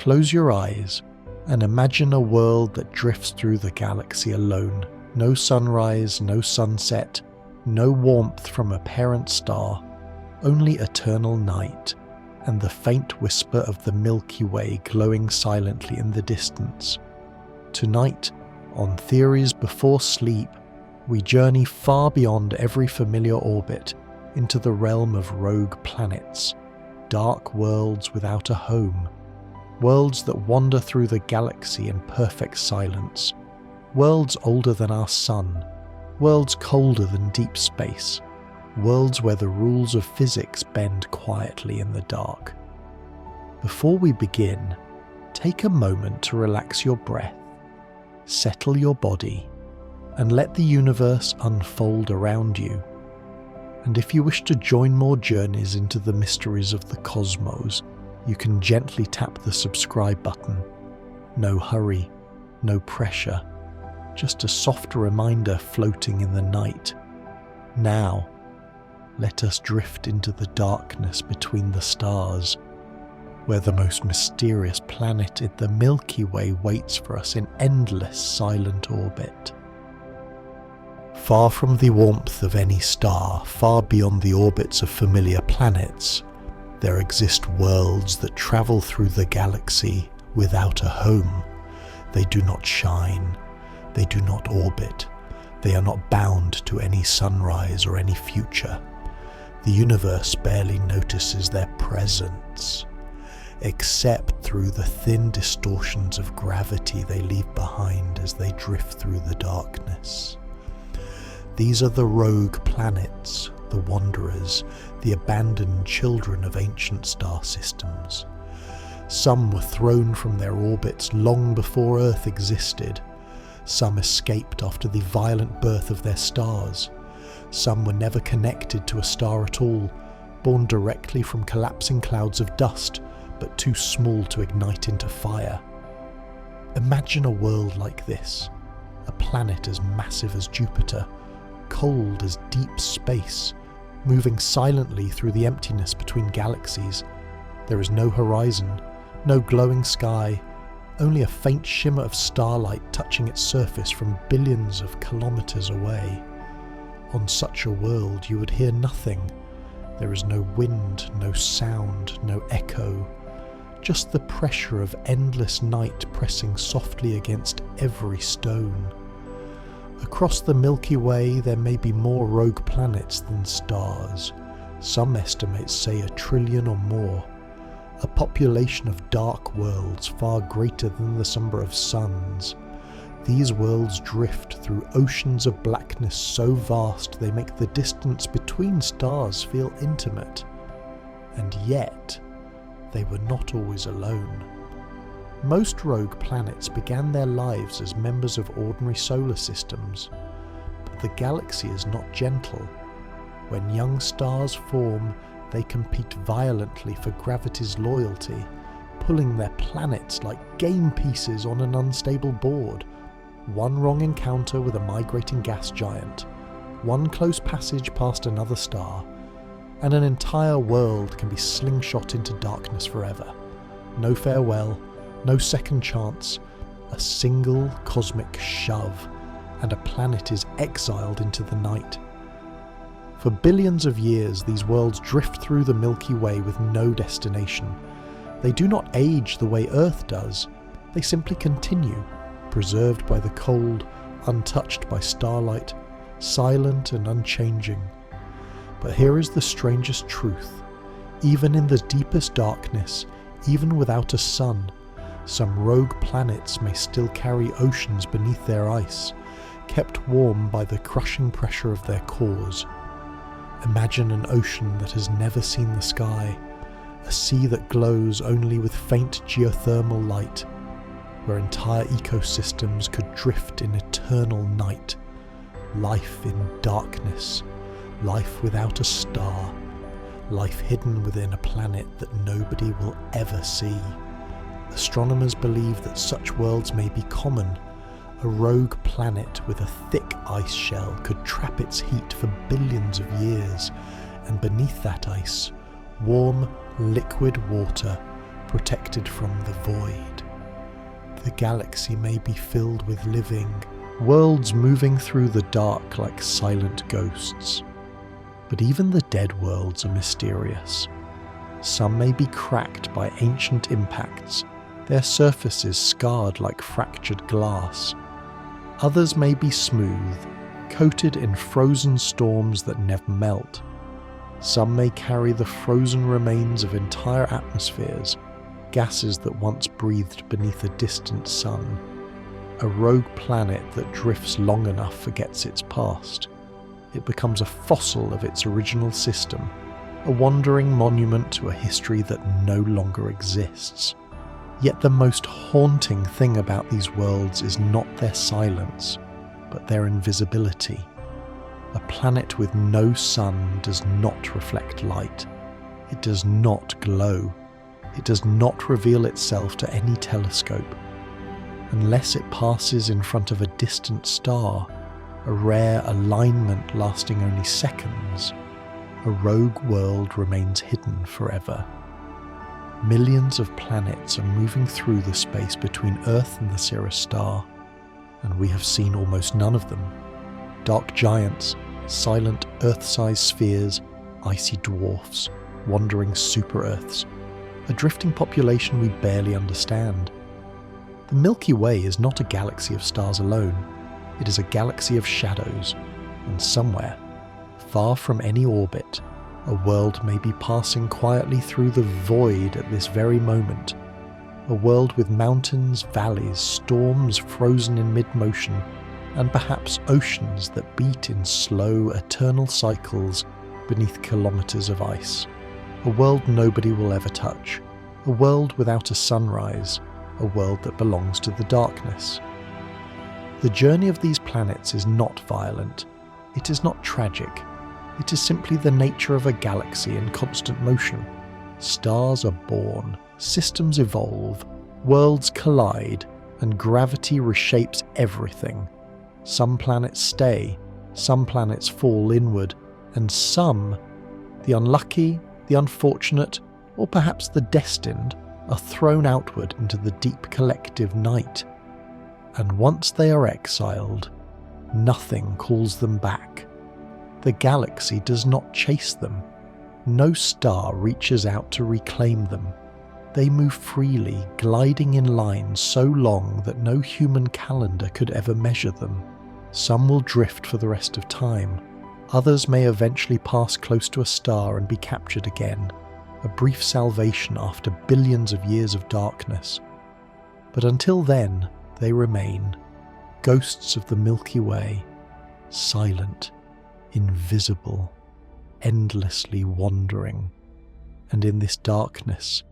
Close your eyes and imagine a world that drifts through the galaxy alone. No sunrise, no sunset, no warmth from a parent star, only eternal night and the faint whisper of the Milky Way glowing silently in the distance. Tonight, on Theories Before Sleep, we journey far beyond every familiar orbit into the realm of rogue planets, dark worlds without a home, worlds that wander through the galaxy in perfect silence, worlds older than our sun, worlds colder than deep space, worlds where the rules of physics bend quietly in the dark. Before we begin, take a moment to relax your breath, settle your body, and let the universe unfold around you. And if you wish to join more journeys into the mysteries of the cosmos, you can gently tap the subscribe button. No hurry, no pressure, just a soft reminder floating in the night. Now, let us drift into the darkness between the stars, where the most mysterious planet in the Milky Way waits for us in endless silent orbit. Far from the warmth of any star, far beyond the orbits of familiar planets, there exist worlds that travel through the galaxy without a home. They do not shine, they do not orbit, they are not bound to any sunrise or any future. The universe barely notices their presence, except through the thin distortions of gravity they leave behind as they drift through the darkness. These are the rogue planets, the wanderers, the abandoned children of ancient star systems. Some were thrown from their orbits long before Earth existed. Some escaped after the violent birth of their stars. Some were never connected to a star at all, born directly from collapsing clouds of dust, but too small to ignite into fire. Imagine a world like this, a planet as massive as Jupiter, cold as deep space, moving silently through the emptiness between galaxies. There is no horizon, no glowing sky, only a faint shimmer of starlight touching its surface from billions of kilometers away. On such a world you would hear nothing. There is no wind, no sound, no echo, just the pressure of endless night pressing softly against every stone. Across the Milky Way there may be more rogue planets than stars. Some estimates say 1 trillion or more. A population of dark worlds far greater than the number of suns. These worlds drift through oceans of blackness so vast they make the distance between stars feel intimate. And yet, they were not always alone. Most rogue planets began their lives as members of ordinary solar systems, but the galaxy is not gentle. When young stars form, they compete violently for gravity's loyalty, pulling their planets like game pieces on an unstable board. One wrong encounter with a migrating gas giant, one close passage past another star, and an entire world can be slingshot into darkness forever. No farewell, no second chance, a single cosmic shove, and a planet is exiled into the night. For billions of years, these worlds drift through the Milky Way with no destination. They do not age the way Earth does. They simply continue, preserved by the cold, untouched by starlight, silent and unchanging. But here is the strangest truth. Even in the deepest darkness, even without a sun, some rogue planets may still carry oceans beneath their ice, kept warm by the crushing pressure of their cores. Imagine an ocean that has never seen the sky, a sea that glows only with faint geothermal light, where entire ecosystems could drift in eternal night. Life in darkness, life without a star, life hidden within a planet that nobody will ever see. Astronomers believe that such worlds may be common. A rogue planet with a thick ice shell could trap its heat for billions of years, and beneath that ice, warm, liquid water protected from the void. The galaxy may be filled with living, worlds moving through the dark like silent ghosts. But even the dead worlds are mysterious. Some may be cracked by ancient impacts, their surfaces scarred like fractured glass. Others may be smooth, coated in frozen storms that never melt. Some may carry the frozen remains of entire atmospheres, gases that once breathed beneath a distant sun. A rogue planet that drifts long enough forgets its past. It becomes a fossil of its original system, a wandering monument to a history that no longer exists. Yet the most haunting thing about these worlds is not their silence, but their invisibility. A planet with no sun does not reflect light. It does not glow. It does not reveal itself to any telescope. Unless it passes in front of a distant star, a rare alignment lasting only seconds, a rogue world remains hidden forever. Millions of planets are moving through the space between Earth and the Cirrus star, and we have seen almost none of them. Dark giants, silent Earth-sized spheres, icy dwarfs, wandering super-Earths, a drifting population we barely understand. The Milky Way is not a galaxy of stars alone. It is a galaxy of shadows, and somewhere, far from any orbit, a world may be passing quietly through the void at this very moment. A world with mountains, valleys, storms frozen in mid-motion, and perhaps oceans that beat in slow, eternal cycles beneath kilometers of ice. A world nobody will ever touch. A world without a sunrise. A world that belongs to the darkness. The journey of these planets is not violent. It is not tragic. It is simply the nature of a galaxy in constant motion. Stars are born, systems evolve, worlds collide, and gravity reshapes everything. Some planets stay, some planets fall inward, and some, the unlucky, the unfortunate, or perhaps the destined, are thrown outward into the deep collective night. And once they are exiled, nothing calls them back. The galaxy does not chase them. No star reaches out to reclaim them. They move freely, gliding in lines so long that no human calendar could ever measure them. Some will drift for the rest of time. Others may eventually pass close to a star and be captured again, a brief salvation after billions of years of darkness. But until then, they remain, ghosts of the Milky Way, silent, invisible, endlessly wandering. And in this darkness,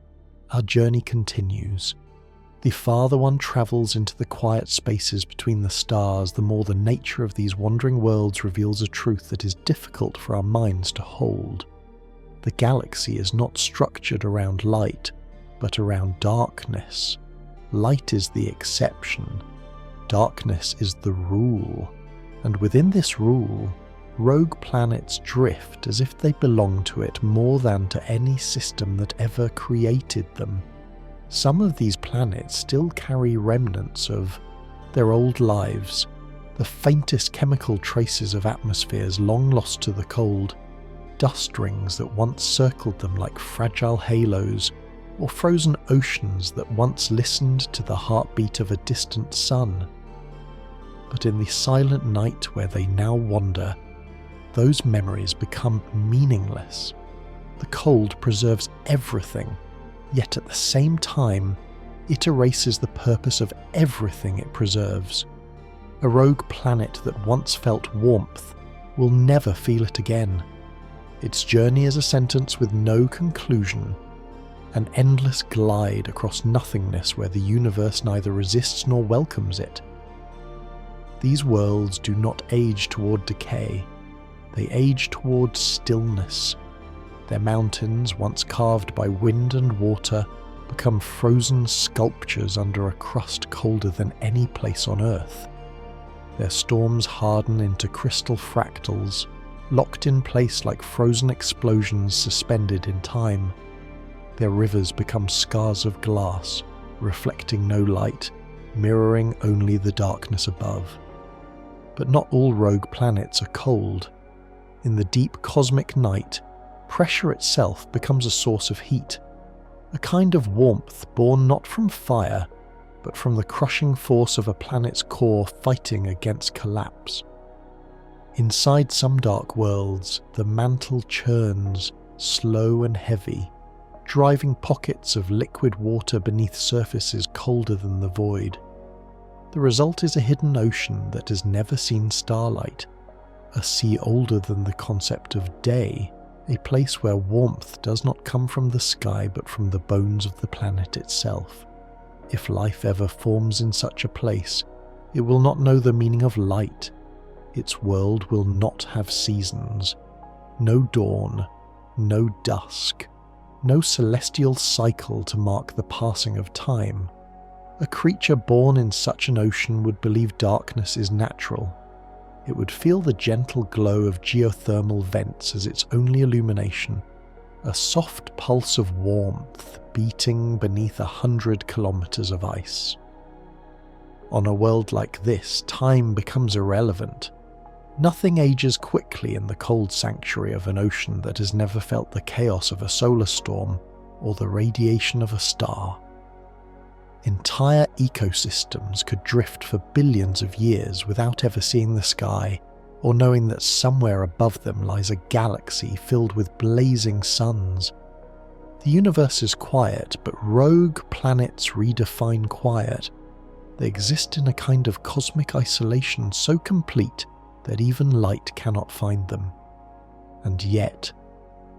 our journey continues. The farther one travels into the quiet spaces between the stars, the more the nature of these wandering worlds reveals a truth that is difficult for our minds to hold. The galaxy is not structured around light, but around darkness. Light is the exception. Darkness is the rule. And within this rule, rogue planets drift as if they belong to it more than to any system that ever created them. Some of these planets still carry remnants of their old lives, the faintest chemical traces of atmospheres long lost to the cold, dust rings that once circled them like fragile halos, or frozen oceans that once listened to the heartbeat of a distant sun. But in the silent night where they now wander, those memories become meaningless. The cold preserves everything, yet at the same time, it erases the purpose of everything it preserves. A rogue planet that once felt warmth will never feel it again. Its journey is a sentence with no conclusion, an endless glide across nothingness where the universe neither resists nor welcomes it. These worlds do not age toward decay. They age towards stillness. Their mountains, once carved by wind and water, become frozen sculptures under a crust colder than any place on Earth. Their storms harden into crystal fractals, locked in place like frozen explosions suspended in time. Their rivers become scars of glass, reflecting no light, mirroring only the darkness above. But not all rogue planets are cold. In the deep cosmic night, pressure itself becomes a source of heat, a kind of warmth born not from fire, but from the crushing force of a planet's core fighting against collapse. Inside some dark worlds, the mantle churns, slow and heavy, driving pockets of liquid water beneath surfaces colder than the void. The result is a hidden ocean that has never seen starlight, a sea older than the concept of day, a place where warmth does not come from the sky but from the bones of the planet itself. If life ever forms in such a place, it will not know the meaning of light. Its world will not have seasons, no dawn, no dusk, no celestial cycle to mark the passing of time. A creature born in such an ocean would believe darkness is natural. It would feel the gentle glow of geothermal vents as its only illumination, a soft pulse of warmth beating beneath 100 kilometers of ice. On a world like this, time becomes irrelevant. Nothing ages quickly in the cold sanctuary of an ocean that has never felt the chaos of a solar storm or the radiation of a star. Entire ecosystems could drift for billions of years without ever seeing the sky or knowing that somewhere above them lies a galaxy filled with blazing suns. The universe is quiet, but rogue planets redefine quiet. They exist in a kind of cosmic isolation so complete that even light cannot find them. And yet,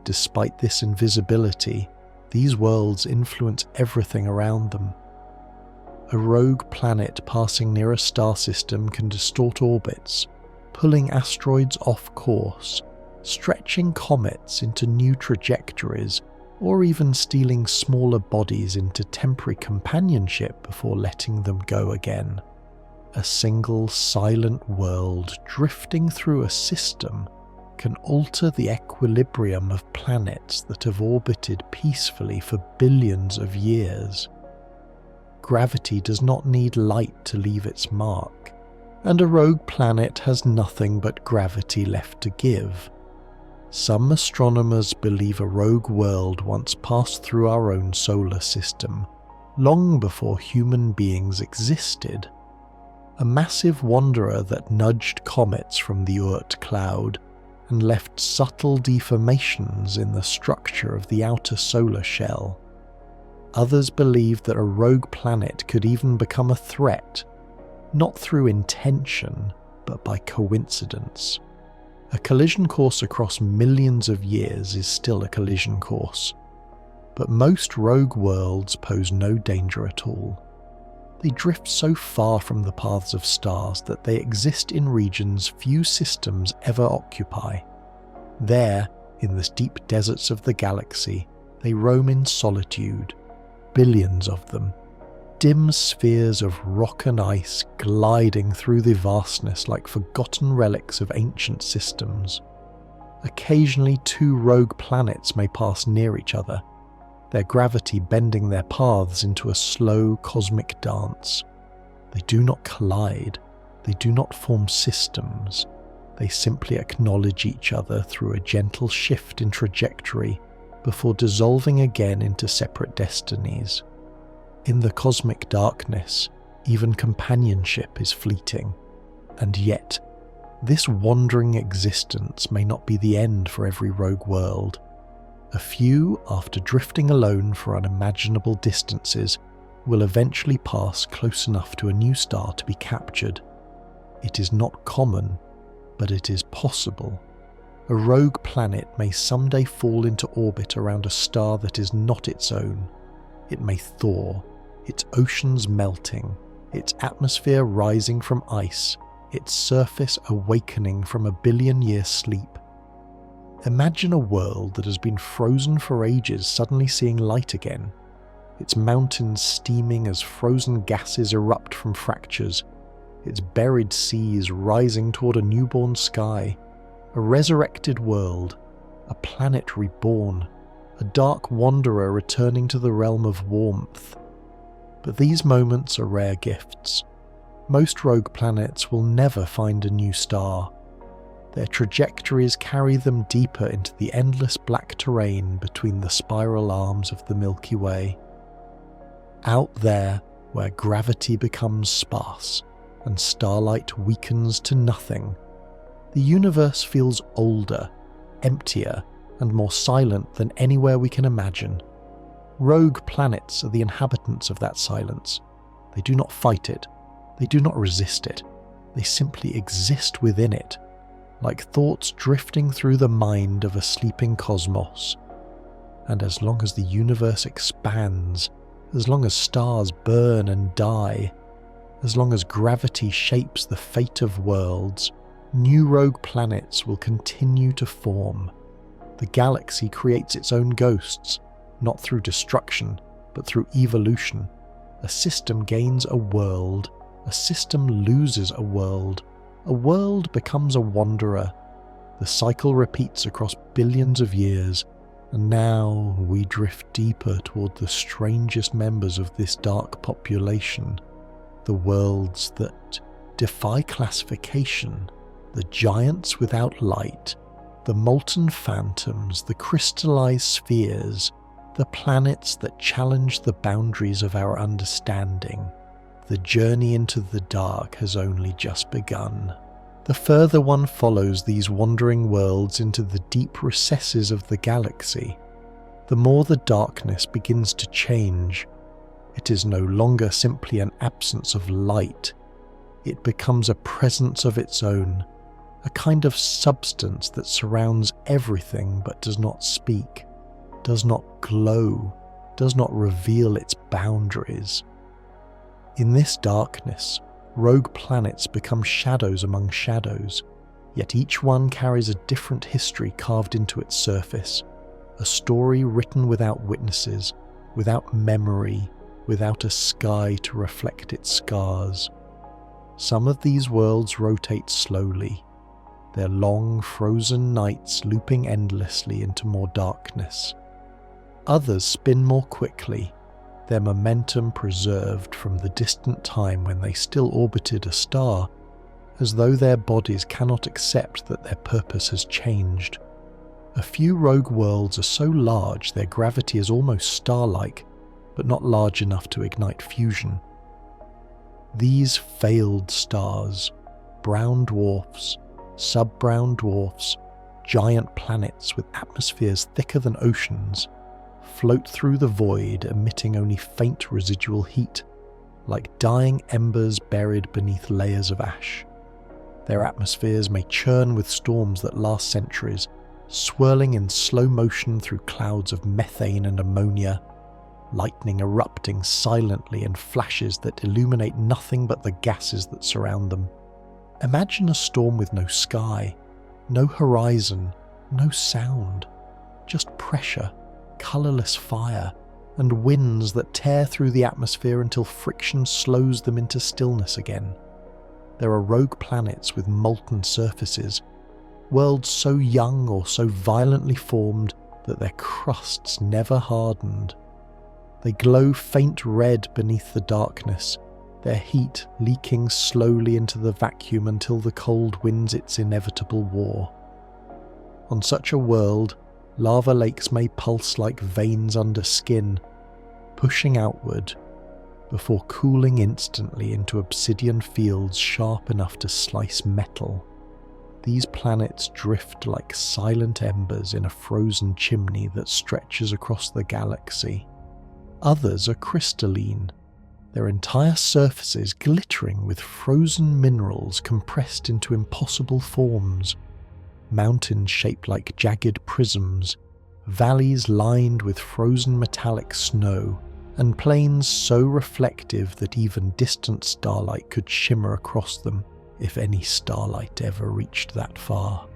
despite this invisibility, these worlds influence everything around them. A rogue planet passing near a star system can distort orbits, pulling asteroids off course, stretching comets into new trajectories, or even stealing smaller bodies into temporary companionship before letting them go again. A single silent world drifting through a system can alter the equilibrium of planets that have orbited peacefully for billions of years. Gravity does not need light to leave its mark, and a rogue planet has nothing but gravity left to give. Some astronomers believe a rogue world once passed through our own solar system, long before human beings existed. A massive wanderer that nudged comets from the Oort cloud and left subtle deformations in the structure of the outer solar shell. Others believe that a rogue planet could even become a threat, not through intention, but by coincidence. A collision course across millions of years is still a collision course, but most rogue worlds pose no danger at all. They drift so far from the paths of stars that they exist in regions few systems ever occupy. There, in the deep deserts of the galaxy, they roam in solitude, billions of them, dim spheres of rock and ice gliding through the vastness like forgotten relics of ancient systems. Occasionally 2 rogue planets may pass near each other, their gravity bending their paths into a slow cosmic dance. They do not collide, they do not form systems, they simply acknowledge each other through a gentle shift in trajectory before dissolving again into separate destinies. In the cosmic darkness, even companionship is fleeting, and yet, this wandering existence may not be the end for every rogue world. A few, after drifting alone for unimaginable distances, will eventually pass close enough to a new star to be captured. It is not common, but it is possible. A rogue planet may someday fall into orbit around a star that is not its own. It may thaw, its oceans melting, its atmosphere rising from ice, its surface awakening from a billion-year sleep. Imagine a world that has been frozen for ages suddenly seeing light again, its mountains steaming as frozen gases erupt from fractures, its buried seas rising toward a newborn sky, a resurrected world, a planet reborn, a dark wanderer returning to the realm of warmth. But these moments are rare gifts. Most rogue planets will never find a new star. Their trajectories carry them deeper into the endless black terrain between the spiral arms of the Milky Way. Out there, where gravity becomes sparse and starlight weakens to nothing, the universe feels older, emptier, and more silent than anywhere we can imagine. Rogue planets are the inhabitants of that silence. They do not fight it. They do not resist it. They simply exist within it, like thoughts drifting through the mind of a sleeping cosmos. And as long as the universe expands, as long as stars burn and die, as long as gravity shapes the fate of worlds, new rogue planets will continue to form. The galaxy creates its own ghosts, not through destruction, but through evolution. A system gains a world, a system loses a world becomes a wanderer. The cycle repeats across billions of years, and now we drift deeper toward the strangest members of this dark population, the worlds that defy classification, the giants without light, the molten phantoms, the crystallized spheres, the planets that challenge the boundaries of our understanding. The journey into the dark has only just begun. The further one follows these wandering worlds into the deep recesses of the galaxy, the more the darkness begins to change. It is no longer simply an absence of light. It becomes a presence of its own, a kind of substance that surrounds everything but does not speak, does not glow, does not reveal its boundaries. In this darkness, rogue planets become shadows among shadows, yet each one carries a different history carved into its surface, a story written without witnesses, without memory, without a sky to reflect its scars. Some of these worlds rotate slowly, their long frozen nights looping endlessly into more darkness. Others spin more quickly, their momentum preserved from the distant time when they still orbited a star, as though their bodies cannot accept that their purpose has changed. A few rogue worlds are so large their gravity is almost star-like, but not large enough to ignite fusion. These failed stars, brown dwarfs, sub-brown dwarfs, giant planets with atmospheres thicker than oceans, float through the void emitting only faint residual heat, like dying embers buried beneath layers of ash. Their atmospheres may churn with storms that last centuries, swirling in slow motion through clouds of methane and ammonia, lightning erupting silently in flashes that illuminate nothing but the gases that surround them. Imagine a storm with no sky, no horizon, no sound, just pressure, colourless fire, and winds that tear through the atmosphere until friction slows them into stillness again. There are rogue planets with molten surfaces, worlds so young or so violently formed that their crusts never hardened. They glow faint red beneath the darkness, their heat leaking slowly into the vacuum until the cold wins its inevitable war. On such a world, lava lakes may pulse like veins under skin, pushing outward, before cooling instantly into obsidian fields sharp enough to slice metal. These planets drift like silent embers in a frozen chimney that stretches across the galaxy. Others are crystalline, their entire surfaces glittering with frozen minerals compressed into impossible forms. Mountains shaped like jagged prisms, valleys lined with frozen metallic snow, and plains so reflective that even distant starlight could shimmer across them, if any starlight ever reached that far.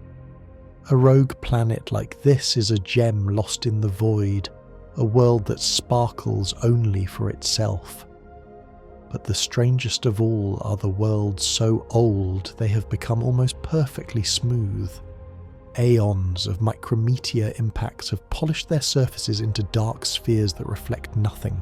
A rogue planet like this is a gem lost in the void, a world that sparkles only for itself. But the strangest of all are the worlds so old they have become almost perfectly smooth. Aeons of micrometeor impacts have polished their surfaces into dark spheres that reflect nothing.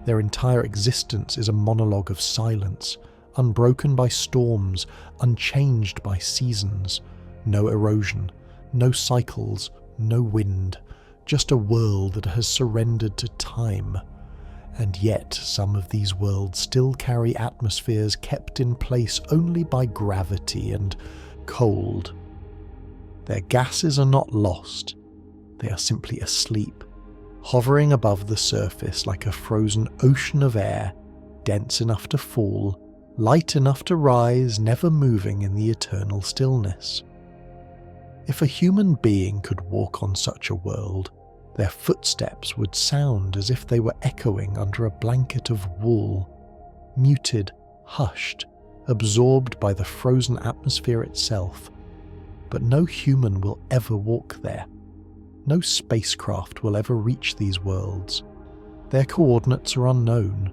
Their entire existence is a monologue of silence, unbroken by storms, unchanged by seasons. No erosion, no cycles, no wind, just a world that has surrendered to time. And yet some of these worlds still carry atmospheres kept in place only by gravity and cold. Their gases are not lost, they are simply asleep, hovering above the surface like a frozen ocean of air, dense enough to fall, light enough to rise, never moving in the eternal stillness. If a human being could walk on such a world, their footsteps would sound as if they were echoing under a blanket of wool, muted, hushed, absorbed by the frozen atmosphere itself. But no human will ever walk there. No spacecraft will ever reach these worlds. Their coordinates are unknown.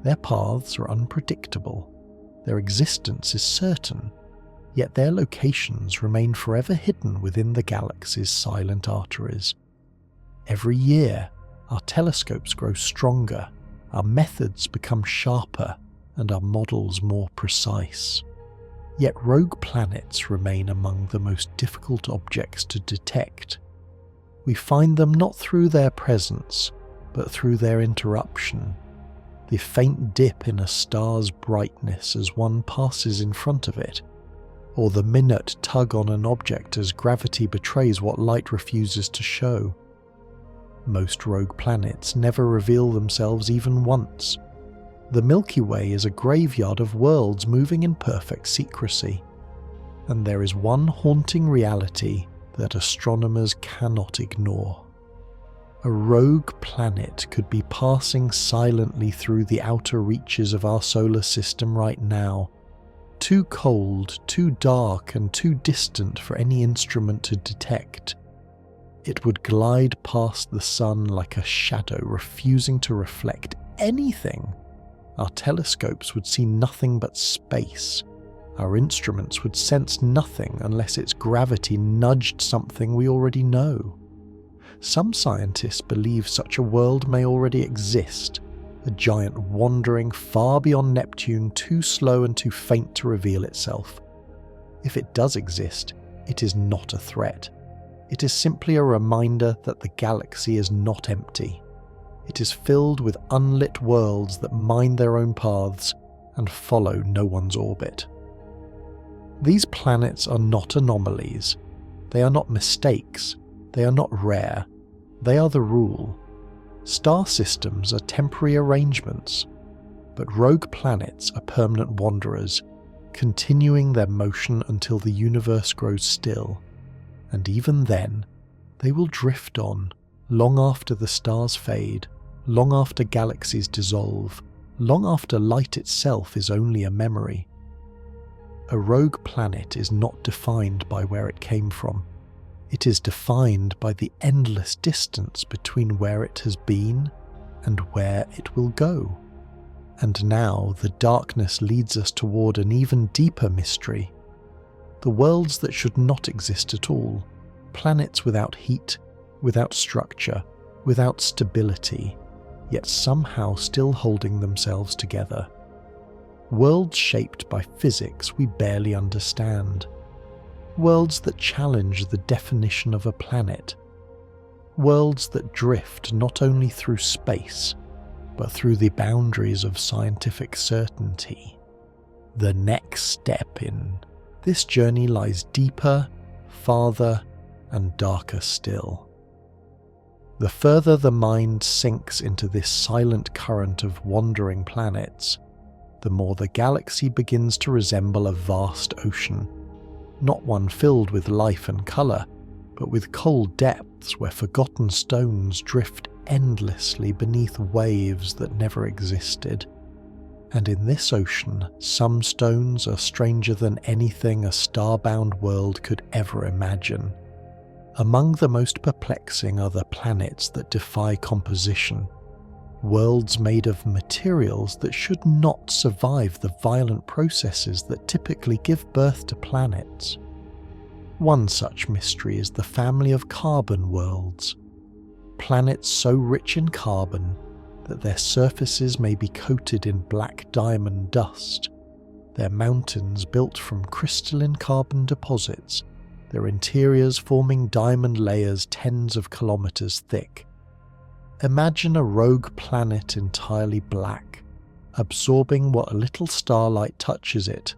Their paths are unpredictable. Their existence is certain, yet their locations remain forever hidden within the galaxy's silent arteries. Every year, our telescopes grow stronger, our methods become sharper, and our models more precise. Yet rogue planets remain among the most difficult objects to detect. We find them not through their presence, but through their interruption. The faint dip in a star's brightness as one passes in front of it, or the minute tug on an object as gravity betrays what light refuses to show. Most rogue planets never reveal themselves even once. The Milky Way is a graveyard of worlds moving in perfect secrecy, and there is one haunting reality that astronomers cannot ignore. A rogue planet could be passing silently through the outer reaches of our solar system right now, too cold, too dark, and too distant for any instrument to detect. It would glide past the sun like a shadow, refusing to reflect anything. Our telescopes would see nothing but space. Our instruments would sense nothing unless its gravity nudged something we already know. Some scientists believe such a world may already exist, a giant wandering far beyond Neptune, too slow and too faint to reveal itself. If it does exist, it is not a threat. It is simply a reminder that the galaxy is not empty. It is filled with unlit worlds that mind their own paths and follow no one's orbit. These planets are not anomalies. They are not mistakes. They are not rare. They are the rule. Star systems are temporary arrangements, but rogue planets are permanent wanderers, continuing their motion until the universe grows still. And even then, they will drift on, long after the stars fade, long after galaxies dissolve, long after light itself is only a memory. A rogue planet is not defined by where it came from. It is defined by the endless distance between where it has been and where it will go. And now the darkness leads us toward an even deeper mystery. The worlds that should not exist at all, planets without heat, without structure, without stability, yet somehow still holding themselves together. Worlds shaped by physics we barely understand. Worlds that challenge the definition of a planet. Worlds that drift not only through space, but through the boundaries of scientific certainty. The next step in this journey lies deeper, farther, and darker still. The further the mind sinks into this silent current of wandering planets, the more the galaxy begins to resemble a vast ocean, not one filled with life and colour, but with cold depths where forgotten stones drift endlessly beneath waves that never existed. And in this ocean, some stones are stranger than anything a star-bound world could ever imagine. Among the most perplexing are the planets that defy composition, worlds made of materials that should not survive the violent processes that typically give birth to planets. One such mystery is the family of carbon worlds, planets so rich in carbon that their surfaces may be coated in black diamond dust, their mountains built from crystalline carbon deposits, their interiors forming diamond layers tens of kilometers thick. Imagine a rogue planet entirely black, absorbing what little starlight touches it,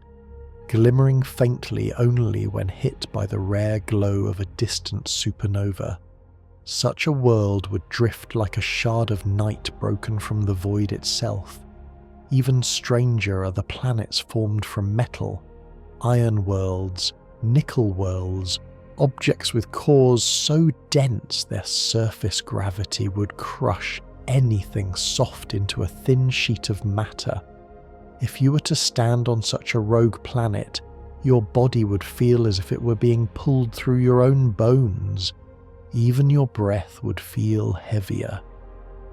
glimmering faintly only when hit by the rare glow of a distant supernova. Such a world would drift like a shard of night broken from the void itself. Even stranger are the planets formed from metal, iron worlds, nickel worlds, objects with cores so dense their surface gravity would crush anything soft into a thin sheet of matter. If you were to stand on such a rogue planet, your body would feel as if it were being pulled through your own bones. Even your breath would feel heavier.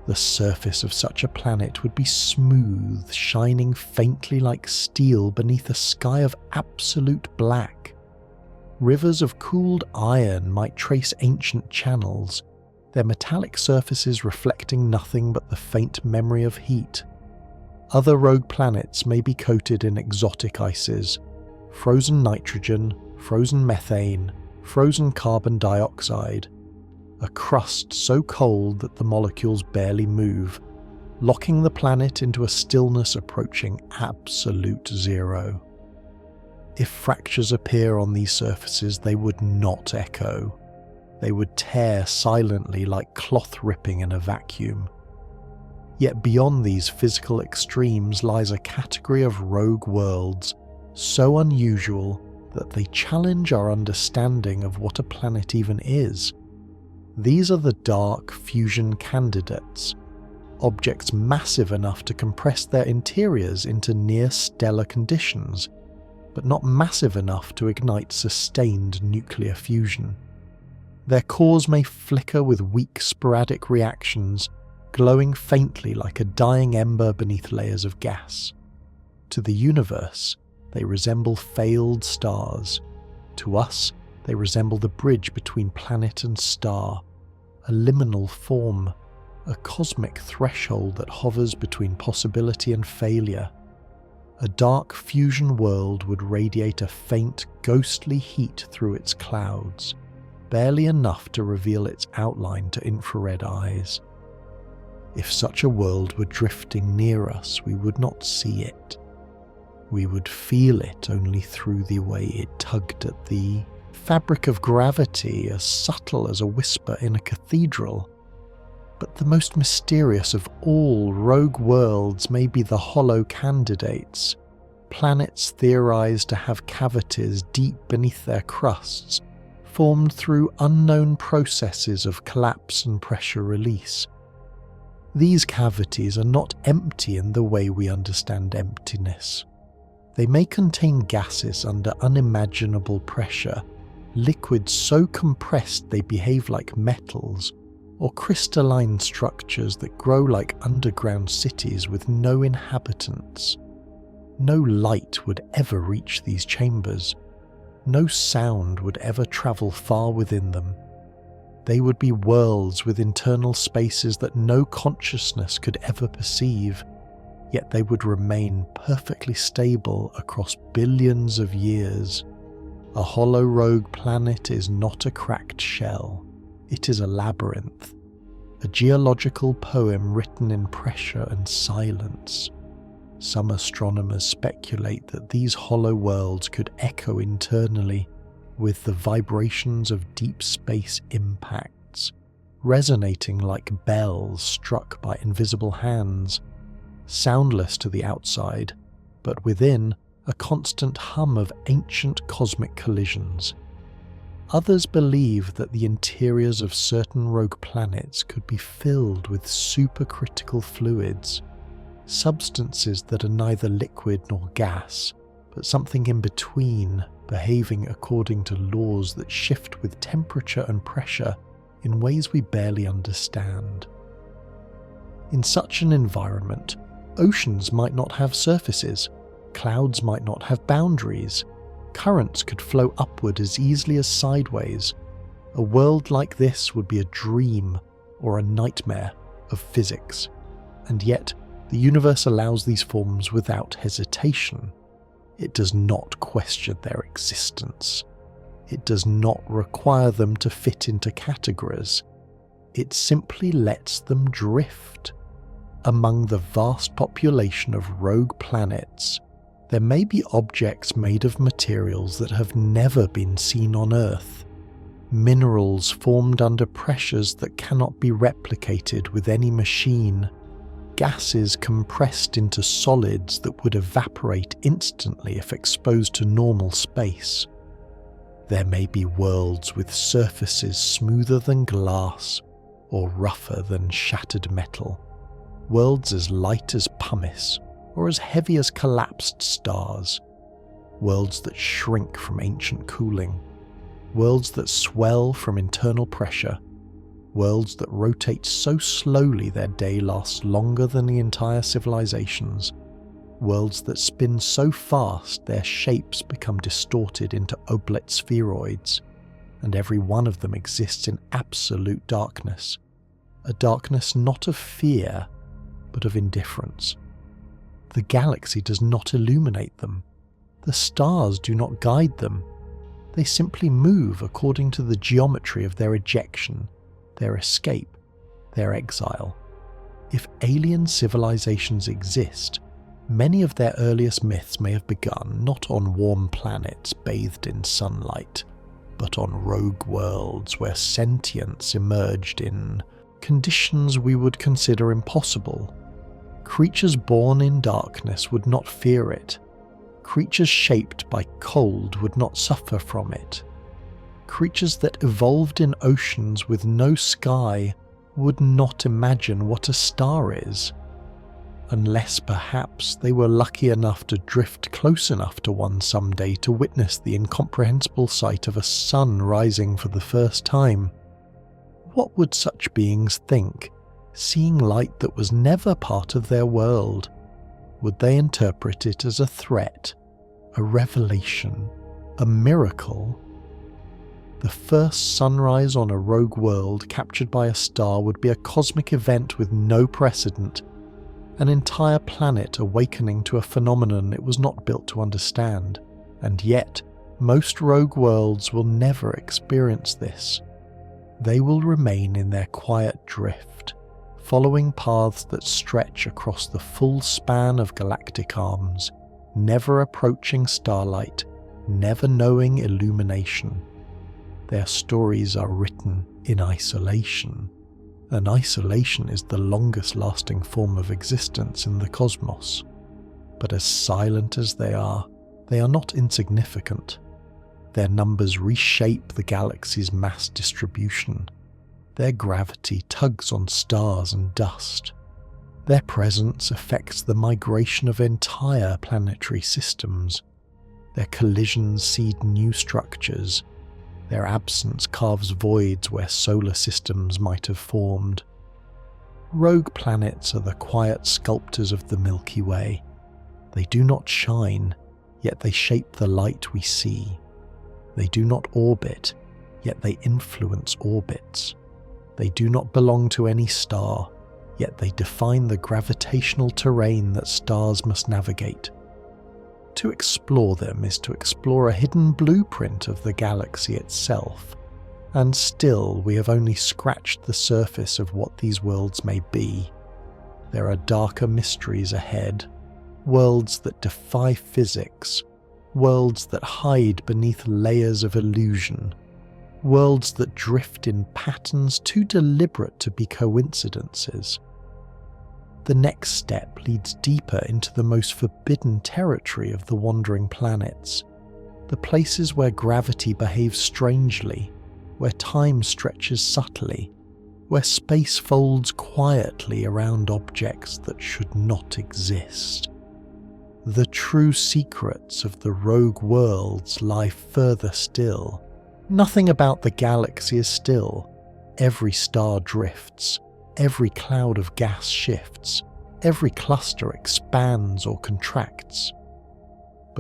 The surface of such a planet would be smooth, shining faintly like steel beneath a sky of absolute black. Rivers of cooled iron might trace ancient channels, their metallic surfaces reflecting nothing but the faint memory of heat. Other rogue planets may be coated in exotic ices, frozen nitrogen, frozen methane, frozen carbon dioxide, a crust so cold that the molecules barely move, locking the planet into a stillness approaching absolute zero. If fractures appear on these surfaces, they would not echo. They would tear silently like cloth ripping in a vacuum. Yet beyond these physical extremes lies a category of rogue worlds so unusual that they challenge our understanding of what a planet even is. These are the dark fusion candidates, objects massive enough to compress their interiors into near-stellar conditions, but not massive enough to ignite sustained nuclear fusion. Their cores may flicker with weak sporadic reactions, glowing faintly like a dying ember beneath layers of gas. To the universe, they resemble failed stars. To us, they resemble the bridge between planet and star, a liminal form, a cosmic threshold that hovers between possibility and failure. A dark fusion world would radiate a faint, ghostly heat through its clouds, barely enough to reveal its outline to infrared eyes. If such a world were drifting near us, we would not see it. We would feel it only through the way it tugged at the fabric of gravity, as subtle as a whisper in a cathedral. But the most mysterious of all rogue worlds may be the hollow candidates, planets theorized to have cavities deep beneath their crusts, formed through unknown processes of collapse and pressure release. These cavities are not empty in the way we understand emptiness. They may contain gases under unimaginable pressure, liquids so compressed they behave like metals, or crystalline structures that grow like underground cities with no inhabitants. No light would ever reach these chambers. No sound would ever travel far within them. They would be worlds with internal spaces that no consciousness could ever perceive, yet they would remain perfectly stable across billions of years. A hollow rogue planet is not a cracked shell. It is a labyrinth, a geological poem written in pressure and silence. Some astronomers speculate that these hollow worlds could echo internally with the vibrations of deep space impacts, resonating like bells struck by invisible hands, soundless to the outside, but within a constant hum of ancient cosmic collisions. Others believe that the interiors of certain rogue planets could be filled with supercritical fluids, substances that are neither liquid nor gas, but something in between, behaving according to laws that shift with temperature and pressure in ways we barely understand. In such an environment, oceans might not have surfaces, clouds might not have boundaries, Currents could flow upward as easily as sideways. A world like this would be a dream or a nightmare of physics. And yet, the universe allows these forms without hesitation. It does not question their existence. It does not require them to fit into categories. It simply lets them drift. Among the vast population of rogue planets, there may be objects made of materials that have never been seen on Earth. Minerals formed under pressures that cannot be replicated with any machine. Gases compressed into solids that would evaporate instantly if exposed to normal space. There may be worlds with surfaces smoother than glass or rougher than shattered metal. Worlds as light as pumice or as heavy as collapsed stars. Worlds that shrink from ancient cooling. Worlds that swell from internal pressure. Worlds that rotate so slowly their day lasts longer than the entire civilizations. Worlds that spin so fast their shapes become distorted into oblate spheroids, and every one of them exists in absolute darkness. A darkness not of fear, but of indifference. The galaxy does not illuminate them. The stars do not guide them. They simply move according to the geometry of their ejection, their escape, their exile. If alien civilizations exist, many of their earliest myths may have begun not on warm planets bathed in sunlight, but on rogue worlds where sentience emerged in conditions we would consider impossible. Creatures born in darkness would not fear it. Creatures shaped by cold would not suffer from it. Creatures that evolved in oceans with no sky would not imagine what a star is, unless perhaps they were lucky enough to drift close enough to one someday to witness the incomprehensible sight of a sun rising for the first time. What would such beings think, seeing light that was never part of their world? Would they interpret it as a threat, a revelation, a miracle? The first sunrise on a rogue world captured by a star would be a cosmic event with no precedent, an entire planet awakening to a phenomenon it was not built to understand. And yet, most rogue worlds will never experience this. They will remain in their quiet drift, following paths that stretch across the full span of galactic arms, never approaching starlight, never knowing illumination. Their stories are written in isolation, and isolation is the longest lasting form of existence in the cosmos. But as silent as they are not insignificant. Their numbers reshape the galaxy's mass distribution. Their gravity tugs on stars and dust. Their presence affects the migration of entire planetary systems. Their collisions seed new structures. Their absence carves voids where solar systems might have formed. Rogue planets are the quiet sculptors of the Milky Way. They do not shine, yet they shape the light we see. They do not orbit, yet they influence orbits. They do not belong to any star, yet they define the gravitational terrain that stars must navigate. To explore them is to explore a hidden blueprint of the galaxy itself, and still we have only scratched the surface of what these worlds may be. There are darker mysteries ahead, worlds that defy physics, worlds that hide beneath layers of illusion, worlds that drift in patterns too deliberate to be coincidences. The next step leads deeper into the most forbidden territory of the wandering planets, the places where gravity behaves strangely, where time stretches subtly, where space folds quietly around objects that should not exist. The true secrets of the rogue worlds lie further still. Nothing about the galaxy is still. Every star drifts. Every cloud of gas shifts, every cluster expands or contracts.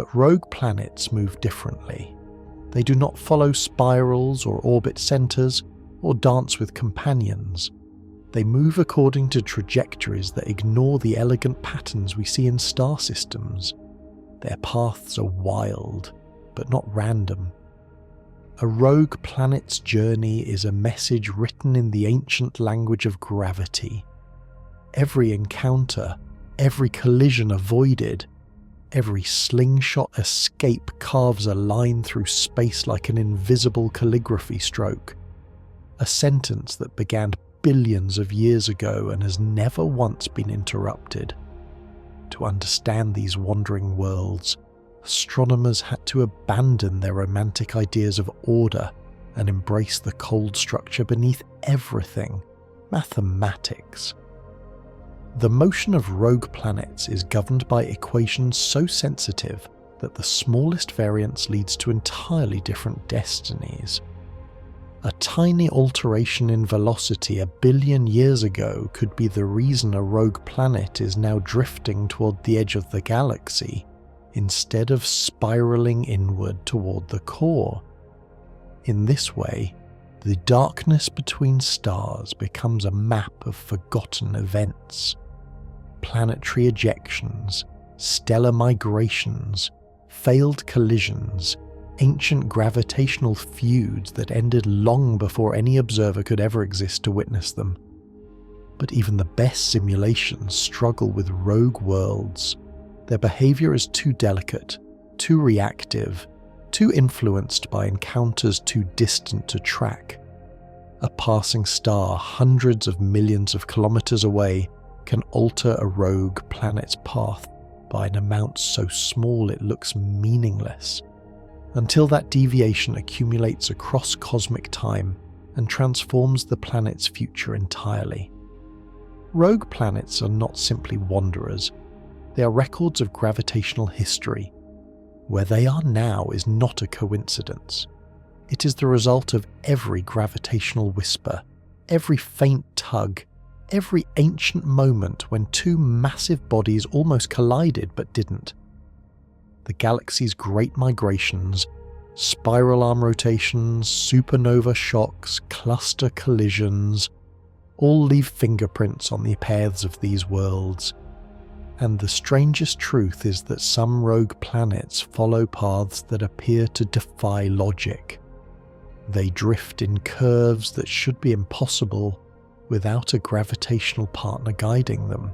But rogue planets move differently. They do not follow spirals or orbit centers or dance with companions. They move according to trajectories that ignore the elegant patterns we see in star systems. Their paths are wild, but not random. A rogue planet's journey is a message written in the ancient language of gravity. Every encounter, every collision avoided, every slingshot escape carves a line through space like an invisible calligraphy stroke. A sentence that began billions of years ago and has never once been interrupted. To understand these wandering worlds, astronomers had to abandon their romantic ideas of order and embrace the cold structure beneath everything, mathematics. The motion of rogue planets is governed by equations so sensitive that the smallest variance leads to entirely different destinies. A tiny alteration in velocity 1 billion years ago could be the reason a rogue planet is now drifting toward the edge of the galaxy, instead of spiraling inward toward the core. In this way, the darkness between stars becomes a map of forgotten events. Planetary ejections, stellar migrations, failed collisions, ancient gravitational feuds that ended long before any observer could ever exist to witness them. But even the best simulations struggle with rogue worlds. Their behavior is too delicate, too reactive, too influenced by encounters too distant to track. A passing star hundreds of millions of kilometers away can alter a rogue planet's path by an amount so small it looks meaningless, until that deviation accumulates across cosmic time and transforms the planet's future entirely. Rogue planets are not simply wanderers, they are records of gravitational history. Where they are now is not a coincidence. It is the result of every gravitational whisper, every faint tug, every ancient moment when two massive bodies almost collided but didn't. The galaxy's great migrations, spiral arm rotations, supernova shocks, cluster collisions, all leave fingerprints on the paths of these worlds. And the strangest truth is that some rogue planets follow paths that appear to defy logic. They drift in curves that should be impossible without a gravitational partner guiding them.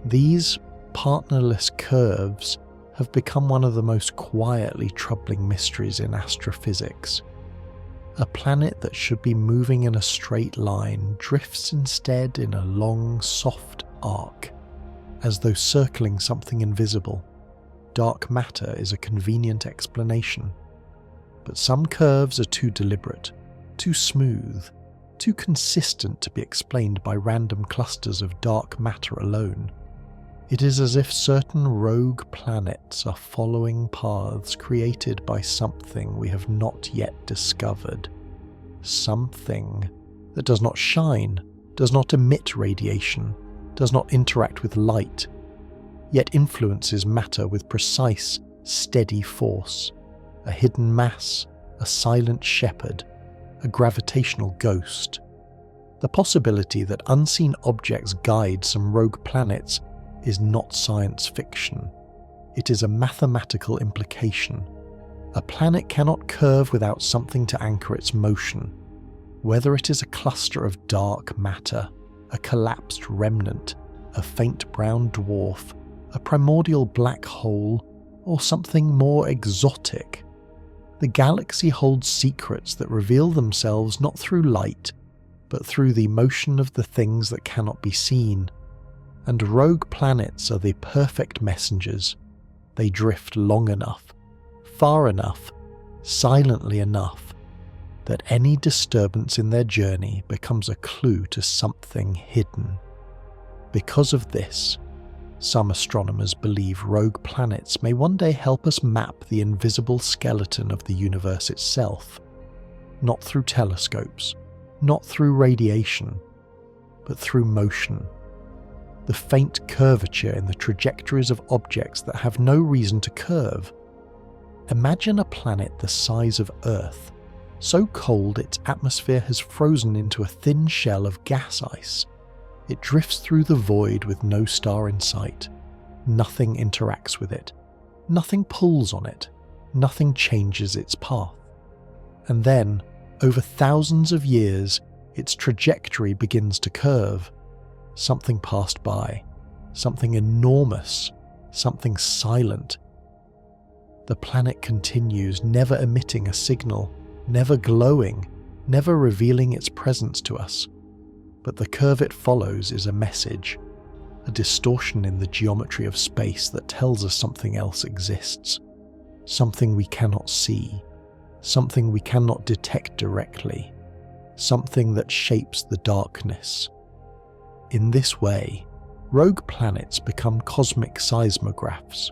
These partnerless curves have become one of the most quietly troubling mysteries in astrophysics. A planet that should be moving in a straight line drifts instead in a long, soft arc, as though circling something invisible. Dark matter is a convenient explanation. But some curves are too deliberate, too smooth, too consistent to be explained by random clusters of dark matter alone. It is as if certain rogue planets are following paths created by something we have not yet discovered. Something that does not shine, does not emit radiation, does not interact with light, yet influences matter with precise, steady force. A hidden mass, a silent shepherd, a gravitational ghost. The possibility that unseen objects guide some rogue planets is not science fiction. It is a mathematical implication. A planet cannot curve without something to anchor its motion. Whether it is a cluster of dark matter, a collapsed remnant, a faint brown dwarf, a primordial black hole, or something more exotic. The galaxy holds secrets that reveal themselves not through light, but through the motion of the things that cannot be seen. And rogue planets are the perfect messengers. They drift long enough, far enough, silently enough, that any disturbance in their journey becomes a clue to something hidden. Because of this, some astronomers believe rogue planets may one day help us map the invisible skeleton of the universe itself, not through telescopes, not through radiation, but through motion. the faint curvature in the trajectories of objects that have no reason to curve. Imagine a planet the size of Earth, so cold its atmosphere has frozen into a thin shell of gas ice. It drifts through the void with no star in sight. Nothing interacts with it. Nothing pulls on it. Nothing changes its path. And then, over thousands of years, its trajectory begins to curve. Something passed by. Something enormous. Something silent. The planet continues, never emitting a signal, never glowing, never revealing its presence to us. But the curve it follows is a message, a distortion in the geometry of space that tells us something else exists, something we cannot see, something we cannot detect directly, something that shapes the darkness. In this way, rogue planets become cosmic seismographs,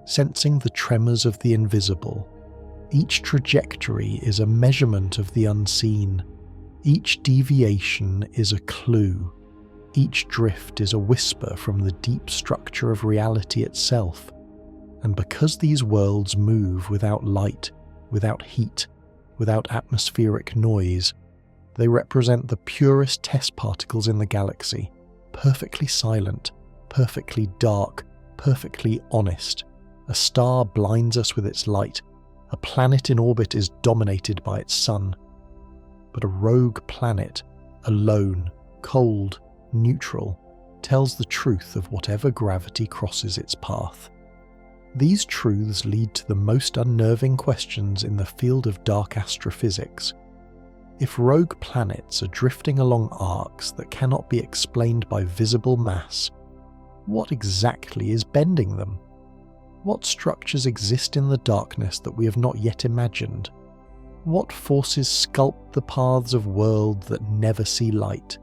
sensing the tremors of the invisible. Each trajectory is a measurement of the unseen. Each deviation is a clue. Each drift is a whisper from the deep structure of reality itself. And because these worlds move without light, without heat, without atmospheric noise, they represent the purest test particles in the galaxy, perfectly silent, perfectly dark, perfectly honest. A star blinds us with its light. A planet in orbit is dominated by its sun. But a rogue planet, alone, cold, neutral, tells the truth of whatever gravity crosses its path. These truths lead to the most unnerving questions in the field of dark astrophysics. If rogue planets are drifting along arcs that cannot be explained by visible mass, what exactly is bending them? What structures exist in the darkness that we have not yet imagined? What forces sculpt the paths of worlds that never see light?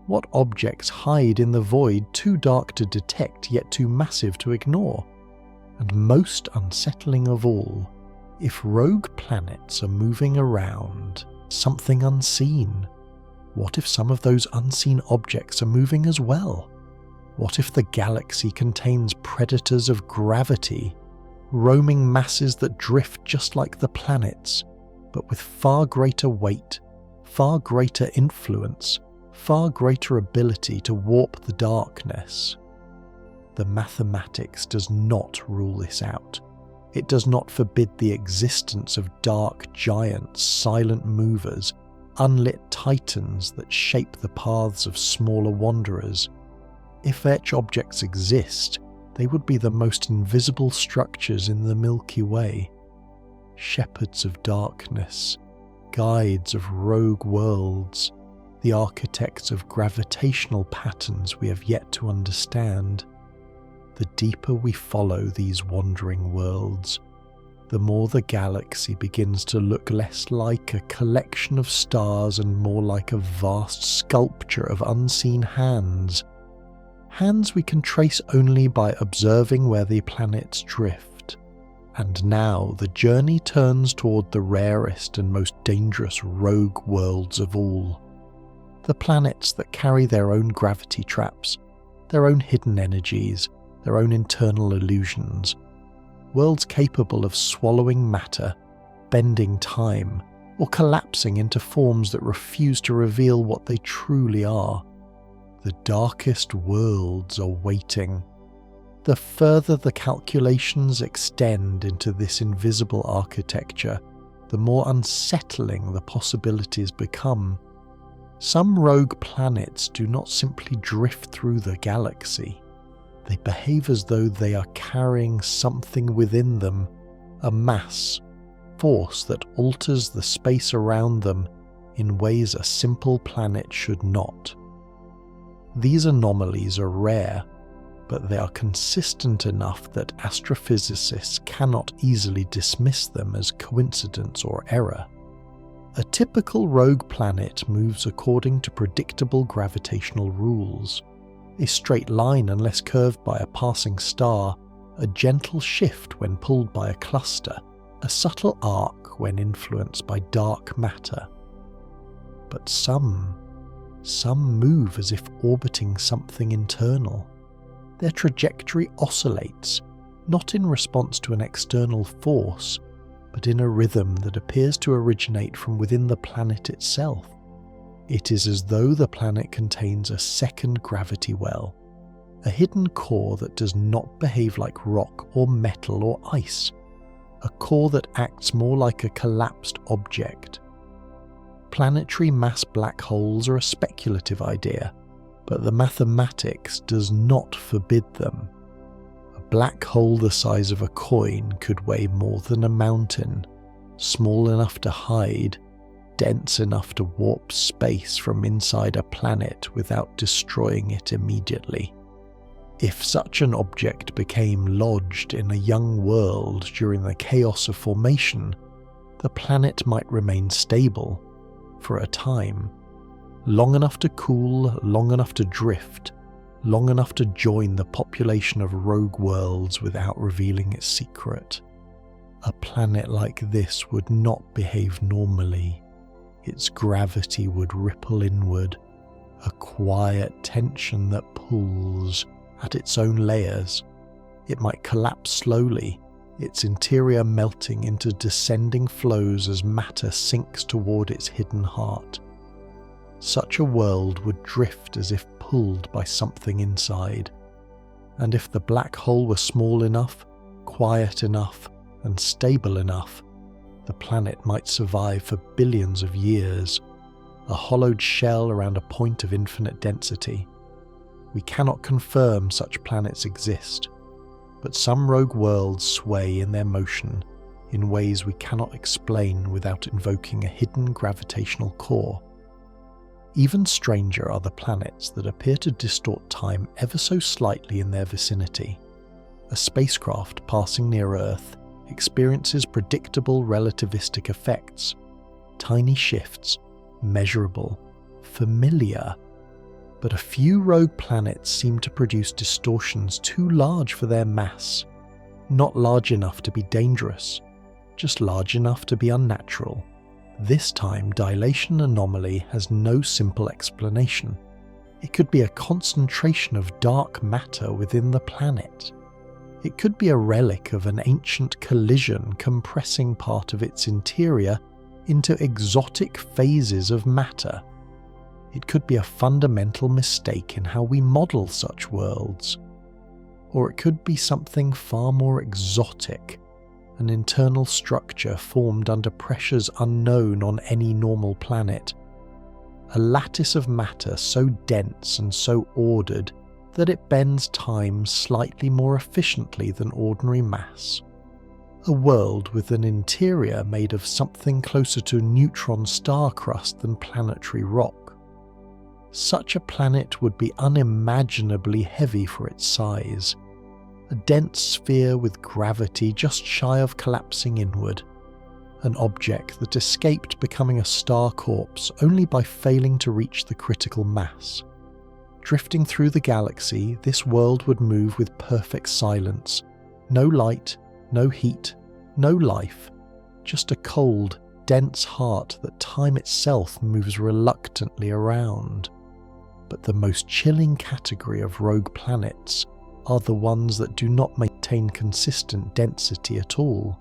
What objects hide in the void too dark to detect yet too massive to ignore? And most unsettling of all, if rogue planets are moving around something unseen, what if some of those unseen objects are moving as well? What if the galaxy contains predators of gravity, roaming masses that drift just like the planets, but with far greater weight, far greater influence, far greater ability to warp the darkness? The mathematics does not rule this out. It does not forbid the existence of dark giants, silent movers, unlit titans that shape the paths of smaller wanderers. If such objects exist, they would be the most invisible structures in the Milky Way. Shepherds of darkness, guides of rogue worlds, the architects of gravitational patterns we have yet to understand. The deeper we follow these wandering worlds, the more the galaxy begins to look less like a collection of stars and more like a vast sculpture of unseen hands. Hands we can trace only by observing where the planets drift. And now the journey turns toward the rarest and most dangerous rogue worlds of all. The planets that carry their own gravity traps, their own hidden energies, their own internal illusions. Worlds capable of swallowing matter, bending time, or collapsing into forms that refuse to reveal what they truly are. The darkest worlds are waiting. The further the calculations extend into this invisible architecture, the more unsettling the possibilities become. Some rogue planets do not simply drift through the galaxy. They behave as though they are carrying something within them, a mass, force that alters the space around them in ways a simple planet should not. These anomalies are rare, but they are consistent enough that astrophysicists cannot easily dismiss them as coincidence or error. A typical rogue planet moves according to predictable gravitational rules. A straight line unless curved by a passing star, a gentle shift when pulled by a cluster, a subtle arc when influenced by dark matter. But some Some move as if orbiting something internal. Their trajectory oscillates, not in response to an external force, but in a rhythm that appears to originate from within the planet itself. It is as though the planet contains a second gravity well, a hidden core that does not behave like rock or metal or ice, a core that acts more like a collapsed object. Planetary mass black holes are a speculative idea, but the mathematics does not forbid them. A black hole the size of a coin could weigh more than a mountain, small enough to hide, dense enough to warp space from inside a planet without destroying it immediately. If such an object became lodged in a young world during the chaos of formation, the planet might remain stable for a time, long enough to cool, long enough to drift, long enough to join the population of rogue worlds without revealing its secret. A planet like this would not behave normally. Its gravity would ripple inward, a quiet tension that pulls at its own layers. It might collapse slowly, its interior melting into descending flows as matter sinks toward its hidden heart. Such a world would drift as if pulled by something inside. And if the black hole were small enough, quiet enough, and stable enough, the planet might survive for billions of years, a hollowed shell around a point of infinite density. We cannot confirm such planets exist, but some rogue worlds sway in their motion in ways we cannot explain without invoking a hidden gravitational core. Even stranger are the planets that appear to distort time ever so slightly in their vicinity. A spacecraft passing near Earth experiences predictable relativistic effects, tiny shifts, measurable, familiar. But a few rogue planets seem to produce distortions too large for their mass, not large enough to be dangerous, just large enough to be unnatural. This time, dilation anomaly has no simple explanation. It could be a concentration of dark matter within the planet. It could be a relic of an ancient collision compressing part of its interior into exotic phases of matter. It could be a fundamental mistake in how we model such worlds. Or it could be something far more exotic, an internal structure formed under pressures unknown on any normal planet. A lattice of matter so dense and so ordered that it bends time slightly more efficiently than ordinary mass. A world with an interior made of something closer to neutron star crust than planetary rock. Such a planet would be unimaginably heavy for its size, a dense sphere with gravity just shy of collapsing inward, an object that escaped becoming a star corpse only by failing to reach the critical mass. Drifting through the galaxy, this world would move with perfect silence, no light, no heat, no life, just a cold, dense heart that time itself moves reluctantly around. But the most chilling category of rogue planets are the ones that do not maintain consistent density at all.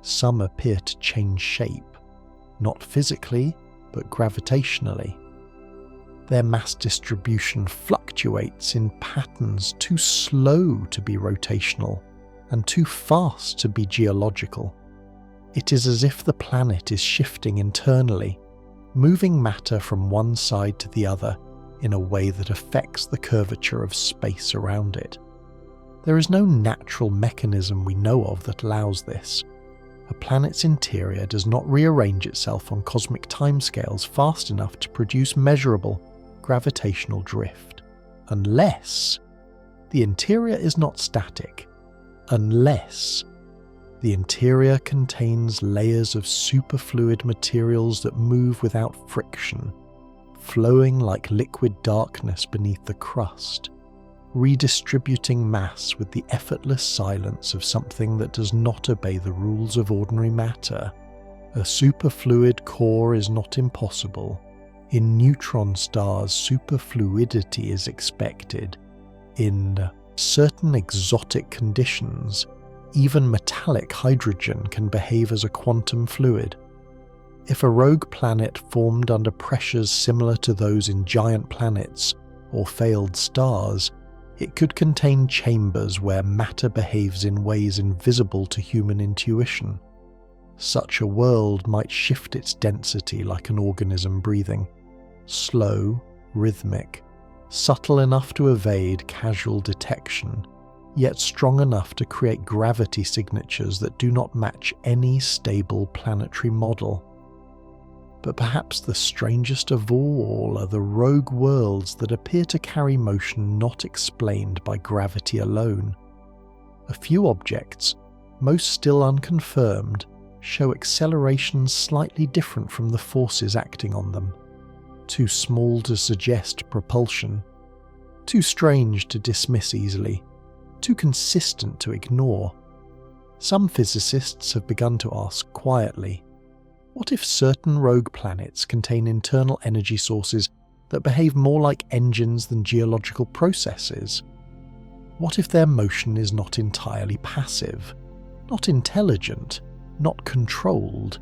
Some appear to change shape, not physically, but gravitationally. Their mass distribution fluctuates in patterns too slow to be rotational and too fast to be geological. It is as if the planet is shifting internally, moving matter from one side to the other in a way that affects the curvature of space around it. There is no natural mechanism we know of that allows this. A planet's interior does not rearrange itself on cosmic timescales fast enough to produce measurable gravitational drift. Unless the interior is not static. Unless the interior contains layers of superfluid materials that move without friction, flowing like liquid darkness beneath the crust, redistributing mass with the effortless silence of something that does not obey the rules of ordinary matter. A superfluid core is not impossible. In neutron stars, superfluidity is expected. In certain exotic conditions, even metallic hydrogen can behave as a quantum fluid. If a rogue planet formed under pressures similar to those in giant planets or failed stars, it could contain chambers where matter behaves in ways invisible to human intuition. Such a world might shift its density like an organism breathing, slow, rhythmic, subtle enough to evade casual detection, yet strong enough to create gravity signatures that do not match any stable planetary model. But perhaps the strangest of all are the rogue worlds that appear to carry motion not explained by gravity alone. A few objects, most still unconfirmed, show accelerations slightly different from the forces acting on them. Too small to suggest propulsion, too strange to dismiss easily, too consistent to ignore. Some physicists have begun to ask quietly, what if certain rogue planets contain internal energy sources that behave more like engines than geological processes? What if their motion is not entirely passive, not intelligent, not controlled,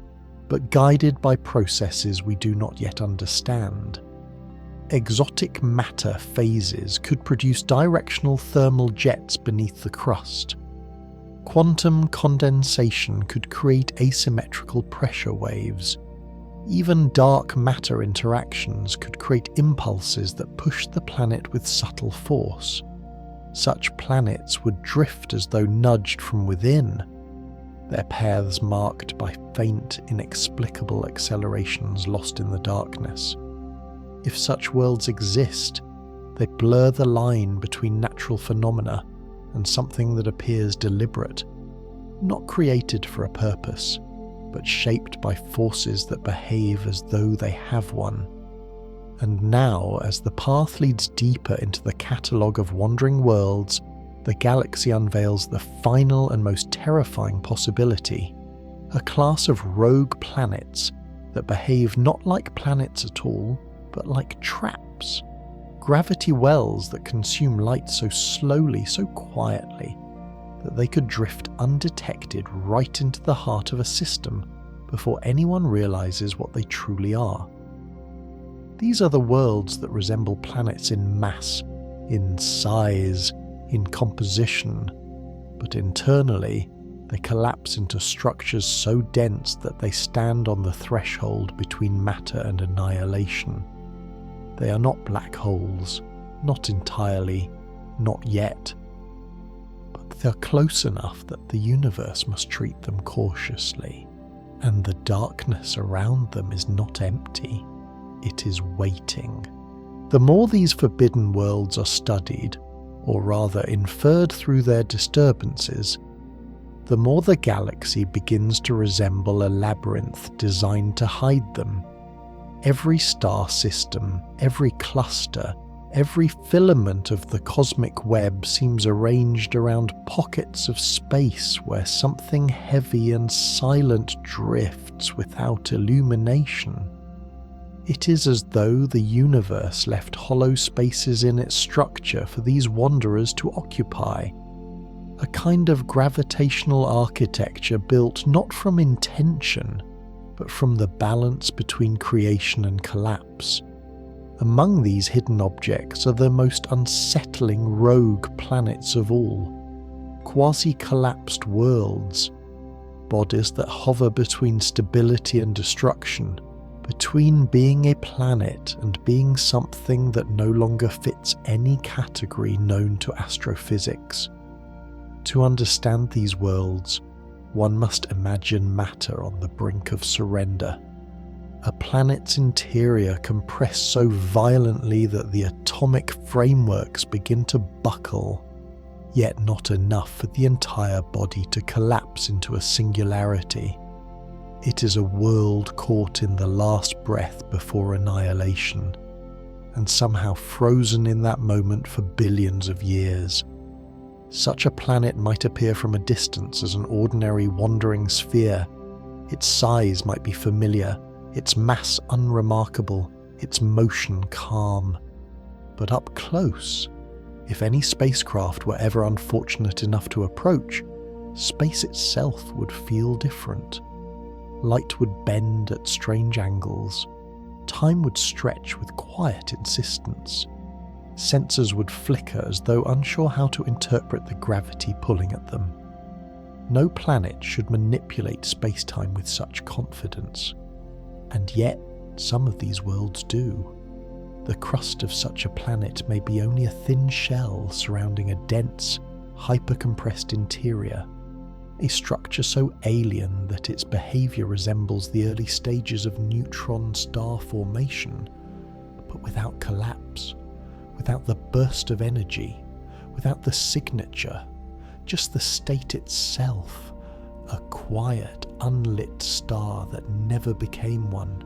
but guided by processes we do not yet understand? Exotic matter phases could produce directional thermal jets beneath the crust. Quantum condensation could create asymmetrical pressure waves. Even dark matter interactions could create impulses that push the planet with subtle force. Such planets would drift as though nudged from within, their paths marked by faint, inexplicable accelerations lost in the darkness. If such worlds exist, they blur the line between natural phenomena and something that appears deliberate, not created for a purpose, but shaped by forces that behave as though they have one. And now, as the path leads deeper into the catalogue of wandering worlds, the galaxy unveils the final and most terrifying possibility: a class of rogue planets that behave not like planets at all, but like traps. Gravity wells that consume light so slowly, so quietly, that they could drift undetected right into the heart of a system before anyone realizes what they truly are. These are the worlds that resemble planets in mass, in size, in composition, but internally they collapse into structures so dense that they stand on the threshold between matter and annihilation. They are not black holes, not entirely, not yet, but they are close enough that the universe must treat them cautiously, and the darkness around them is not empty, it is waiting. The more these forbidden worlds are studied, or rather inferred through their disturbances, the more the galaxy begins to resemble a labyrinth designed to hide them. Every star system, every cluster, every filament of the cosmic web seems arranged around pockets of space where something heavy and silent drifts without illumination. It is as though the universe left hollow spaces in its structure for these wanderers to occupy. A kind of gravitational architecture built not from intention, but from the balance between creation and collapse. Among these hidden objects are the most unsettling rogue planets of all, quasi-collapsed worlds, bodies that hover between stability and destruction, between being a planet and being something that no longer fits any category known to astrophysics. To understand these worlds, one must imagine matter on the brink of surrender. A planet's interior compressed so violently that the atomic frameworks begin to buckle, yet not enough for the entire body to collapse into a singularity. It is a world caught in the last breath before annihilation, and somehow frozen in that moment for billions of years. Such a planet might appear from a distance as an ordinary wandering sphere. Its size might be familiar, its mass unremarkable, its motion calm. But up close, if any spacecraft were ever unfortunate enough to approach, space itself would feel different. Light would bend at strange angles. Time would stretch with quiet insistence. Sensors would flicker as though unsure how to interpret the gravity pulling at them. No planet should manipulate spacetime with such confidence. And yet, some of these worlds do. The crust of such a planet may be only a thin shell surrounding a dense, hyper-compressed interior, a structure so alien that its behaviour resembles the early stages of neutron star formation, but without collapse, without the burst of energy, without the signature, just the state itself, a quiet, unlit star that never became one.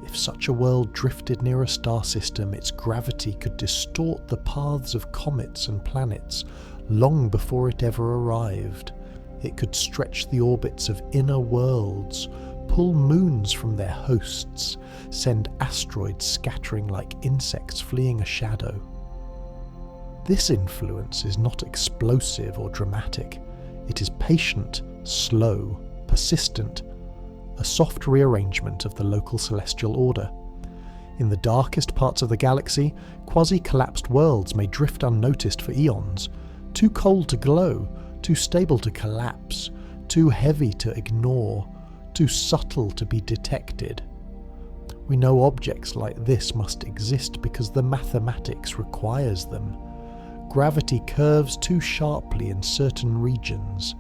If such a world drifted near a star system, its gravity could distort the paths of comets and planets long before it ever arrived. It could stretch the orbits of inner worlds, pull moons from their hosts, send asteroids scattering like insects fleeing a shadow. This influence is not explosive or dramatic. It is patient, slow, persistent, a soft rearrangement of the local celestial order. In the darkest parts of the galaxy, quasi-collapsed worlds may drift unnoticed for eons, too cold to glow, too stable to collapse, too heavy to ignore, too subtle to be detected. We know objects like this must exist because the mathematics requires them. Gravity curves too sharply in certain regions.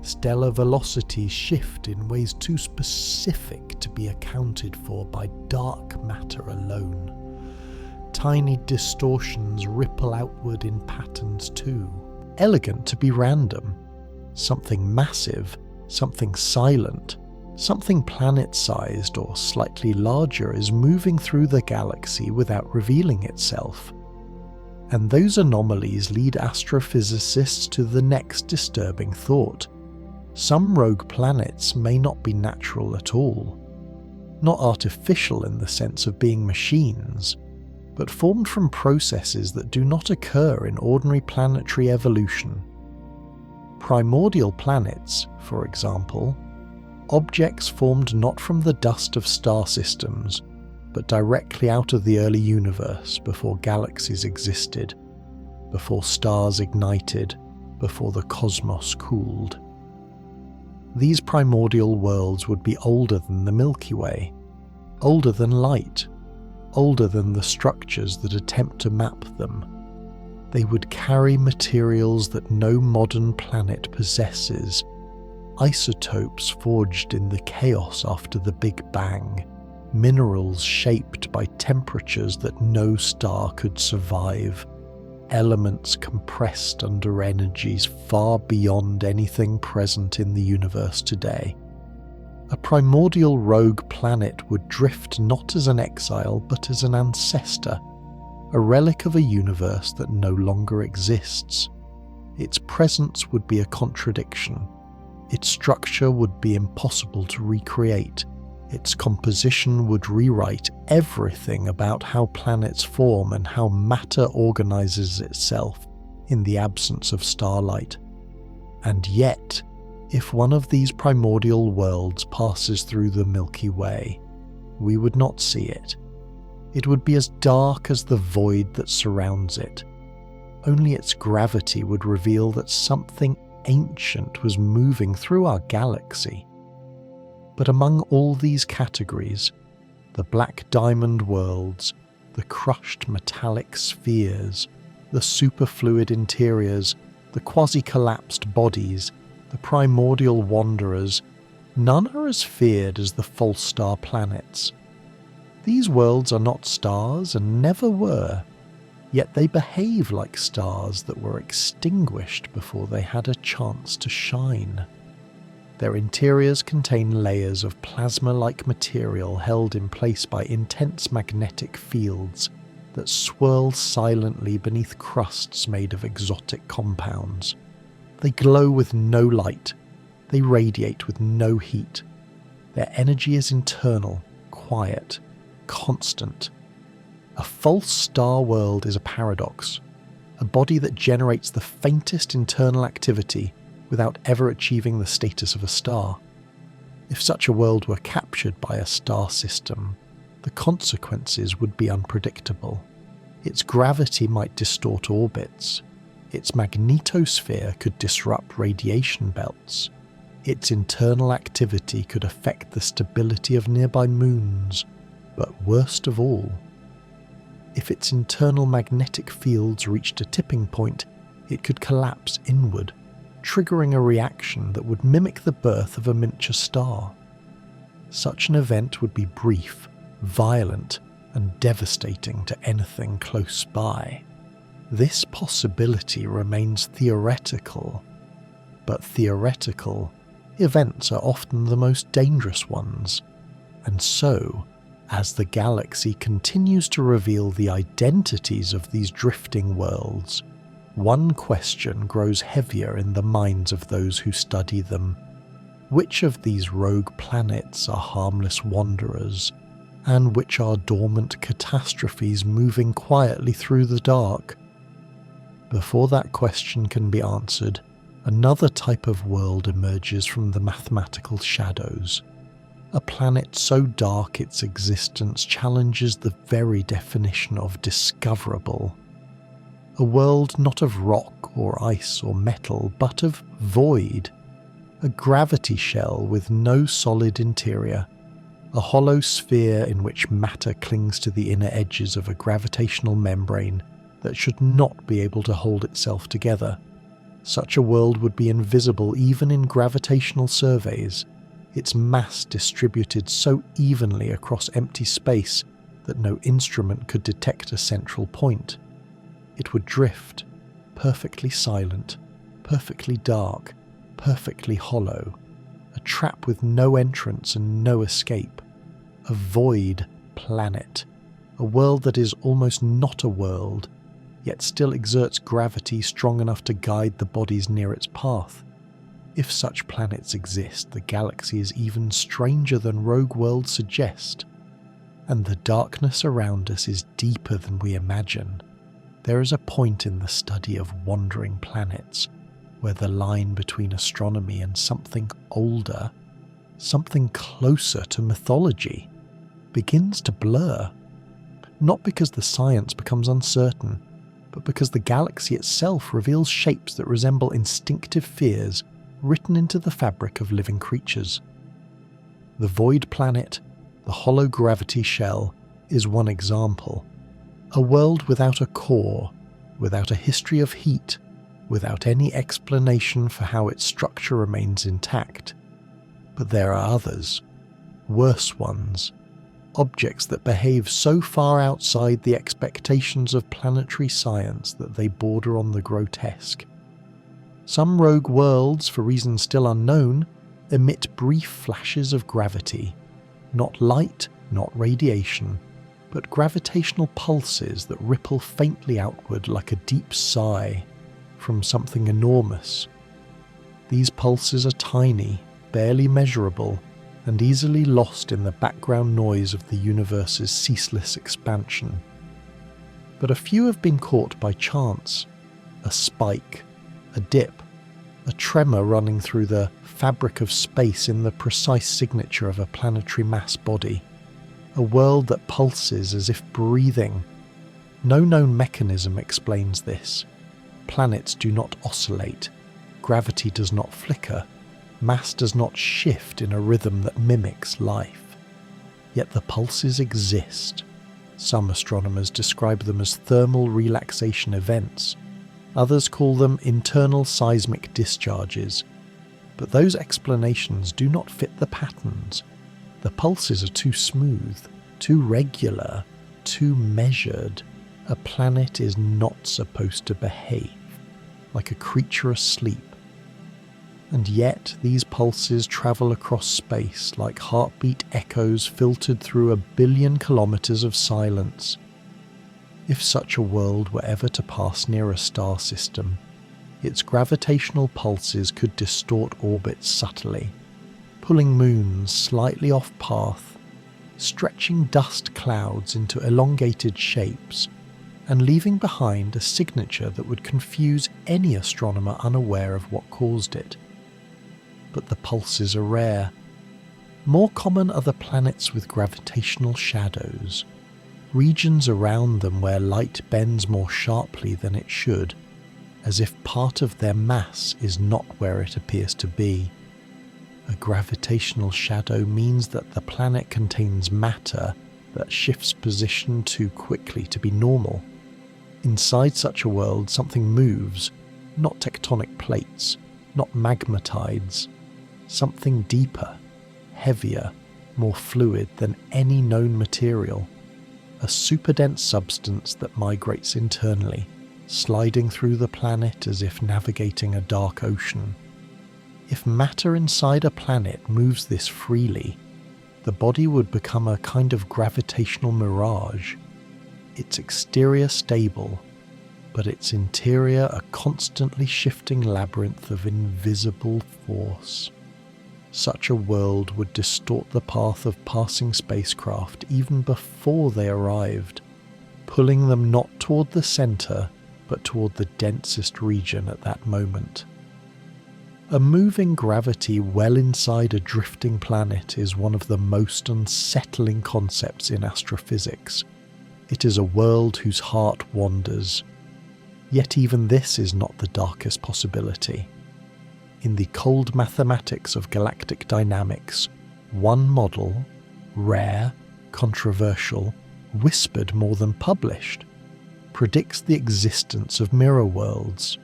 Stellar velocities shift in ways too specific to be accounted for by dark matter alone. Tiny distortions ripple outward in patterns too, elegant to be random. Something massive, something silent, something planet-sized or slightly larger is moving through the galaxy without revealing itself. And those anomalies lead astrophysicists to the next disturbing thought. Some rogue planets may not be natural at all, not artificial in the sense of being machines, but formed from processes that do not occur in ordinary planetary evolution. Primordial planets, for example, objects formed not from the dust of star systems, but directly out of the early universe before galaxies existed, before stars ignited, before the cosmos cooled. These primordial worlds would be older than the Milky Way, older than light, older than the structures that attempt to map them. They would carry materials that no modern planet possesses, isotopes forged in the chaos after the Big Bang, minerals shaped by temperatures that no star could survive, elements compressed under energies far beyond anything present in the universe today. A primordial rogue planet would drift not as an exile but as an ancestor, a relic of a universe that no longer exists. Its presence would be a contradiction. Its structure would be impossible to recreate. Its composition would rewrite everything about how planets form and how matter organizes itself in the absence of starlight. And yet, if one of these primordial worlds passes through the Milky Way, we would not see it. It would be as dark as the void that surrounds it. Only its gravity would reveal that something ancient was moving through our galaxy. But among all these categories, the black diamond worlds, the crushed metallic spheres, the superfluid interiors, the quasi-collapsed bodies, the primordial wanderers, none are as feared as the false star planets. These worlds are not stars and never were, yet they behave like stars that were extinguished before they had a chance to shine. Their interiors contain layers of plasma-like material held in place by intense magnetic fields that swirl silently beneath crusts made of exotic compounds. They glow with no light. They radiate with no heat. Their energy is internal, quiet, constant, A false star world is a paradox, a body that generates the faintest internal activity without ever achieving the status of a star. If such a world were captured by a star system, the consequences would be unpredictable. Its gravity might distort orbits. Its magnetosphere could disrupt radiation belts. Its internal activity could affect the stability of nearby moons. But worst of all, if its internal magnetic fields reached a tipping point, it could collapse inward, triggering a reaction that would mimic the birth of a miniature star. Such an event would be brief, violent, and devastating to anything close by. This possibility remains theoretical, but theoretical events are often the most dangerous ones, and so, as the galaxy continues to reveal the identities of these drifting worlds, one question grows heavier in the minds of those who study them. Which of these rogue planets are harmless wanderers, and which are dormant catastrophes moving quietly through the dark? Before that question can be answered, another type of world emerges from the mathematical shadows. A planet so dark its existence challenges the very definition of discoverable. A world not of rock or ice or metal, but of void. A gravity shell with no solid interior. A hollow sphere in which matter clings to the inner edges of a gravitational membrane that should not be able to hold itself together. Such a world would be invisible even in gravitational surveys, its mass distributed so evenly across empty space that no instrument could detect a central point. It would drift, perfectly silent, perfectly dark, perfectly hollow, a trap with no entrance and no escape, a void planet, a world that is almost not a world, yet still exerts gravity strong enough to guide the bodies near its path. If such planets exist, the galaxy is even stranger than rogue worlds suggest, and the darkness around us is deeper than we imagine. There is a point in the study of wandering planets where the line between astronomy and something older, something closer to mythology, begins to blur. Not because the science becomes uncertain, but because the galaxy itself reveals shapes that resemble instinctive fears written into the fabric of living creatures. The void planet, the hollow gravity shell, is one example. A world without a core, without a history of heat, without any explanation for how its structure remains intact. But there are others, worse ones, objects that behave so far outside the expectations of planetary science that they border on the grotesque. Some rogue worlds, for reasons still unknown, emit brief flashes of gravity, not light, not radiation, but gravitational pulses that ripple faintly outward like a deep sigh from something enormous. These pulses are tiny, barely measurable, and easily lost in the background noise of the universe's ceaseless expansion. But a few have been caught by chance. A spike, a dip, a tremor running through the fabric of space in the precise signature of a planetary mass body. A world that pulses as if breathing. No known mechanism explains this. Planets do not oscillate. Gravity does not flicker. Mass does not shift in a rhythm that mimics life. Yet the pulses exist. Some astronomers describe them as thermal relaxation events. Others call them internal seismic discharges. But those explanations do not fit the patterns. The pulses are too smooth, too regular, too measured. A planet is not supposed to behave like a creature asleep. And yet these pulses travel across space like heartbeat echoes filtered through 1 billion kilometers of silence. If such a world were ever to pass near a star system, its gravitational pulses could distort orbits subtly, pulling moons slightly off path, stretching dust clouds into elongated shapes and leaving behind a signature that would confuse any astronomer unaware of what caused it. But the pulses are rare. More common are the planets with gravitational shadows, regions around them where light bends more sharply than it should, as if part of their mass is not where it appears to be. A gravitational shadow means that the planet contains matter that shifts position too quickly to be normal. Inside such a world, something moves, not tectonic plates, not magma tides, something deeper, heavier, more fluid than any known material, a superdense substance that migrates internally, sliding through the planet as if navigating a dark ocean. If matter inside a planet moves this freely, the body would become a kind of gravitational mirage, its exterior stable, but its interior a constantly shifting labyrinth of invisible force. Such a world would distort the path of passing spacecraft even before they arrived, pulling them not toward the center, but toward the densest region at that moment. A moving gravity well inside a drifting planet is one of the most unsettling concepts in astrophysics. It is a world whose heart wanders. Yet even this is not the darkest possibility. In the cold mathematics of galactic dynamics, one model, rare, controversial, whispered more than published, predicts the existence of mirror worlds.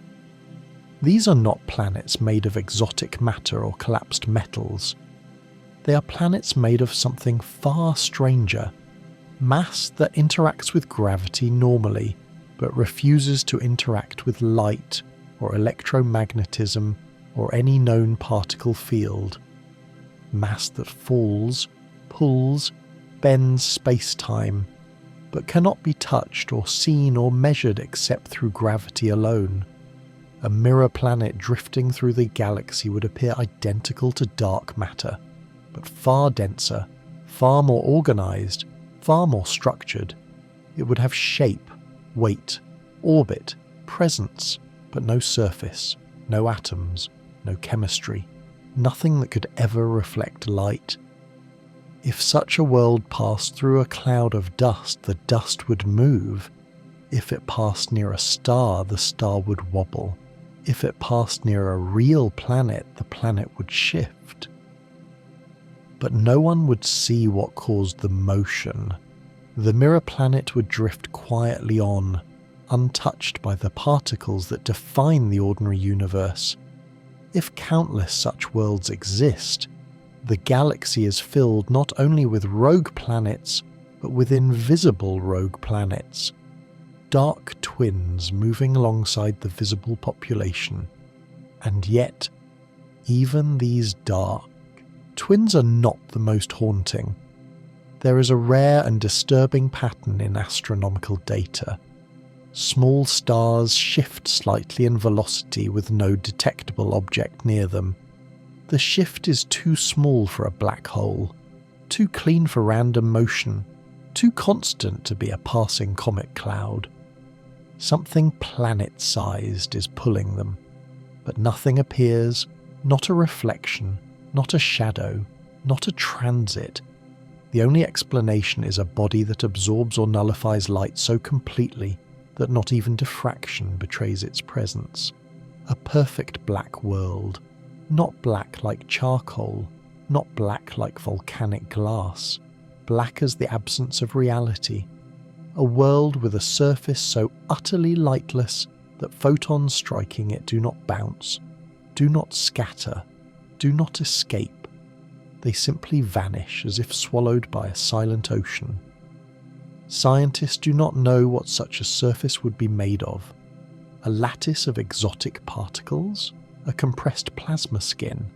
These are not planets made of exotic matter or collapsed metals. They are planets made of something far stranger, mass that interacts with gravity normally, but refuses to interact with light or electromagnetism or any known particle field. Mass that falls, pulls, bends space-time, but cannot be touched or seen or measured except through gravity alone. A mirror planet drifting through the galaxy would appear identical to dark matter, but far denser, far more organized, far more structured. It would have shape, weight, orbit, presence, but no surface, no atoms, no chemistry, nothing that could ever reflect light. If such a world passed through a cloud of dust, the dust would move. If it passed near a star, the star would wobble. If it passed near a real planet, the planet would shift. But no one would see what caused the motion. The mirror planet would drift quietly on, untouched by the particles that define the ordinary universe. If countless such worlds exist, the galaxy is filled not only with rogue planets, but with invisible rogue planets. Dark twins moving alongside the visible population. And yet, even these dark twins are not the most haunting. There is a rare and disturbing pattern in astronomical data. Small stars shift slightly in velocity with no detectable object near them. The shift is too small for a black hole, too clean for random motion, too constant to be a passing comet cloud. Something planet-sized is pulling them, but nothing appears, not a reflection, not a shadow, not a transit. The only explanation is a body that absorbs or nullifies light so completely that not even diffraction betrays its presence. A perfect black world, not black like charcoal, not black like volcanic glass, black as the absence of reality. A world with a surface so utterly lightless that photons striking it do not bounce, do not scatter, do not escape. They simply vanish as if swallowed by a silent ocean. Scientists do not know what such a surface would be made of. A lattice of exotic particles? A compressed plasma skin?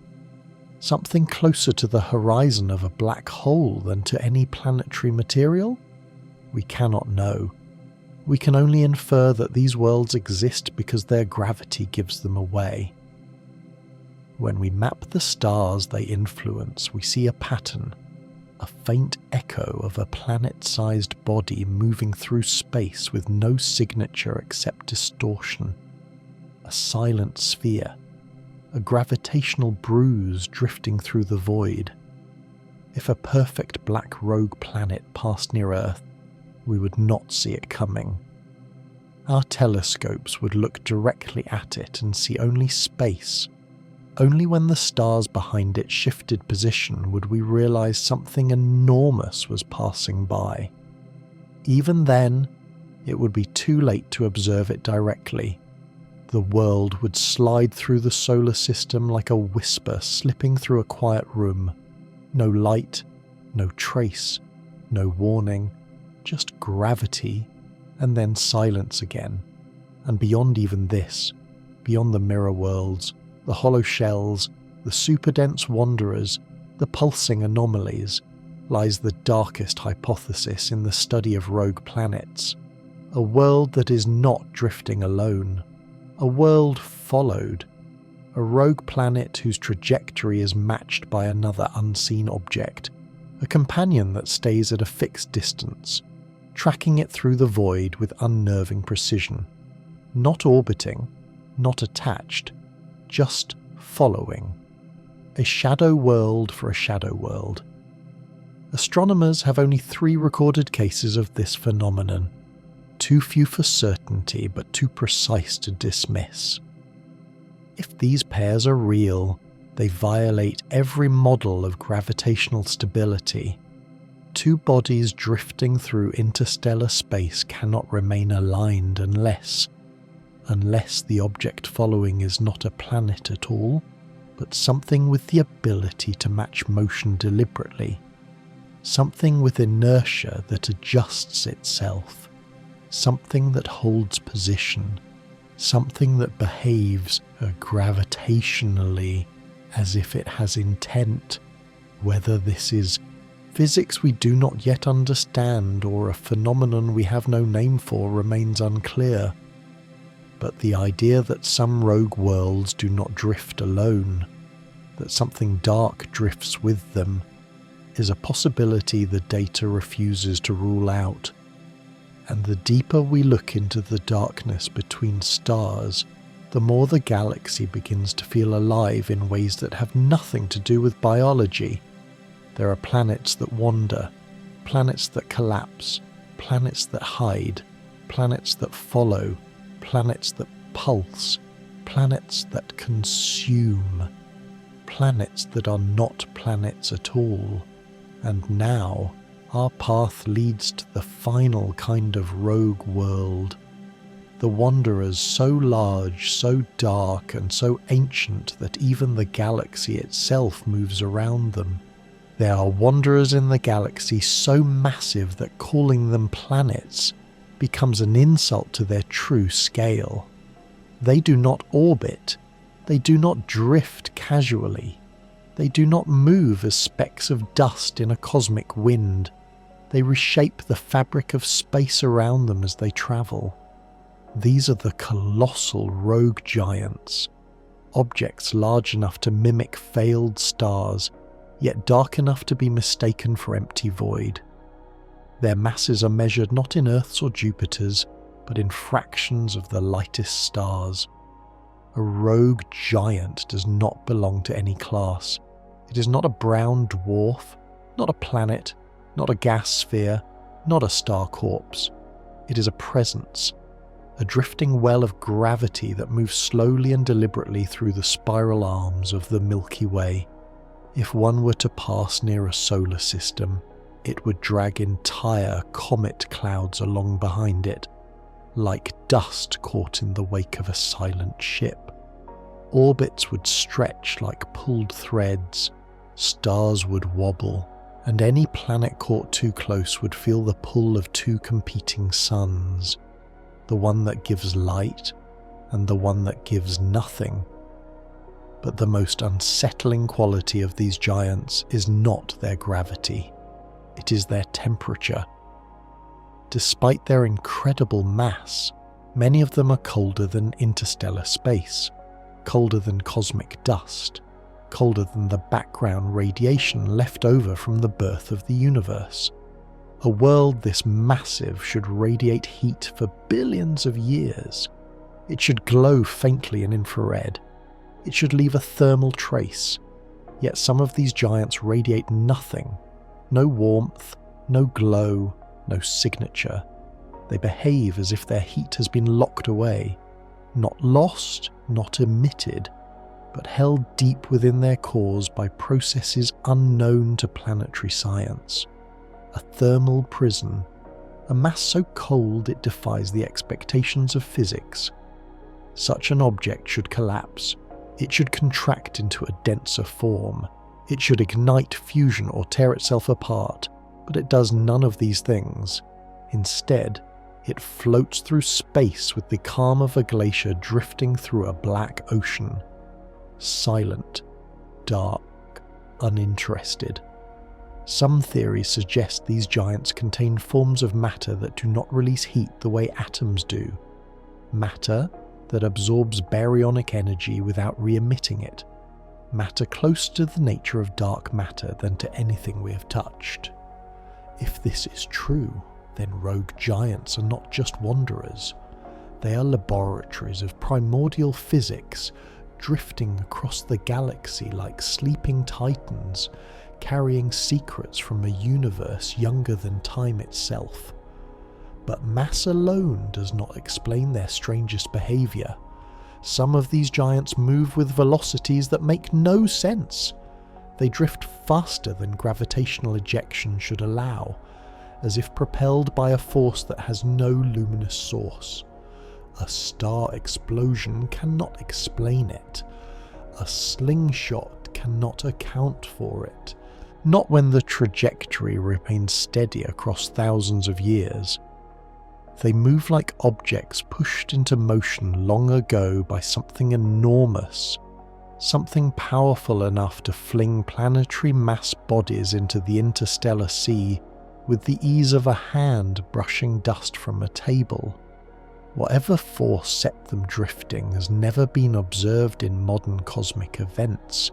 Something closer to the horizon of a black hole than to any planetary material? We cannot know. We can only infer that these worlds exist because their gravity gives them away. When we map the stars they influence, we see a pattern a faint echo of a planet-sized body moving through space with no signature except distortion. A silent sphere, a gravitational bruise drifting through the void. If a perfect black rogue planet passed near Earth, we would not see it coming. Our telescopes would look directly at it and see only space. Only when the stars behind it shifted position would we realize something enormous was passing by. Even then, it would be too late to observe it directly. The world would slide through the solar system like a whisper slipping through a quiet room. No light, no trace, no warning, just gravity, and then silence again. And beyond even this, beyond the mirror worlds, the hollow shells, the super-dense wanderers, the pulsing anomalies, lies the darkest hypothesis in the study of rogue planets. A world that is not drifting alone. A world followed. A rogue planet whose trajectory is matched by another unseen object. A companion that stays at a fixed distance, tracking it through the void with unnerving precision. Not orbiting, not attached, just following. A shadow world for a shadow world. Astronomers have only 3 recorded cases of this phenomenon. Too few for certainty, but too precise to dismiss. If these pairs are real, they violate every model of gravitational stability. 2 bodies drifting through interstellar space cannot remain aligned unless the object following is not a planet at all, but something with the ability to match motion deliberately. Something with inertia that adjusts itself. Something that holds position. Something that behaves gravitationally as if it has intent. Whether this is physics we do not yet understand or a phenomenon we have no name for remains unclear. But the idea that some rogue worlds do not drift alone, that something dark drifts with them, is a possibility the data refuses to rule out. And the deeper we look into the darkness between stars, the more the galaxy begins to feel alive in ways that have nothing to do with biology. There are planets that wander, planets that collapse, planets that hide, planets that follow, planets that pulse, planets that consume, planets that are not planets at all. And now, our path leads to the final kind of rogue world. The wanderers so large, so dark, and so ancient that even the galaxy itself moves around them. There are wanderers in the galaxy so massive that calling them planets becomes an insult to their true scale. They do not orbit. They do not drift casually. They do not move as specks of dust in a cosmic wind. They reshape the fabric of space around them as they travel. These are the colossal rogue giants, objects large enough to mimic failed stars, yet dark enough to be mistaken for empty void. Their masses are measured not in Earth's or Jupiter's, but in fractions of the lightest stars. A rogue giant does not belong to any class. It is not a brown dwarf, not a planet, not a gas sphere, not a star corpse. It is a presence, a drifting well of gravity that moves slowly and deliberately through the spiral arms of the Milky Way. If one were to pass near a solar system, it would drag entire comet clouds along behind it, like dust caught in the wake of a silent ship. Orbits would stretch like pulled threads, stars would wobble, and any planet caught too close would feel the pull of 2 competing suns, the one that gives light and the one that gives nothing. But the most unsettling quality of these giants is not their gravity, it is their temperature. Despite their incredible mass, many of them are colder than interstellar space, colder than cosmic dust, colder than the background radiation left over from the birth of the universe. A world this massive should radiate heat for billions of years. It should glow faintly in infrared. It should leave a thermal trace. Yet some of these giants radiate nothing. No warmth, no glow, no signature. They behave as if their heat has been locked away. Not lost, not emitted, but held deep within their cores by processes unknown to planetary science. A thermal prison, a mass so cold it defies the expectations of physics. Such an object should collapse. It should contract into a denser form. It should ignite fusion or tear itself apart, but it does none of these things. Instead, it floats through space with the calm of a glacier drifting through a black ocean. Silent, dark, uninterested. Some theories suggest these giants contain forms of matter that do not release heat the way atoms do. Matter that absorbs baryonic energy without re-emitting it. Matter close to the nature of dark matter than to anything we have touched. If this is true, then rogue giants are not just wanderers. They are laboratories of primordial physics, drifting across the galaxy like sleeping titans, carrying secrets from a universe younger than time itself. But mass alone does not explain their strangest behaviour. Some of these giants move with velocities that make no sense. They drift faster than gravitational ejection should allow, as if propelled by a force that has no luminous source. A star explosion cannot explain it. A slingshot cannot account for it. Not when the trajectory remains steady across thousands of years. They move like objects pushed into motion long ago by something enormous, something powerful enough to fling planetary mass bodies into the interstellar sea with the ease of a hand brushing dust from a table. Whatever force set them drifting has never been observed in modern cosmic events.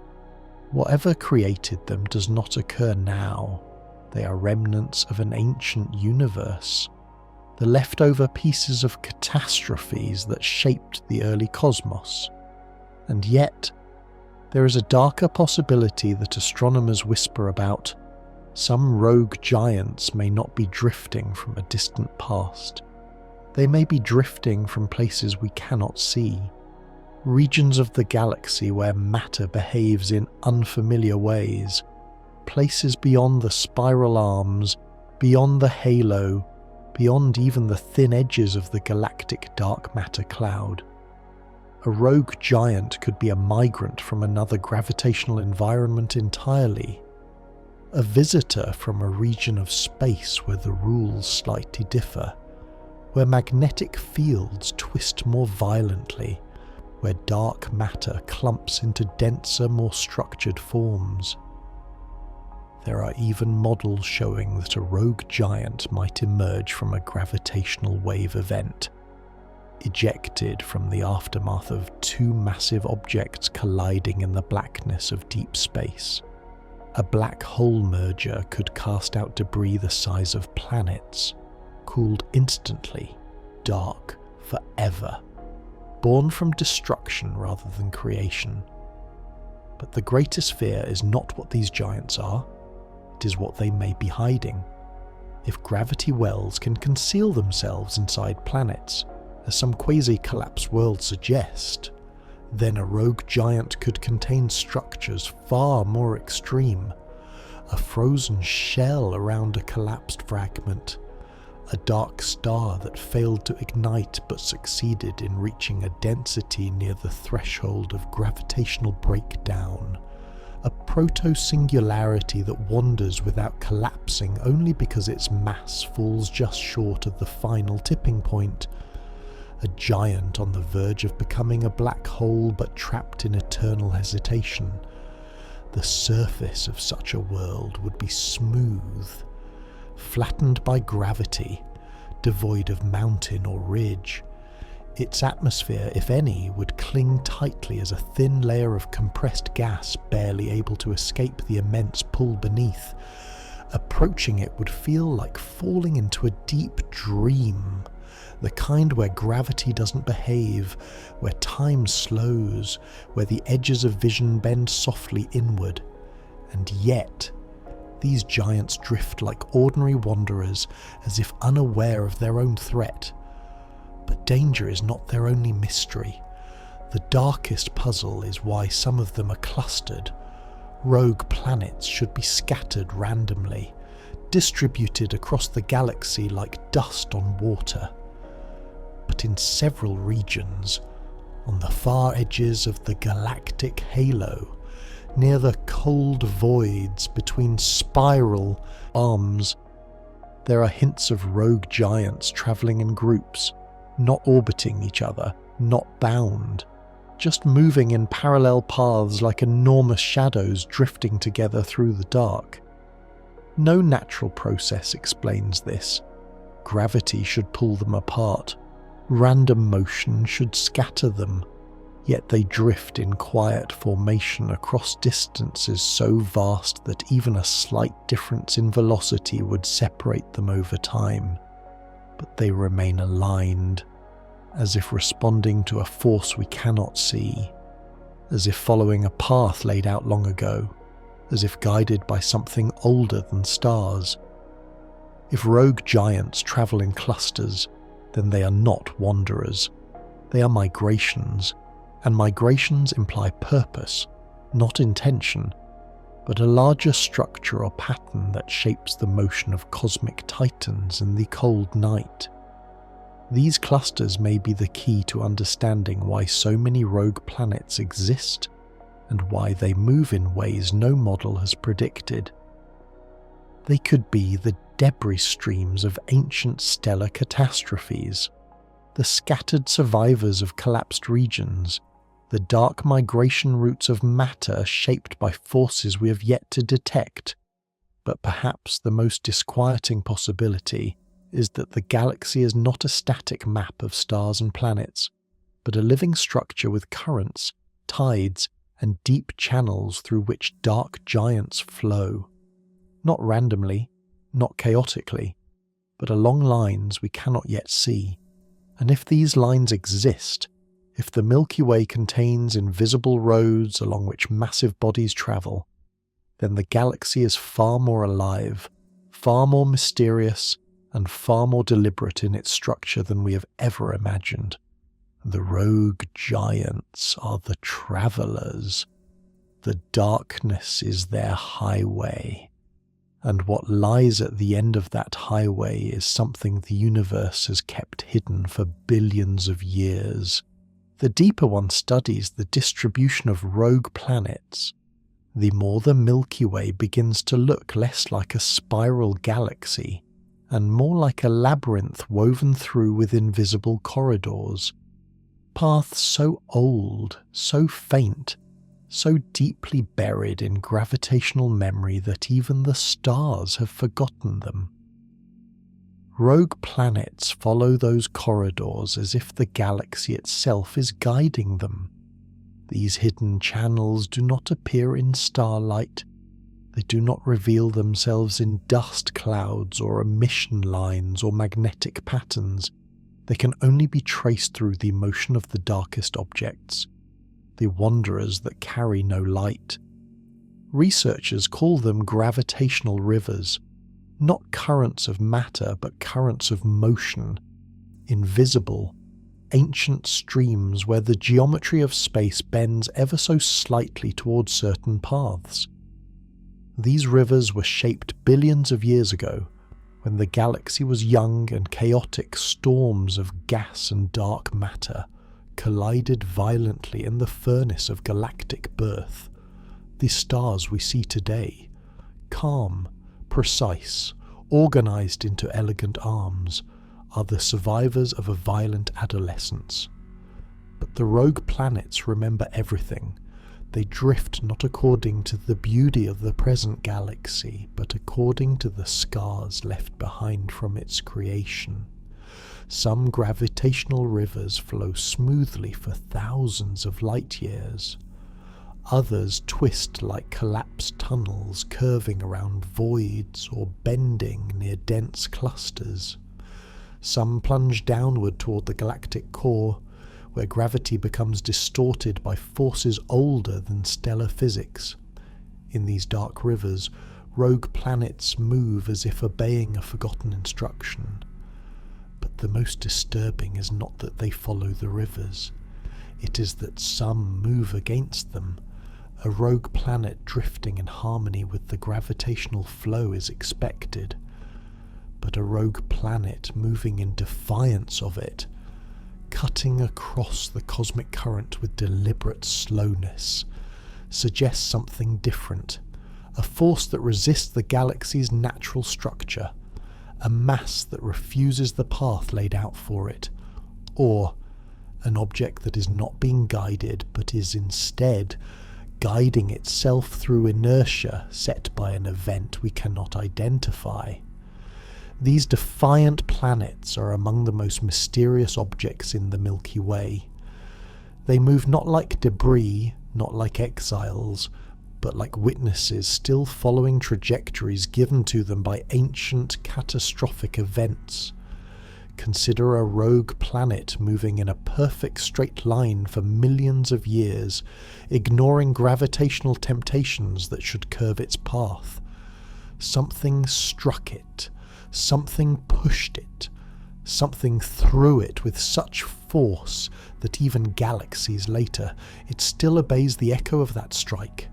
Whatever created them does not occur now. They are remnants of an ancient universe, the leftover pieces of catastrophes that shaped the early cosmos. And yet, there is a darker possibility that astronomers whisper about. Some rogue giants may not be drifting from a distant past. They may be drifting from places we cannot see, regions of the galaxy where matter behaves in unfamiliar ways, places beyond the spiral arms, beyond the halo, beyond even the thin edges of the galactic dark matter cloud. A rogue giant could be a migrant from another gravitational environment entirely, a visitor from a region of space where the rules slightly differ, where magnetic fields twist more violently, where dark matter clumps into denser, more structured forms. There are even models showing that a rogue giant might emerge from a gravitational wave event, ejected from the aftermath of two massive objects colliding in the blackness of deep space. A black hole merger could cast out debris the size of planets, cooled instantly, dark, forever, born from destruction rather than creation. But the greatest fear is not what these giants are, it is what they may be hiding. If gravity wells can conceal themselves inside planets, as some quasi-collapsed worlds suggest, then a rogue giant could contain structures far more extreme. A frozen shell around a collapsed fragment, a dark star that failed to ignite but succeeded in reaching a density near the threshold of gravitational breakdown, a proto-singularity that wanders without collapsing only because its mass falls just short of the final tipping point, a giant on the verge of becoming a black hole but trapped in eternal hesitation. The surface of such a world would be smooth, flattened by gravity, devoid of mountain or ridge. Its atmosphere, if any, would cling tightly as a thin layer of compressed gas barely able to escape the immense pull beneath. Approaching it would feel like falling into a deep dream, the kind where gravity doesn't behave, where time slows, where the edges of vision bend softly inward. And yet, these giants drift like ordinary wanderers, as if unaware of their own threat. But danger is not their only mystery. The darkest puzzle is why some of them are clustered. Rogue planets should be scattered randomly, distributed across the galaxy like dust on water. But in several regions, on the far edges of the galactic halo, near the cold voids between spiral arms, there are hints of rogue giants travelling in groups, not orbiting each other, not bound, just moving in parallel paths like enormous shadows drifting together through the dark. No natural process explains this. Gravity should pull them apart. Random motion should scatter them. Yet they drift in quiet formation across distances so vast that even a slight difference in velocity would separate them over time. But they remain aligned, as if responding to a force we cannot see, as if following a path laid out long ago, as if guided by something older than stars. If rogue giants travel in clusters, then they are not wanderers. They are migrations, and migrations imply purpose, not intention, but a larger structure or pattern that shapes the motion of cosmic titans in the cold night. These clusters may be the key to understanding why so many rogue planets exist, and why they move in ways no model has predicted. They could be the debris streams of ancient stellar catastrophes, the scattered survivors of collapsed regions, the dark migration routes of matter shaped by forces we have yet to detect. But perhaps the most disquieting possibility is that the galaxy is not a static map of stars and planets, but a living structure with currents, tides, and deep channels through which dark giants flow. Not randomly, not chaotically, but along lines we cannot yet see. And if these lines exist, if the Milky Way contains invisible roads along which massive bodies travel, then the galaxy is far more alive, far more mysterious, and far more deliberate in its structure than we have ever imagined. The rogue giants are the travellers. The darkness is their highway. And what lies at the end of that highway is something the universe has kept hidden for billions of years. The deeper one studies the distribution of rogue planets, the more the Milky Way begins to look less like a spiral galaxy and more like a labyrinth woven through with invisible corridors. Paths so old, so faint, so deeply buried in gravitational memory that even the stars have forgotten them. Rogue planets follow those corridors as if the galaxy itself is guiding them. These hidden channels do not appear in starlight. They do not reveal themselves in dust clouds or emission lines or magnetic patterns. They can only be traced through the motion of the darkest objects, the wanderers that carry no light. Researchers call them gravitational rivers, not currents of matter but currents of motion, invisible, ancient streams where the geometry of space bends ever so slightly towards certain paths. These rivers were shaped billions of years ago, when the galaxy was young and chaotic storms of gas and dark matter collided violently in the furnace of galactic birth. The stars we see today, calm, precise, organized into elegant arms, are the survivors of a violent adolescence. But the rogue planets remember everything. They drift not according to the beauty of the present galaxy, but according to the scars left behind from its creation. Some gravitational rivers flow smoothly for thousands of light years. Others twist like collapsed tunnels, curving around voids or bending near dense clusters. Some plunge downward toward the galactic core, where gravity becomes distorted by forces older than stellar physics. In these dark rivers, rogue planets move as if obeying a forgotten instruction. But the most disturbing is not that they follow the rivers. It is that some move against them. A rogue planet drifting in harmony with the gravitational flow is expected, but a rogue planet moving in defiance of it, cutting across the cosmic current with deliberate slowness, suggests something different, a force that resists the galaxy's natural structure, a mass that refuses the path laid out for it, or an object that is not being guided but is instead guiding itself through inertia set by an event we cannot identify. These defiant planets are among the most mysterious objects in the Milky Way. They move not like debris, not like exiles, but like witnesses still following trajectories given to them by ancient catastrophic events. Consider a rogue planet moving in a perfect straight line for millions of years, ignoring gravitational temptations that should curve its path. Something struck it, something pushed it, something threw it with such force that even galaxies later, it still obeys the echo of that strike.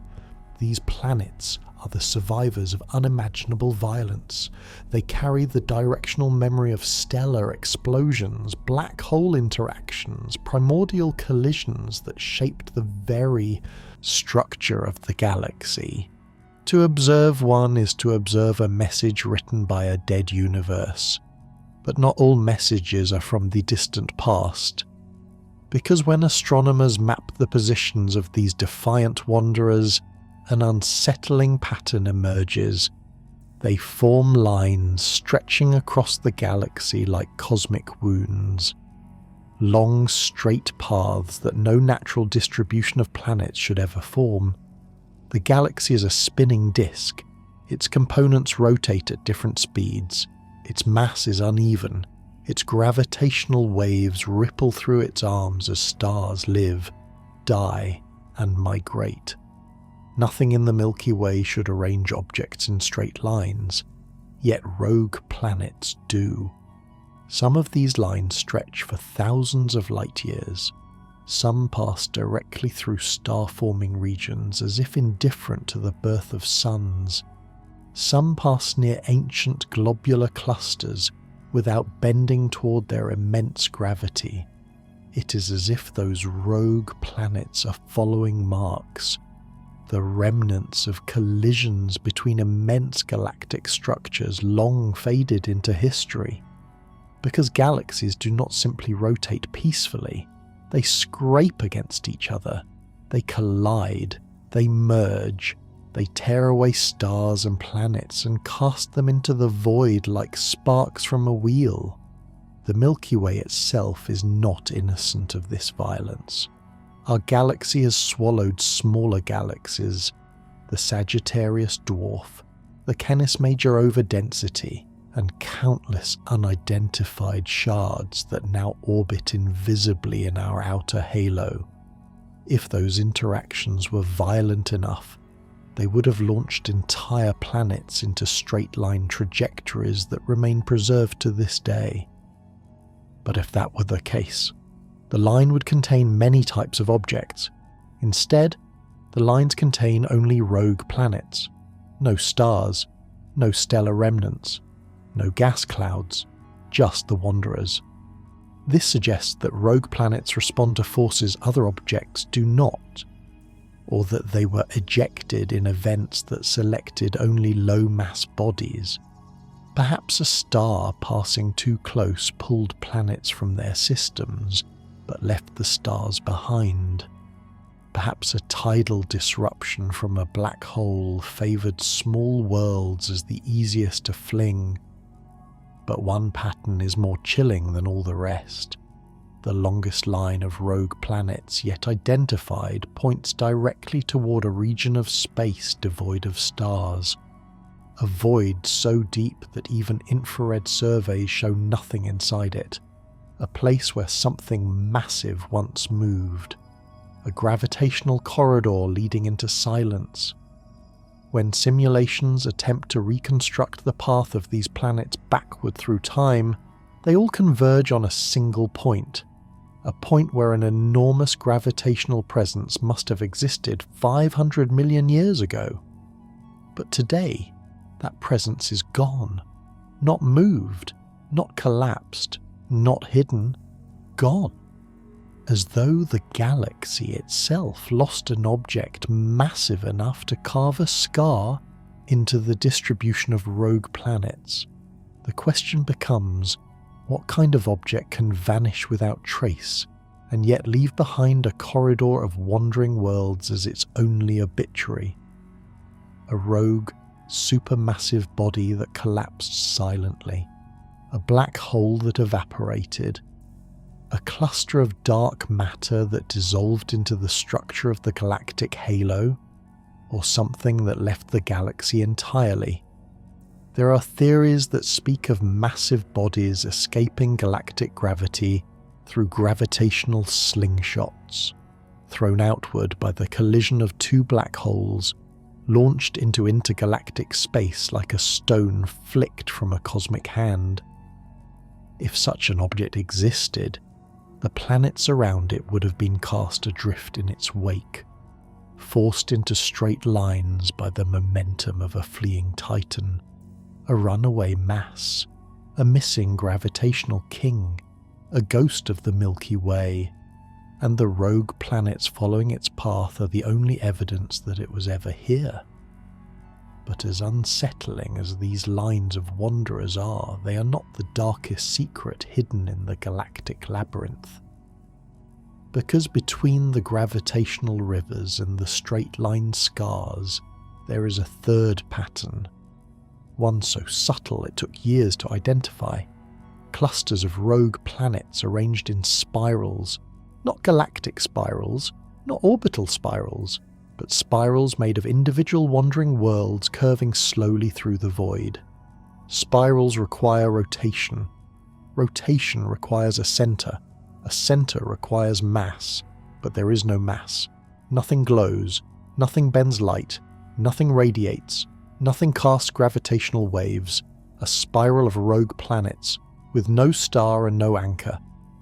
These planets are the survivors of unimaginable violence. They carry the directional memory of stellar explosions, black hole interactions, primordial collisions that shaped the very structure of the galaxy. To observe one is to observe a message written by a dead universe. But not all messages are from the distant past. Because when astronomers map the positions of these defiant wanderers, an unsettling pattern emerges. They form lines stretching across the galaxy like cosmic wounds. Long, straight paths that no natural distribution of planets should ever form. The galaxy is a spinning disk. Its components rotate at different speeds. Its mass is uneven. Its gravitational waves ripple through its arms as stars live, die, and migrate. Nothing in the Milky Way should arrange objects in straight lines, yet rogue planets do. Some of these lines stretch for thousands of light years. Some pass directly through star-forming regions as if indifferent to the birth of suns. Some pass near ancient globular clusters without bending toward their immense gravity. It is as if those rogue planets are following marks, the remnants of collisions between immense galactic structures long faded into history. Because galaxies do not simply rotate peacefully, they scrape against each other, they collide, they merge, they tear away stars and planets and cast them into the void like sparks from a wheel. The Milky Way itself is not innocent of this violence. Our galaxy has swallowed smaller galaxies, the Sagittarius dwarf, the Canis Major overdensity, and countless unidentified shards that now orbit invisibly in our outer halo. If those interactions were violent enough, they would have launched entire planets into straight-line trajectories that remain preserved to this day. But if that were the case, the line would contain many types of objects. Instead, the lines contain only rogue planets, no stars, no stellar remnants, no gas clouds, just the wanderers. This suggests that rogue planets respond to forces other objects do not, or that they were ejected in events that selected only low-mass bodies. Perhaps a star passing too close pulled planets from their systems, but left the stars behind. Perhaps a tidal disruption from a black hole favoured small worlds as the easiest to fling. but one pattern is more chilling than all the rest. The longest line of rogue planets yet identified points directly toward a region of space devoid of stars. A void so deep that even infrared surveys show nothing inside it. A place where something massive once moved. A gravitational corridor leading into silence. When simulations attempt to reconstruct the path of these planets backward through time, they all converge on a single point. A point where an enormous gravitational presence must have existed 500 million years ago. But today, that presence is gone. Not moved, not collapsed, not hidden, gone. As though the galaxy itself lost an object massive enough to carve a scar into the distribution of rogue planets. The question becomes, what kind of object can vanish without trace, and yet leave behind a corridor of wandering worlds as its only obituary? A rogue, supermassive body that collapsed silently. A black hole that evaporated. A cluster of dark matter that dissolved into the structure of the galactic halo, or something that left the galaxy entirely. There are theories that speak of massive bodies escaping galactic gravity through gravitational slingshots, thrown outward by the collision of two black holes, launched into intergalactic space like a stone flicked from a cosmic hand. If such an object existed, the planets around it would have been cast adrift in its wake, forced into straight lines by the momentum of a fleeing titan, a runaway mass, a missing gravitational king, a ghost of the Milky Way, and the rogue planets following its path are the only evidence that it was ever here. But as unsettling as these lines of wanderers are, they are not the darkest secret hidden in the galactic labyrinth. Because between the gravitational rivers and the straight-line scars, there is a third pattern, one so subtle it took years to identify. Clusters of rogue planets arranged in spirals, not galactic spirals, not orbital spirals, but spirals made of individual wandering worlds curving slowly through the void. Spirals require rotation. Rotation requires a center requires mass, but there is no mass. Nothing glows, nothing bends light, nothing radiates, nothing casts gravitational waves. A spiral of rogue planets, with no star and no anchor.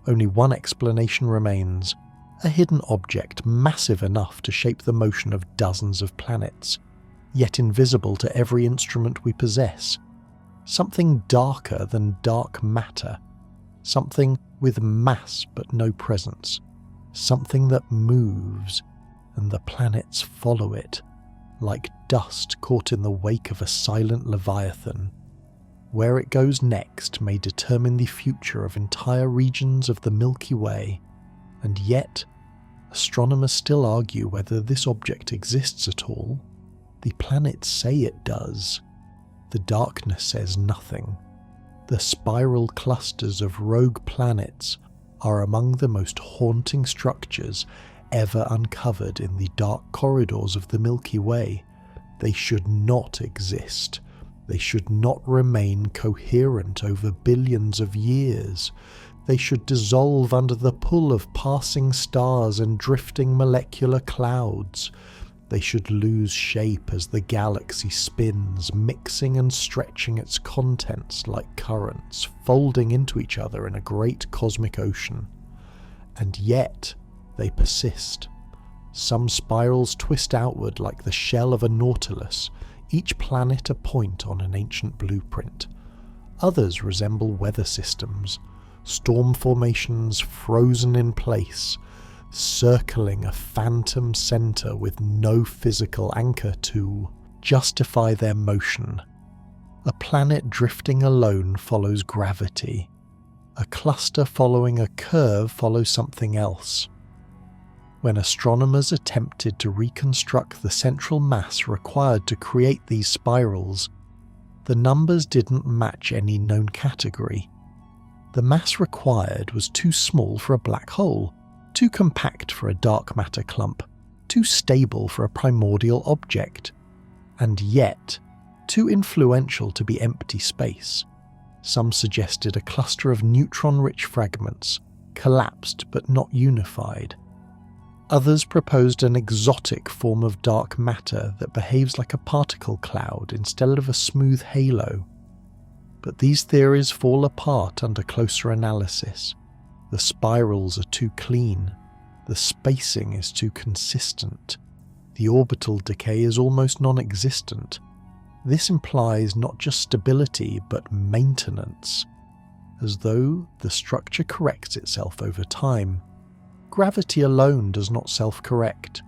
Only one explanation remains. A hidden object massive enough to shape the motion of dozens of planets, yet invisible to every instrument we possess. Something darker than dark matter. Something with mass but no presence. Something that moves, and the planets follow it, like dust caught in the wake of a silent leviathan. Where it goes next may determine the future of entire regions of the Milky Way. And yet, astronomers still argue whether this object exists at all. The planets say it does. The darkness says nothing. The spiral clusters of rogue planets are among the most haunting structures ever uncovered in the dark corridors of the Milky Way. They should not exist. They should not remain coherent over billions of years. They should dissolve under the pull of passing stars and drifting molecular clouds. They should lose shape as the galaxy spins, mixing and stretching its contents like currents, folding into each other in a great cosmic ocean. And yet, they persist. Some spirals twist outward like the shell of a nautilus, each planet a point on an ancient blueprint. Others resemble weather systems, storm formations frozen in place, circling a phantom center with no physical anchor to justify their motion. A planet drifting alone follows gravity. A cluster following a curve follows something else. When astronomers attempted to reconstruct the central mass required to create these spirals, The numbers didn't match any known category. The mass required was too small for a black hole, too compact for a dark matter clump, too stable for a primordial object, and yet too influential to be empty space. Some suggested a cluster of neutron-rich fragments, collapsed but not unified. Others proposed an exotic form of dark matter that behaves like a particle cloud instead of a smooth halo. But these theories fall apart under closer analysis. The spirals are too clean, the spacing is too consistent, the orbital decay is almost non-existent. This implies not just stability but maintenance, as though the structure corrects itself over time. Gravity alone does not self-correct.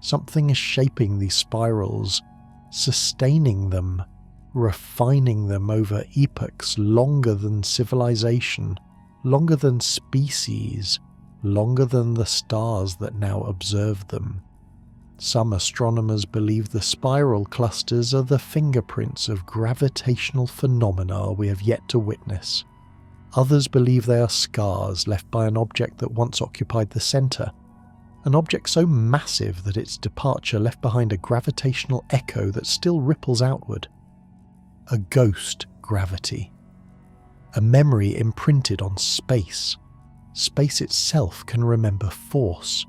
Something is shaping these spirals, sustaining them, refining them over epochs longer than civilization, longer than species, longer than the stars that now observe them. Some astronomers believe the spiral clusters are the fingerprints of gravitational phenomena we have yet to witness. Others believe they are scars left by an object that once occupied the centre, an object so massive that its departure left behind a gravitational echo that still ripples outward. A ghost gravity. A memory imprinted on space. Space itself can remember force.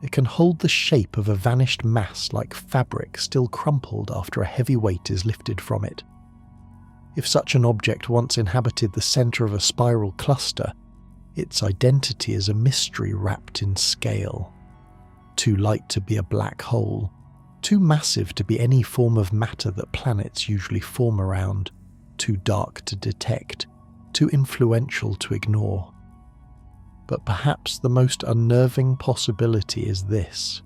It can hold the shape of a vanished mass like fabric still crumpled after a heavy weight is lifted from it. If such an object once inhabited the centre of a spiral cluster, its identity is a mystery wrapped in scale. Too light to be a black hole, too massive to be any form of matter that planets usually form around, too dark to detect, too influential to ignore. But perhaps the most unnerving possibility is this.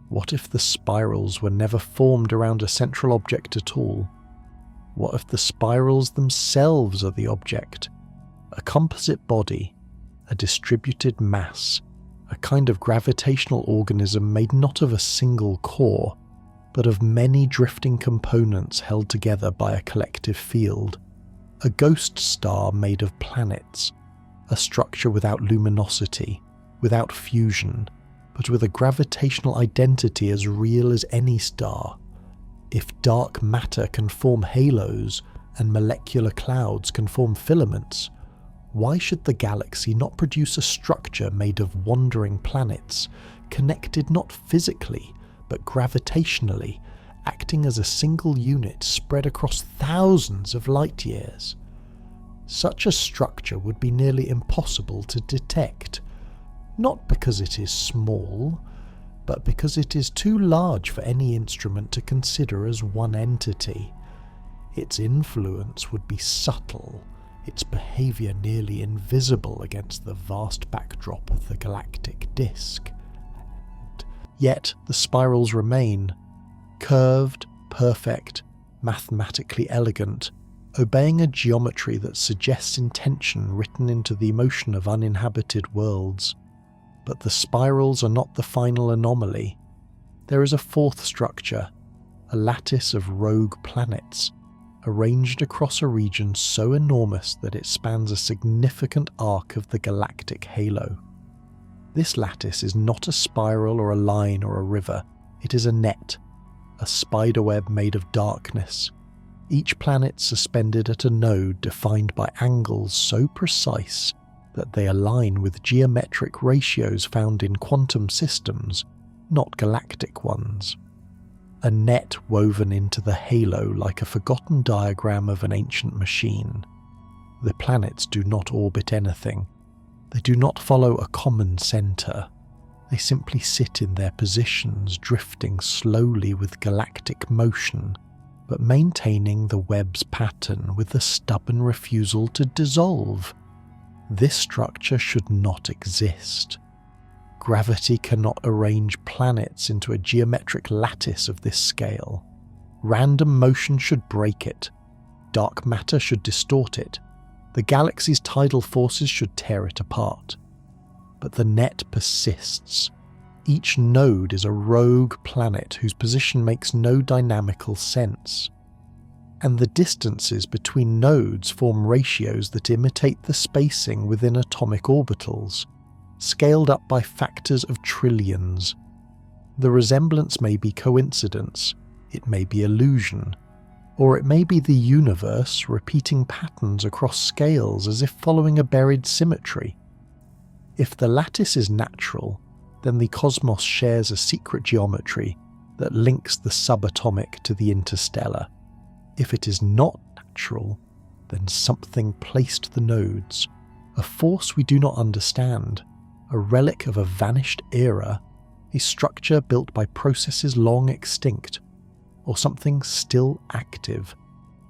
What if the spirals were never formed around a central object at all? What if the spirals themselves are the object? A composite body, a distributed mass, a kind of gravitational organism made not of a single core, but of many drifting components held together by a collective field. A ghost star made of planets, a structure without luminosity, without fusion, but with a gravitational identity as real as any star. If dark matter can form halos and molecular clouds can form filaments, why should the galaxy not produce a structure made of wandering planets, connected not physically but gravitationally, acting as a single unit spread across thousands of light years? Such a structure would be nearly impossible to detect, not because it is small, but because it is too large for any instrument to consider as one entity. Its influence would be subtle, its behaviour nearly invisible against the vast backdrop of the galactic disk. And yet the spirals remain, curved, perfect, mathematically elegant, obeying a geometry that suggests intention written into the emotion of uninhabited worlds. But the spirals are not the final anomaly. There is a fourth structure, a lattice of rogue planets, arranged across a region so enormous that it spans a significant arc of the galactic halo. This lattice is not a spiral or a line or a river, it is a net, a spiderweb made of darkness, each planet suspended at a node defined by angles so precise that they align with geometric ratios found in quantum systems, not galactic ones. A net woven into the halo like a forgotten diagram of an ancient machine. The planets do not orbit anything. They do not follow a common centre. They simply sit in their positions, drifting slowly with galactic motion, but maintaining the web's pattern with a stubborn refusal to dissolve. This structure should not exist. Gravity cannot arrange planets into a geometric lattice of this scale. Random motion should break it. Dark matter should distort it. The galaxy's tidal forces should tear it apart. But the net persists. Each node is a rogue planet whose position makes no dynamical sense. and the distances between nodes form ratios that imitate the spacing within atomic orbitals, scaled up by factors of trillions. The resemblance may be coincidence, it may be illusion, or it may be the universe repeating patterns across scales as if following a buried symmetry. If the lattice is natural, then the cosmos shares a secret geometry that links the subatomic to the interstellar. If it is not natural, then something placed the nodes, a force we do not understand, a relic of a vanished era, a structure built by processes long extinct, or something still active,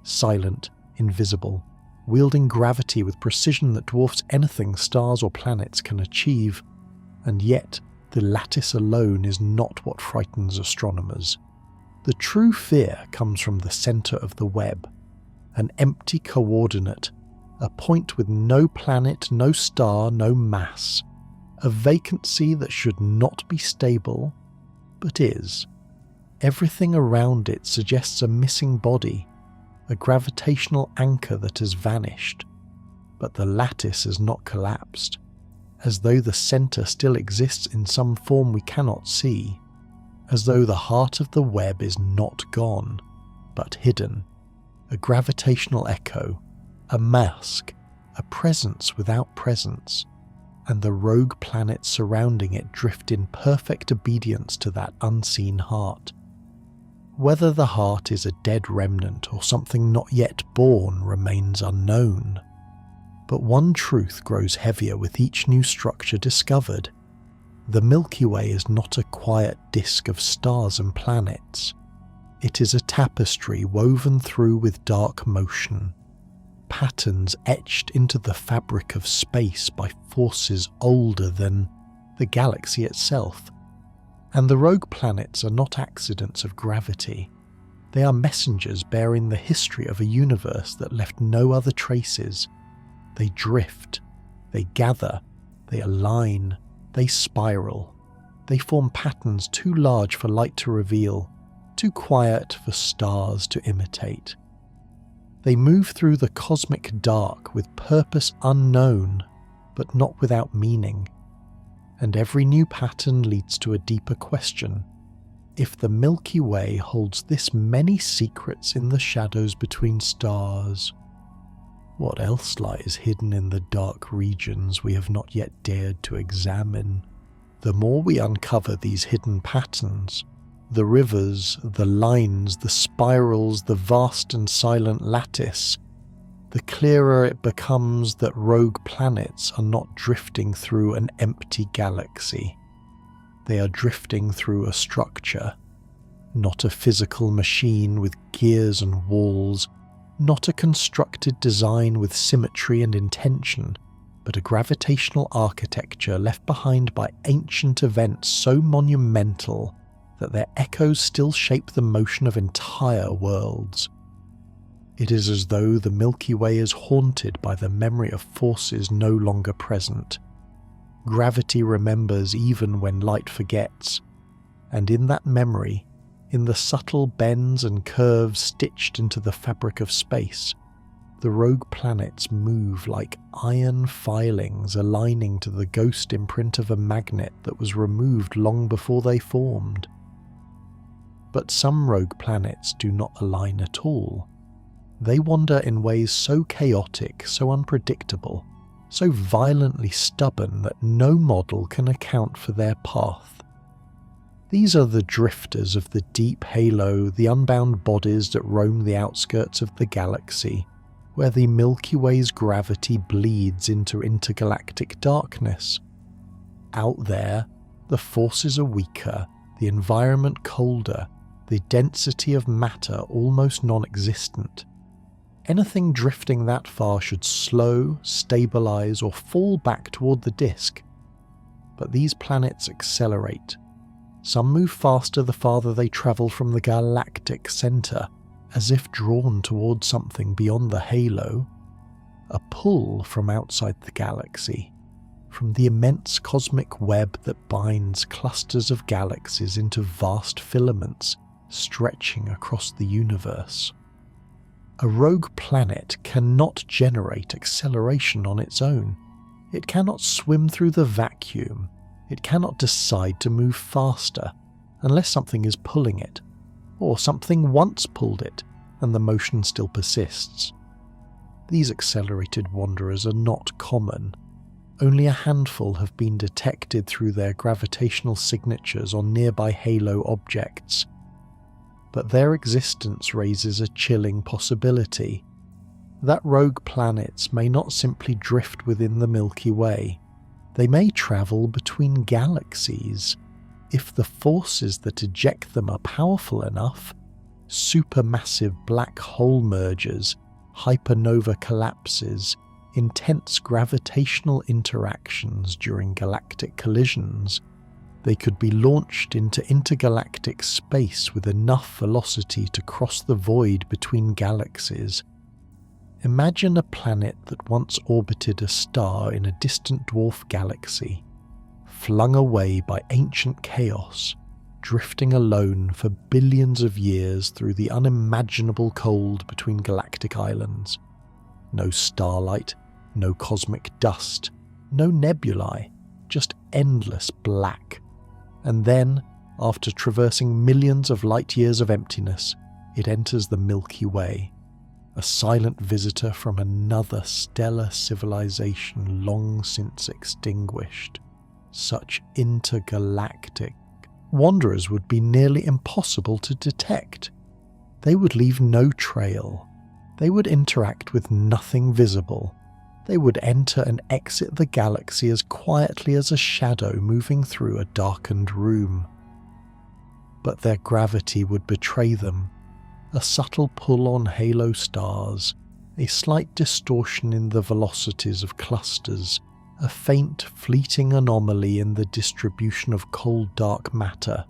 silent, invisible, wielding gravity with precision that dwarfs anything stars or planets can achieve, and yet the lattice alone is not what frightens astronomers. The true fear comes from the center of the web, an empty coordinate, a point with no planet, no star, no mass, a vacancy that should not be stable, but is. Everything around it suggests a missing body, a gravitational anchor that has vanished, but the lattice has not collapsed, as though the center still exists in some form we cannot see, as though the heart of the web is not gone, but hidden, a gravitational echo, a mask, a presence without presence, and the rogue planets surrounding it drift in perfect obedience to that unseen heart. Whether the heart is a dead remnant or something not yet born remains unknown. But one truth grows heavier with each new structure discovered. The Milky Way is not a quiet disk of stars and planets. It is a tapestry woven through with dark motion, patterns etched into the fabric of space by forces older than the galaxy itself. And the rogue planets are not accidents of gravity. They are messengers bearing the history of a universe that left no other traces. They drift, they gather, they align, they spiral. They form patterns too large for light to reveal, too quiet for stars to imitate. They move through the cosmic dark with purpose unknown, but not without meaning. And every new pattern leads to a deeper question. If the Milky Way holds this many secrets in the shadows between stars, what else lies hidden in the dark regions we have not yet dared to examine? The more we uncover these hidden patterns, the rivers, the lines, the spirals, the vast and silent lattice, the clearer it becomes that rogue planets are not drifting through an empty galaxy. They are drifting through a structure, not a physical machine with gears and walls, not a constructed design with symmetry and intention, but a gravitational architecture left behind by ancient events so monumental that their echoes still shape the motion of entire worlds. It is as though the Milky Way is haunted by the memory of forces no longer present. Gravity remembers even when light forgets, and in that memory, in the subtle bends and curves stitched into the fabric of space, the rogue planets move like iron filings aligning to the ghost imprint of a magnet that was removed long before they formed. But some rogue planets do not align at all. They wander in ways so chaotic, so unpredictable, so violently stubborn that no model can account for their path. These are the drifters of the deep halo, the unbound bodies that roam the outskirts of the galaxy, where the Milky Way's gravity bleeds into intergalactic darkness. Out there, the forces are weaker, the environment colder, the density of matter almost non-existent. Anything drifting that far should slow, stabilize, or fall back toward the disk. But these planets accelerate. Some move faster the farther they travel from the galactic center, as if drawn toward something beyond the halo. A pull from outside the galaxy, from the immense cosmic web that binds clusters of galaxies into vast filaments stretching across the universe. A rogue planet cannot generate acceleration on its own. It cannot swim through the vacuum. It cannot decide to move faster unless something is pulling it, or something once pulled it and the motion still persists. These accelerated wanderers are not common. Only a handful have been detected through their gravitational signatures on nearby halo objects. But their existence raises a chilling possibility that rogue planets may not simply drift within the Milky Way. They may travel between galaxies. If the forces that eject them are powerful enough, supermassive black hole mergers, hypernova collapses, intense gravitational interactions during galactic collisions, they could be launched into intergalactic space with enough velocity to cross the void between galaxies. Imagine a planet that once orbited a star in a distant dwarf galaxy, flung away by ancient chaos, drifting alone for billions of years through the unimaginable cold between galactic islands. No starlight, no cosmic dust, no nebulae, just endless black. And then, after traversing millions of light years of emptiness, it enters the Milky Way, a silent visitor from another stellar civilization long since extinguished. Such intergalactic wanderers would be nearly impossible to detect. They would leave no trail. They would interact with nothing visible. They would enter and exit the galaxy as quietly as a shadow moving through a darkened room. But their gravity would betray them. A subtle pull on halo stars, a slight distortion in the velocities of clusters, a faint, fleeting anomaly in the distribution of cold dark matter.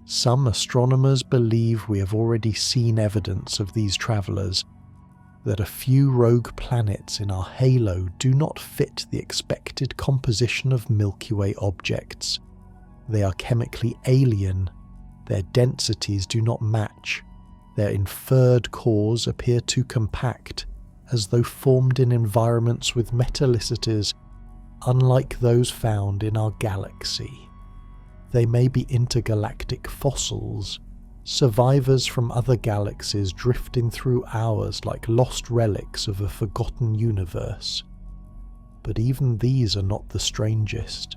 Some astronomers believe we have already seen evidence of these travellers, that a few rogue planets in our halo do not fit the expected composition of Milky Way objects. They are chemically alien, their densities do not match, their inferred cores appear too compact, as though formed in environments with metallicities unlike those found in our galaxy. They may be intergalactic fossils, survivors from other galaxies drifting through ours like lost relics of a forgotten universe. But even these are not the strangest.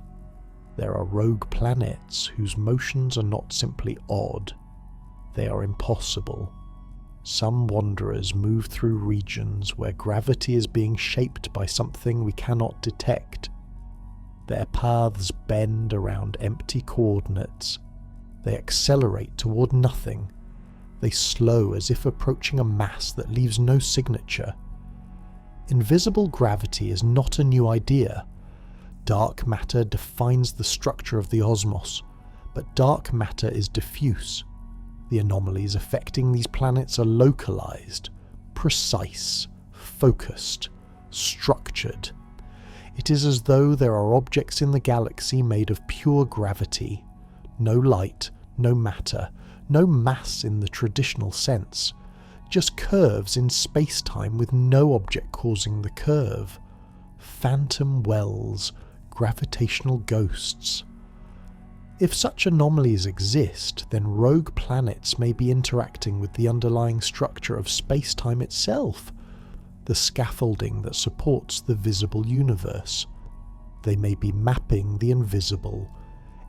There are rogue planets whose motions are not simply odd, they are impossible. Some wanderers move through regions where gravity is being shaped by something we cannot detect. Their paths bend around empty coordinates. They accelerate toward nothing. They slow as if approaching a mass that leaves no signature. Invisible gravity is not a new idea. Dark matter defines the structure of the cosmos, but dark matter is diffuse. The anomalies affecting these planets are localized, precise, focused, structured. It is as though there are objects in the galaxy made of pure gravity. No light, no matter, no mass in the traditional sense, just curves in space-time with no object causing the curve. Phantom wells, gravitational ghosts. If such anomalies exist, then rogue planets may be interacting with the underlying structure of space-time itself, the scaffolding that supports the visible universe. They may be mapping the invisible.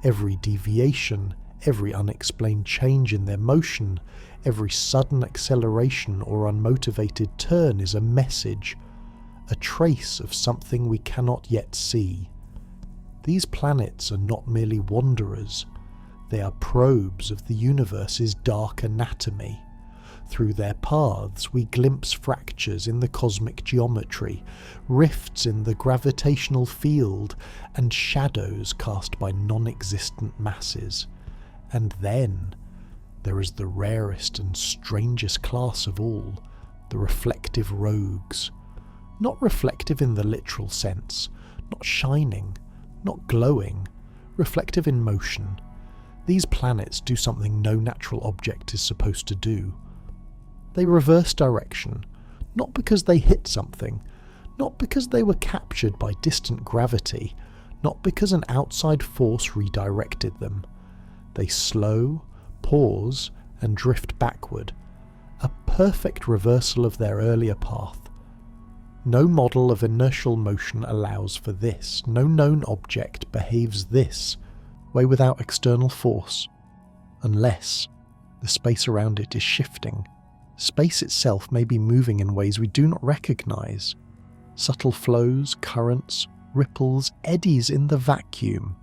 Every deviation, every unexplained change in their motion, every sudden acceleration or unmotivated turn is a message, a trace of something we cannot yet see. These planets are not merely wanderers, they are probes of the universe's dark anatomy. Through their paths we glimpse fractures in the cosmic geometry, rifts in the gravitational field, and shadows cast by non-existent masses. And then there is the rarest and strangest class of all, the reflective rogues. Not reflective in the literal sense, not shining, not glowing, reflective in motion. These planets do something no natural object is supposed to do. They reverse direction, not because they hit something, not because they were captured by distant gravity, not because an outside force redirected them. They slow, pause, and drift backward, a perfect reversal of their earlier path. No model of inertial motion allows for this. No known object behaves this way without external force, unless the space around it is shifting. Space itself may be moving in ways we do not recognize. Subtle flows, currents, ripples, eddies in the vacuum.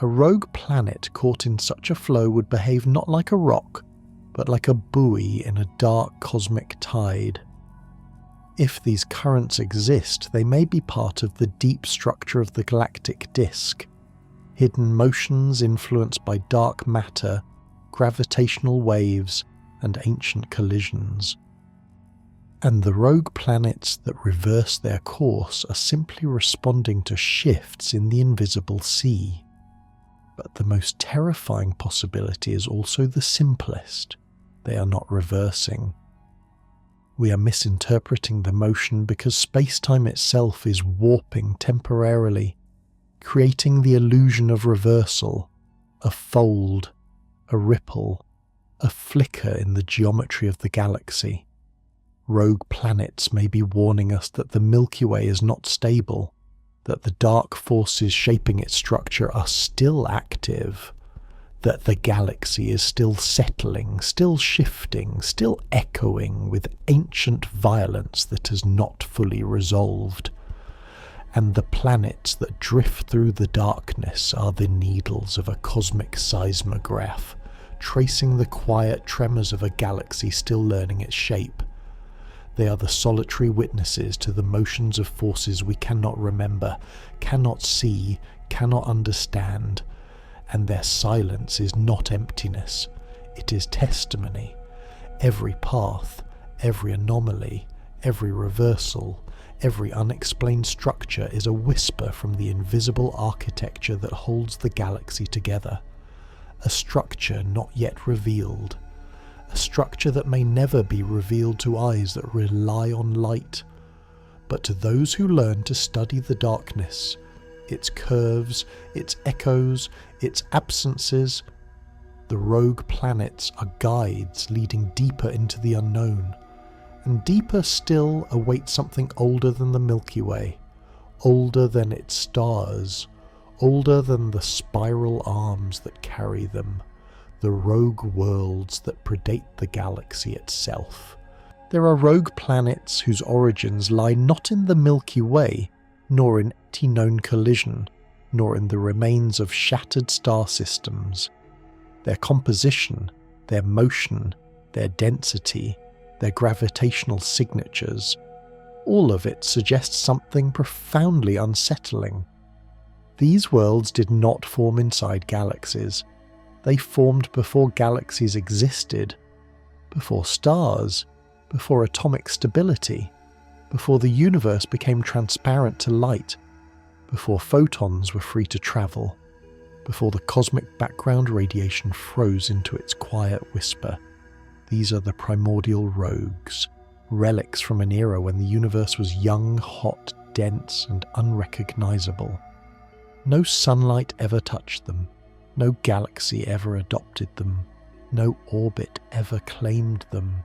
A rogue planet caught in such a flow would behave not like a rock, but like a buoy in a dark cosmic tide. If these currents exist, they may be part of the deep structure of the galactic disk, hidden motions influenced by dark matter, gravitational waves, and ancient collisions. And the rogue planets that reverse their course are simply responding to shifts in the invisible sea. But the most terrifying possibility is also the simplest. They are not reversing. We are misinterpreting the motion because space-time itself is warping temporarily, creating the illusion of reversal, a fold, a ripple, a flicker in the geometry of the galaxy. Rogue planets may be warning us that the Milky Way is not stable, that the dark forces shaping its structure are still active, that the galaxy is still settling, still shifting, still echoing with ancient violence that has not fully resolved. And the planets that drift through the darkness are the needles of a cosmic seismograph, tracing the quiet tremors of a galaxy still learning its shape. They are the solitary witnesses to the motions of forces we cannot remember, cannot see, cannot understand, and their silence is not emptiness, it is testimony. Every path, every anomaly, every reversal, every unexplained structure is a whisper from the invisible architecture that holds the galaxy together. A structure not yet revealed. A structure that may never be revealed to eyes that rely on light. But to those who learn to study the darkness, its curves, its echoes, its absences, the rogue planets are guides leading deeper into the unknown. And deeper still awaits something older than the Milky Way, older than its stars, older than the spiral arms that carry them, the rogue worlds that predate the galaxy itself. There are rogue planets whose origins lie not in the Milky Way, nor in any known collision, nor in the remains of shattered star systems. Their composition, their motion, their density, their gravitational signatures, all of it suggests something profoundly unsettling. These worlds did not form inside galaxies. They formed before galaxies existed, before stars, before atomic stability, before the universe became transparent to light, before photons were free to travel, before the cosmic background radiation froze into its quiet whisper. These are the primordial rogues, relics from an era when the universe was young, hot, dense, and unrecognizable. No sunlight ever touched them. No galaxy ever adopted them. No orbit ever claimed them.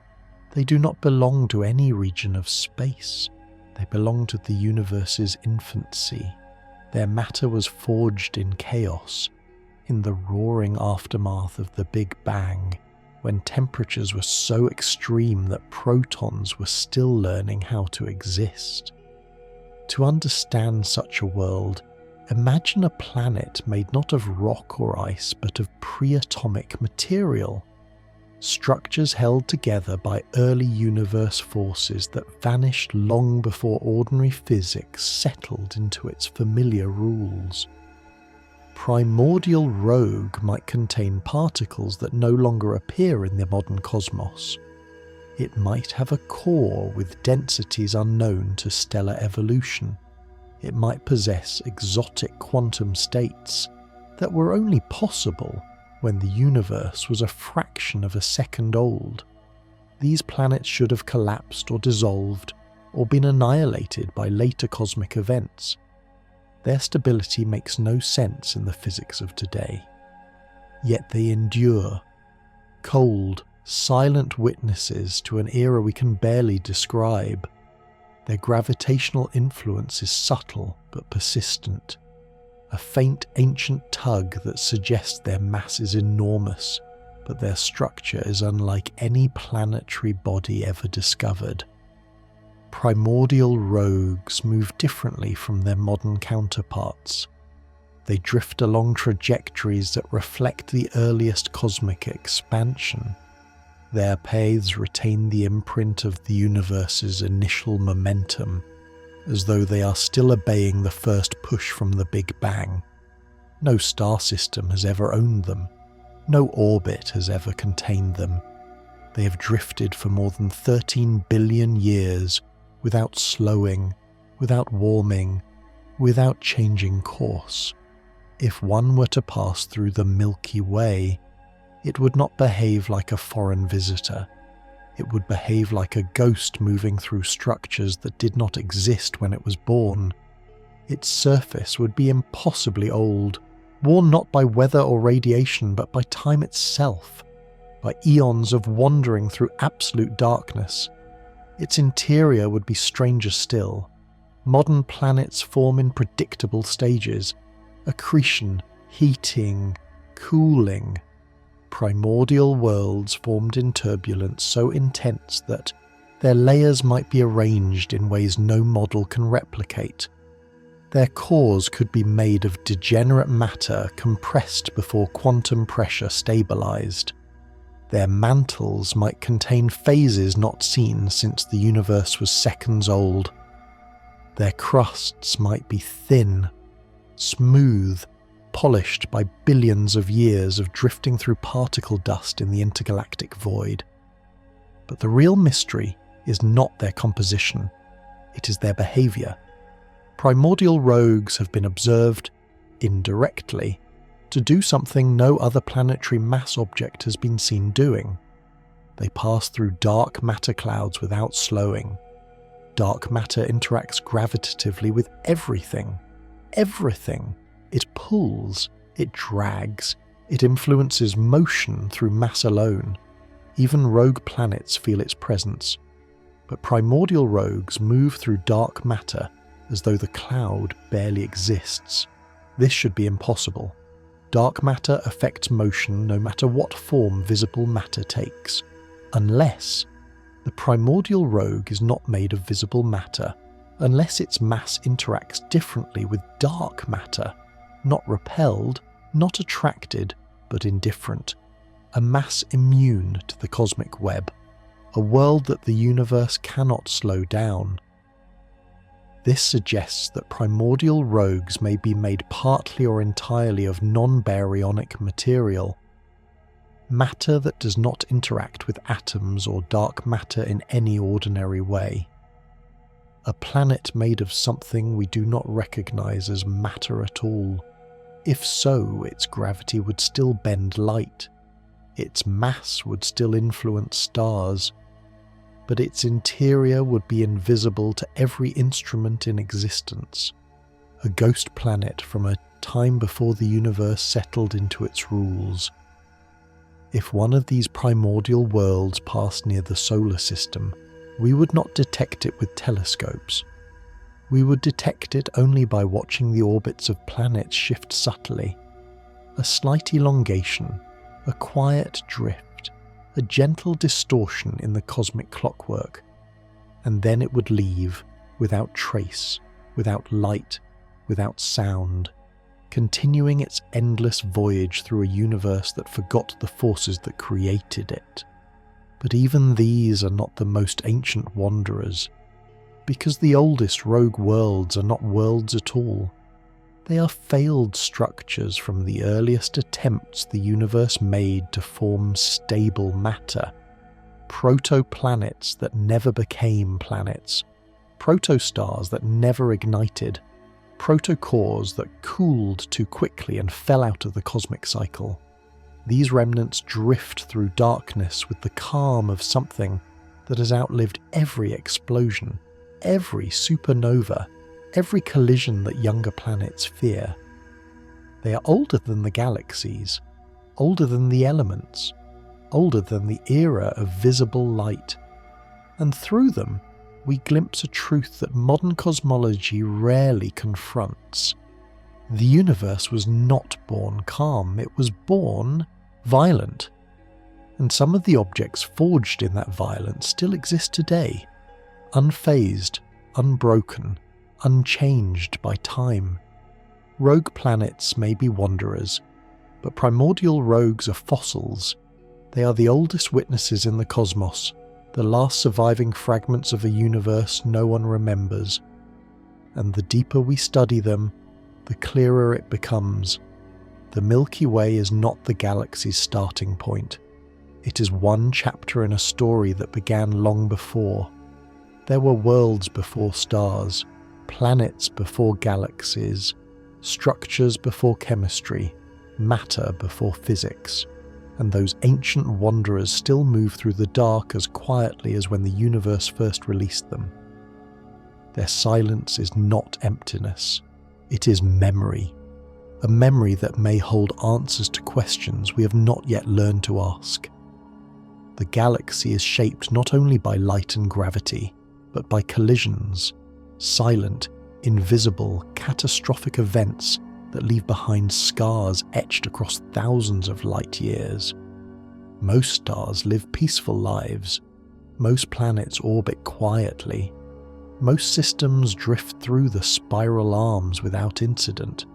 They do not belong to any region of space. They belong to the universe's infancy. Their matter was forged in chaos, in the roaring aftermath of the Big Bang, when temperatures were so extreme that protons were still learning how to exist. To understand such a world, imagine a planet made not of rock or ice, but of pre-atomic material. Structures held together by early universe forces that vanished long before ordinary physics settled into its familiar rules. Primordial rogue might contain particles that no longer appear in the modern cosmos. It might have a core with densities unknown to stellar evolution. It might possess exotic quantum states that were only possible when the universe was a fraction of a second old. these planets should have collapsed or dissolved or been annihilated by later cosmic events. Their stability makes no sense in the physics of today. Yet they endure, cold, silent witnesses to an era we can barely describe. Their gravitational influence is subtle but persistent, a faint ancient tug that suggests their mass is enormous, but their structure is unlike any planetary body ever discovered. Primordial rogues move differently from their modern counterparts. They drift along trajectories that reflect the earliest cosmic expansion. Their paths retain the imprint of the universe's initial momentum, as though they are still obeying the first push from the Big Bang. No star system has ever owned them. No orbit has ever contained them. They have drifted for more than 13 billion years without slowing, without warming, without changing course. If one were to pass through the Milky Way, it would not behave like a foreign visitor. It would behave like a ghost moving through structures that did not exist when it was born. Its surface would be impossibly old, worn not by weather or radiation, but by time itself, by eons of wandering through absolute darkness. Its interior would be stranger still. Modern planets form in predictable stages: accretion, heating, cooling. Primordial worlds formed in turbulence so intense that their layers might be arranged in ways no model can replicate. Their cores could be made of degenerate matter compressed before quantum pressure stabilized. Their mantles might contain phases not seen since the universe was seconds old. Their crusts might be thin, smooth, polished by billions of years of drifting through particle dust in the intergalactic void. But the real mystery is not their composition, it is their behavior. Primordial rogues have been observed, indirectly, to do something no other planetary mass object has been seen doing. They pass through dark matter clouds without slowing. Dark matter interacts gravitatively with everything. Everything. It pulls, it drags, it influences motion through mass alone. Even rogue planets feel its presence. But primordial rogues move through dark matter as though the cloud barely exists. This should be impossible. Dark matter affects motion no matter what form visible matter takes, unless the primordial rogue is not made of visible matter, unless its mass interacts differently with dark matter, not repelled, not attracted, but indifferent, a mass immune to the cosmic web, a world that the universe cannot slow down. This suggests that primordial rogues may be made partly or entirely of non-baryonic material, matter that does not interact with atoms or dark matter in any ordinary way. A planet made of something we do not recognize as matter at all. If so, its gravity would still bend light, its mass would still influence stars, but its interior would be invisible to every instrument in existence, a ghost planet from a time before the universe settled into its rules. If one of these primordial worlds passed near the solar system, we would not detect it with telescopes. We would detect it only by watching the orbits of planets shift subtly. A slight elongation, a quiet drift, a gentle distortion in the cosmic clockwork, and then it would leave, without trace, without light, without sound, continuing its endless voyage through a universe that forgot the forces that created it. But even these are not the most ancient wanderers, because the oldest rogue worlds are not worlds at all. They are failed structures from the earliest attempts the universe made to form stable matter, proto-planets that never became planets, protostars that never ignited, protocores that cooled too quickly and fell out of the cosmic cycle. These remnants drift through darkness with the calm of something that has outlived every explosion, every supernova, every collision that younger planets fear. They are older than the galaxies, older than the elements, older than the era of visible light, and through them we glimpse a truth that modern cosmology rarely confronts. The universe was not born calm, it was born violent. And some of the objects forged in that violence still exist today, unfazed, unbroken, unchanged by time. Rogue planets may be wanderers, but primordial rogues are fossils. They are the oldest witnesses in the cosmos, the last surviving fragments of a universe no one remembers. And the deeper we study them, the clearer it becomes. The Milky Way is not the galaxy's starting point. It is one chapter in a story that began long before. There were worlds before stars, planets before galaxies, structures before chemistry, matter before physics, and those ancient wanderers still move through the dark as quietly as when the universe first released them. Their silence is not emptiness, it is memory, a memory that may hold answers to questions we have not yet learned to ask. The galaxy is shaped not only by light and gravity, but by collisions, silent, invisible, catastrophic events that leave behind scars etched across thousands of light years. Most stars live peaceful lives. Most planets orbit quietly. Most systems drift through the spiral arms without incident.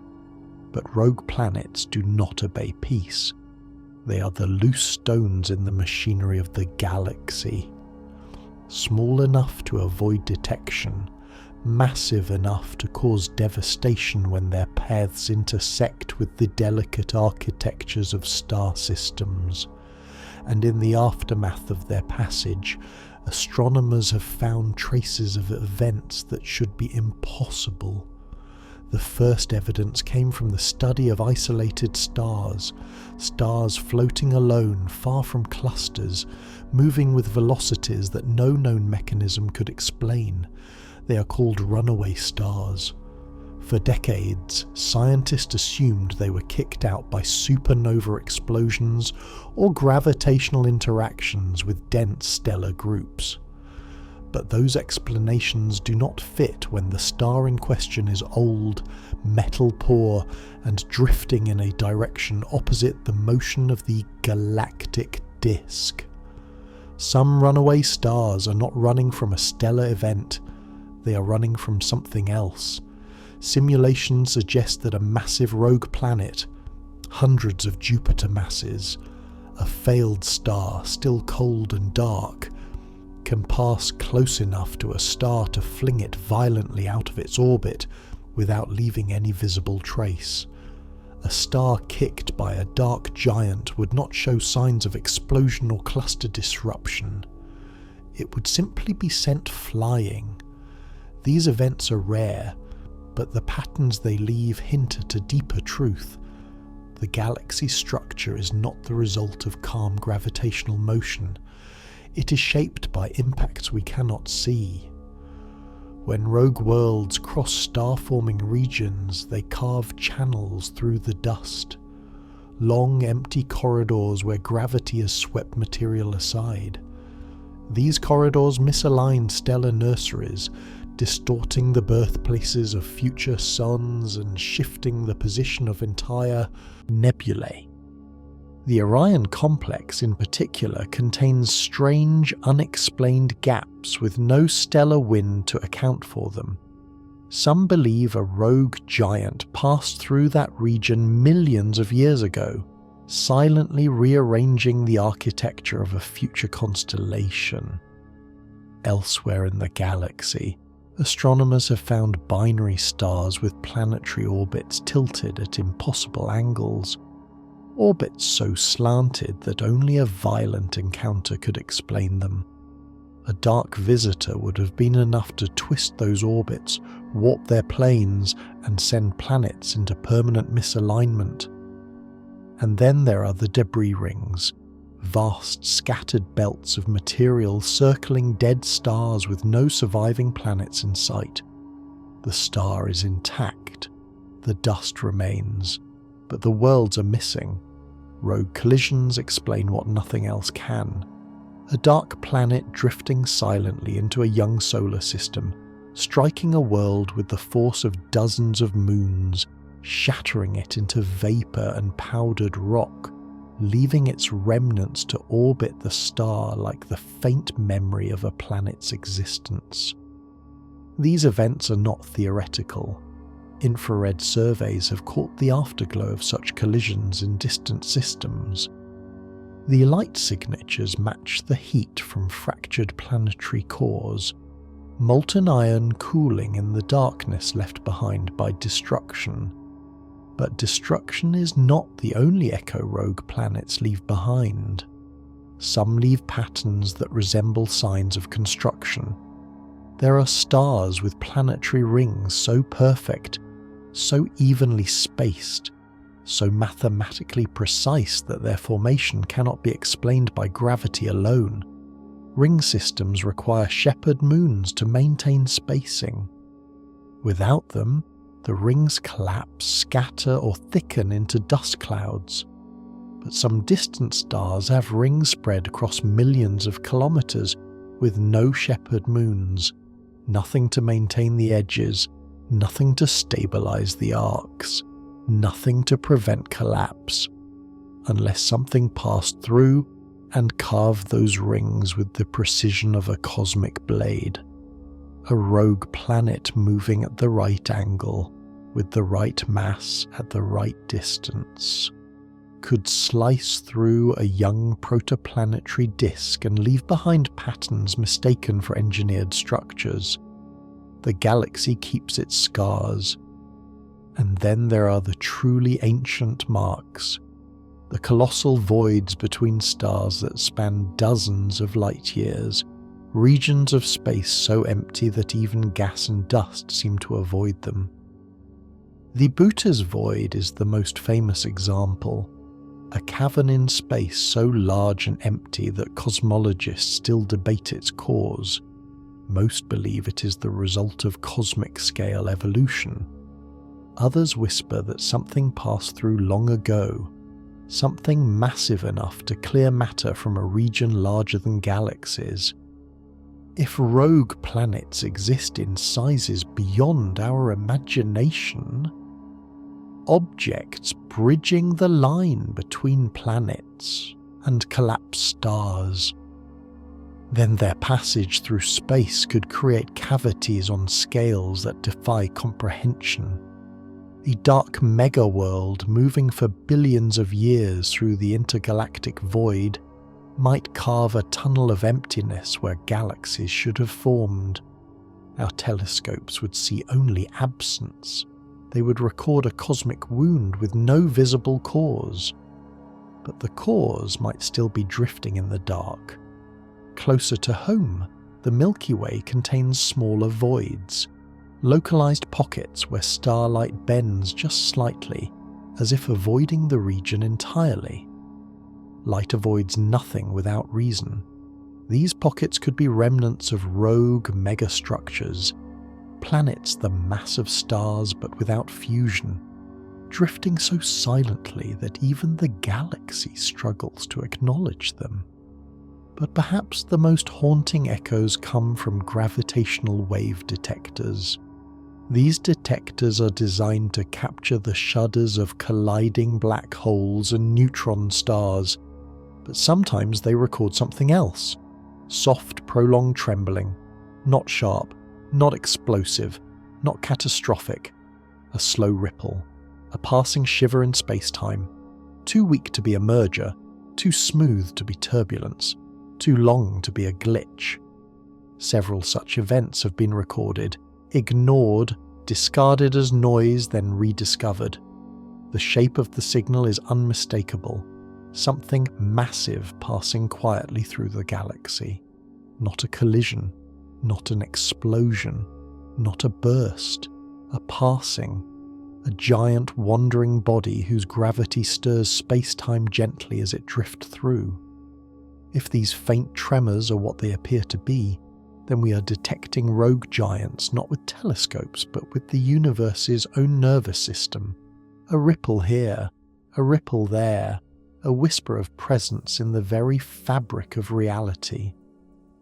But rogue planets do not obey peace. They are the loose stones in the machinery of the galaxy. Small enough to avoid detection, massive enough to cause devastation when their paths intersect with the delicate architectures of star systems. And in the aftermath of their passage, astronomers have found traces of events that should be impossible. The first evidence came from the study of isolated stars, stars floating alone far from clusters, moving with velocities that no known mechanism could explain. They are called runaway stars. For decades, scientists assumed they were kicked out by supernova explosions or gravitational interactions with dense stellar groups. But those explanations do not fit when the star in question is old, metal-poor, and drifting in a direction opposite the motion of the galactic disk. Some runaway stars are not running from a stellar event, they are running from something else. Simulations suggest that a massive rogue planet, hundreds of Jupiter masses, a failed star still cold and dark, can pass close enough to a star to fling it violently out of its orbit without leaving any visible trace. A star kicked by a dark giant would not show signs of explosion or cluster disruption. It would simply be sent flying. These events are rare, but the patterns they leave hint at a deeper truth. The galaxy's structure is not the result of calm gravitational motion. It is shaped by impacts we cannot see. When rogue worlds cross star-forming regions, they carve channels through the dust. Long, empty corridors where gravity has swept material aside. These corridors misalign stellar nurseries, distorting the birthplaces of future suns and shifting the position of entire nebulae. The Orion complex in particular contains strange, unexplained gaps with no stellar wind to account for them. Some believe a rogue giant passed through that region millions of years ago, silently rearranging the architecture of a future constellation. Elsewhere in the galaxy, astronomers have found binary stars with planetary orbits tilted at impossible angles. Orbits so slanted that only a violent encounter could explain them. A dark visitor would have been enough to twist those orbits, warp their planes, and send planets into permanent misalignment. And then there are the debris rings, vast scattered belts of material circling dead stars with no surviving planets in sight. The star is intact, the dust remains, but the worlds are missing. Rogue collisions explain what nothing else can. A dark planet drifting silently into a young solar system, striking a world with the force of dozens of moons, shattering it into vapor and powdered rock, leaving its remnants to orbit the star like the faint memory of a planet's existence. These events are not theoretical. Infrared surveys have caught the afterglow of such collisions in distant systems. The light signatures match the heat from fractured planetary cores, molten iron cooling in the darkness left behind by destruction. But destruction is not the only echo rogue planets leave behind. Some leave patterns that resemble signs of construction. There are stars with planetary rings so perfect, so evenly spaced, so mathematically precise that their formation cannot be explained by gravity alone. Ring systems require shepherd moons to maintain spacing. Without them, the rings collapse, scatter, or thicken into dust clouds. But some distant stars have rings spread across millions of kilometers with no shepherd moons, nothing to maintain the edges, nothing to stabilize the arcs, nothing to prevent collapse, unless something passed through and carved those rings with the precision of a cosmic blade. A rogue planet moving at the right angle, with the right mass at the right distance, could slice through a young protoplanetary disk and leave behind patterns mistaken for engineered structures. The galaxy keeps its scars. And then there are the truly ancient marks, the colossal voids between stars that span dozens of light years, regions of space so empty that even gas and dust seem to avoid them. The Buta's Void is the most famous example, a cavern in space so large and empty that cosmologists still debate its cause. Most believe it is the result of cosmic-scale evolution. Others whisper that something passed through long ago, something massive enough to clear matter from a region larger than galaxies. If rogue planets exist in sizes beyond our imagination, objects bridging the line between planets and collapsed stars, then their passage through space could create cavities on scales that defy comprehension. A dark mega-world moving for billions of years through the intergalactic void might carve a tunnel of emptiness where galaxies should have formed. Our telescopes would see only absence. They would record a cosmic wound with no visible cause. But the cause might still be drifting in the dark. Closer to home, the Milky Way contains smaller voids, localized pockets where starlight bends just slightly, as if avoiding the region entirely. Light avoids nothing without reason. These pockets could be remnants of rogue megastructures, planets the mass of stars but without fusion, drifting so silently that even the galaxy struggles to acknowledge them. But perhaps the most haunting echoes come from gravitational wave detectors. These detectors are designed to capture the shudders of colliding black holes and neutron stars, but sometimes they record something else. Soft, prolonged trembling, not sharp, not explosive, not catastrophic. A slow ripple, a passing shiver in spacetime, too weak to be a merger, too smooth to be turbulence, too long to be a glitch. Several such events have been recorded, ignored, discarded as noise, then rediscovered. The shape of the signal is unmistakable, something massive passing quietly through the galaxy. Not a collision, not an explosion, not a burst, a passing, a giant wandering body whose gravity stirs space-time gently as it drifts through. If these faint tremors are what they appear to be, then we are detecting rogue giants not with telescopes but with the universe's own nervous system. A ripple here, a ripple there, a whisper of presence in the very fabric of reality.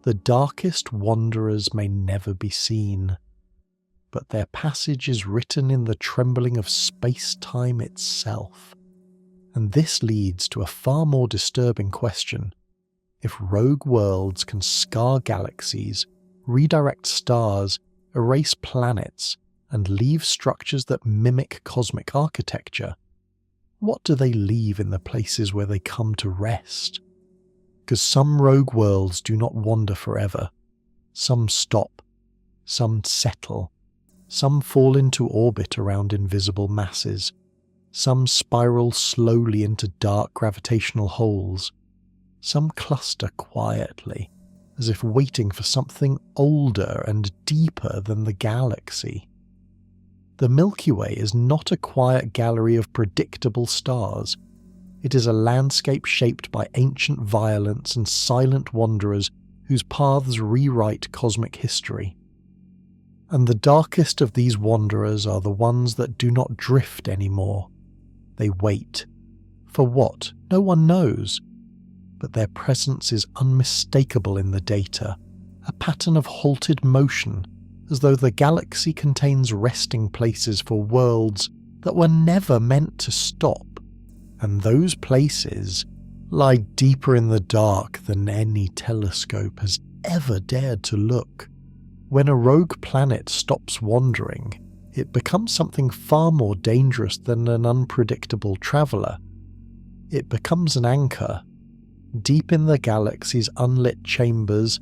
The darkest wanderers may never be seen, but their passage is written in the trembling of space-time itself. And this leads to a far more disturbing question. If rogue worlds can scar galaxies, redirect stars, erase planets, and leave structures that mimic cosmic architecture, what do they leave in the places where they come to rest? Because some rogue worlds do not wander forever. Some stop, some settle, some fall into orbit around invisible masses, some spiral slowly into dark gravitational holes, some cluster quietly, as if waiting for something older and deeper than the galaxy. The Milky Way is not a quiet gallery of predictable stars. It is a landscape shaped by ancient violence and silent wanderers whose paths rewrite cosmic history. And the darkest of these wanderers are the ones that do not drift anymore. They wait. For what? No one knows. But their presence is unmistakable in the data, a pattern of halted motion, as though the galaxy contains resting places for worlds that were never meant to stop. And those places lie deeper in the dark than any telescope has ever dared to look. When a rogue planet stops wandering, it becomes something far more dangerous than an unpredictable traveller. It becomes an anchor. Deep in the galaxy's unlit chambers,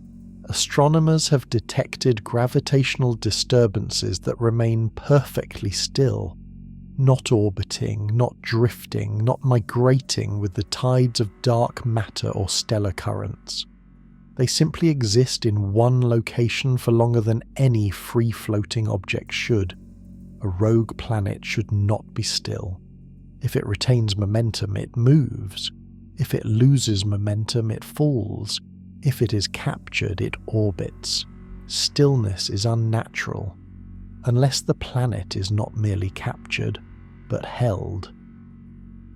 astronomers have detected gravitational disturbances that remain perfectly still, not orbiting, not drifting, not migrating with the tides of dark matter or stellar currents. They simply exist in one location for longer than any free-floating object should. A rogue planet should not be still. If it retains momentum, it moves. If it loses momentum, it falls. If it is captured, it orbits. Stillness is unnatural, unless the planet is not merely captured, but held.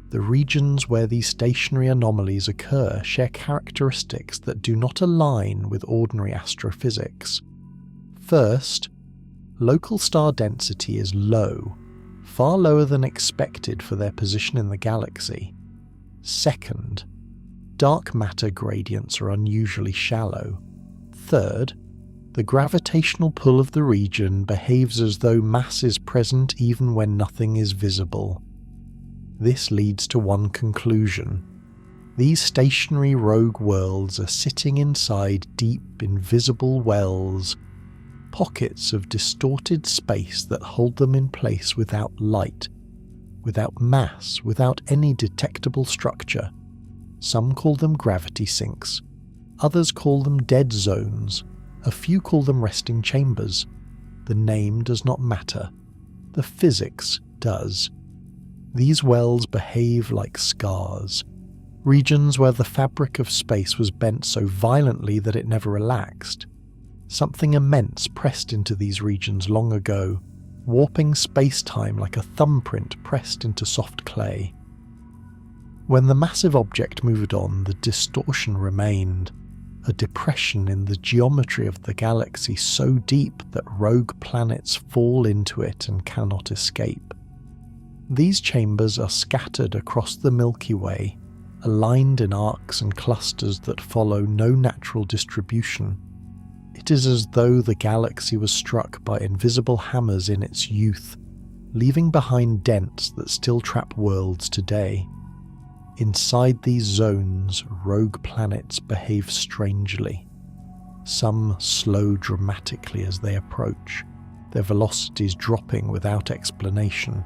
The regions where these stationary anomalies occur share characteristics that do not align with ordinary astrophysics. First, local star density is low, far lower than expected for their position in the galaxy. Second, dark matter gradients are unusually shallow. Third, the gravitational pull of the region behaves as though mass is present even when nothing is visible. This leads to one conclusion. These stationary rogue worlds are sitting inside deep, invisible wells, pockets of distorted space that hold them in place without light, without mass, without any detectable structure. Some call them gravity sinks, others call them dead zones, a few call them resting chambers. The name does not matter. The physics does. These wells behave like scars, regions where the fabric of space was bent so violently that it never relaxed. Something immense pressed into these regions long ago, warping space-time like a thumbprint pressed into soft clay. When the massive object moved on, the distortion remained, a depression in the geometry of the galaxy so deep that rogue planets fall into it and cannot escape. These chambers are scattered across the Milky Way, aligned in arcs and clusters that follow no natural distribution. It is as though the galaxy was struck by invisible hammers in its youth, leaving behind dents that still trap worlds today. Inside these zones, rogue planets behave strangely. Some slow dramatically as they approach, their velocities dropping without explanation.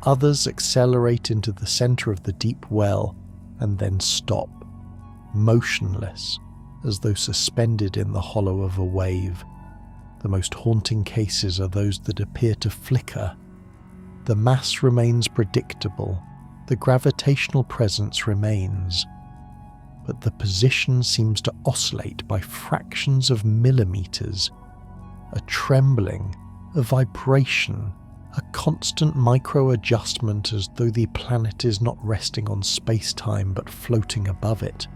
Others accelerate into the center of the deep well and then stop, motionless, as though suspended in the hollow of a wave. The most haunting cases are those that appear to flicker. The mass remains predictable. The gravitational presence remains. but the position seems to oscillate by fractions of millimeters. A trembling, a vibration, a constant micro-adjustment as though the planet is not resting on space-time but floating above it.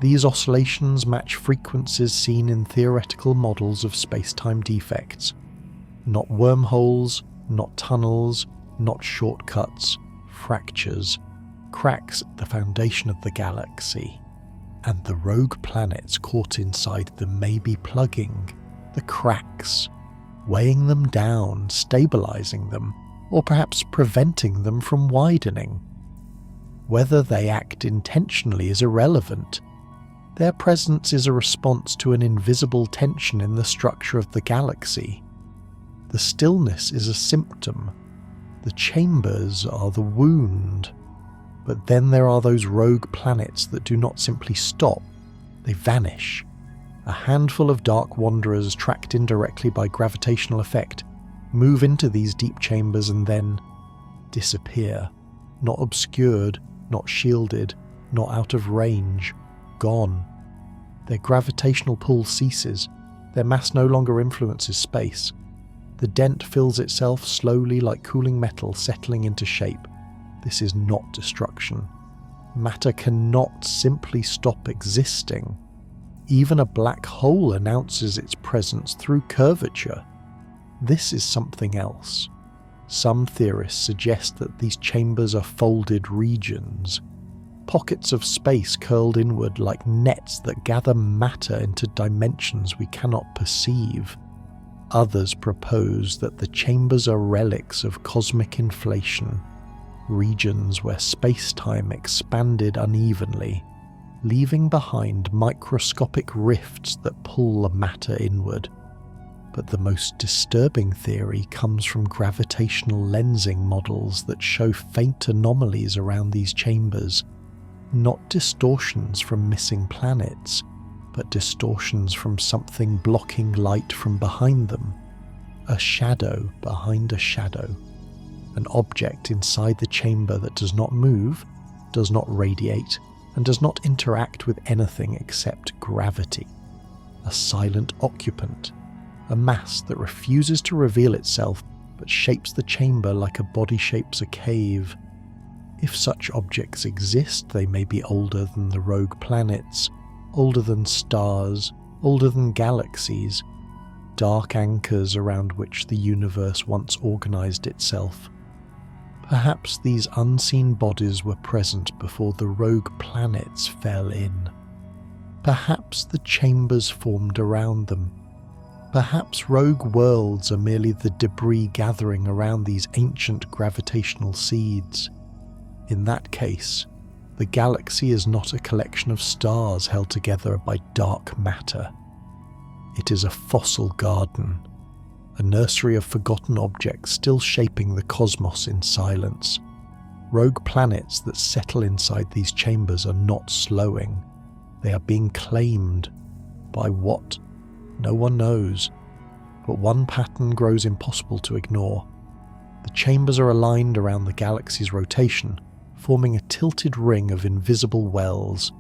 These oscillations match frequencies seen in theoretical models of space-time defects. Not wormholes, not tunnels, not shortcuts, fractures, cracks at the foundation of the galaxy. And the rogue planets caught inside them may be plugging the cracks, weighing them down, stabilizing them, or perhaps preventing them from widening. Whether they act intentionally is irrelevant. Their presence is a response to an invisible tension in the structure of the galaxy. The stillness is a symptom. The chambers are the wound. But then there are those rogue planets that do not simply stop, they vanish. A handful of dark wanderers tracked indirectly by gravitational effect move into these deep chambers and then disappear. Not obscured, not shielded, not out of range, gone. Their gravitational pull ceases, their mass no longer influences space. The dent fills itself slowly like cooling metal settling into shape. This is not destruction. Matter cannot simply stop existing. Even a black hole announces its presence through curvature. This is something else. Some theorists suggest that these chambers are folded regions, pockets of space curled inward like nets that gather matter into dimensions we cannot perceive. Others propose that the chambers are relics of cosmic inflation, regions where space-time expanded unevenly, leaving behind microscopic rifts that pull the matter inward. But the most disturbing theory comes from gravitational lensing models that show faint anomalies around these chambers, not distortions from missing planets, but distortions from something blocking light from behind them. A shadow behind a shadow. An object inside the chamber that does not move, does not radiate, and does not interact with anything except gravity. A silent occupant. A mass that refuses to reveal itself but shapes the chamber like a body shapes a cave. If such objects exist, they may be older than the rogue planets, older than stars, older than galaxies, dark anchors around which the universe once organized itself. Perhaps these unseen bodies were present before the rogue planets fell in. Perhaps the chambers formed around them. Perhaps rogue worlds are merely the debris gathering around these ancient gravitational seeds. In that case, the galaxy is not a collection of stars held together by dark matter. It is a fossil garden, a nursery of forgotten objects still shaping the cosmos in silence. Rogue planets that settle inside these chambers are not slowing. They are being claimed. By what? No one knows. But one pattern grows impossible to ignore. The chambers are aligned around the galaxy's rotation, forming a tilted ring of invisible wells.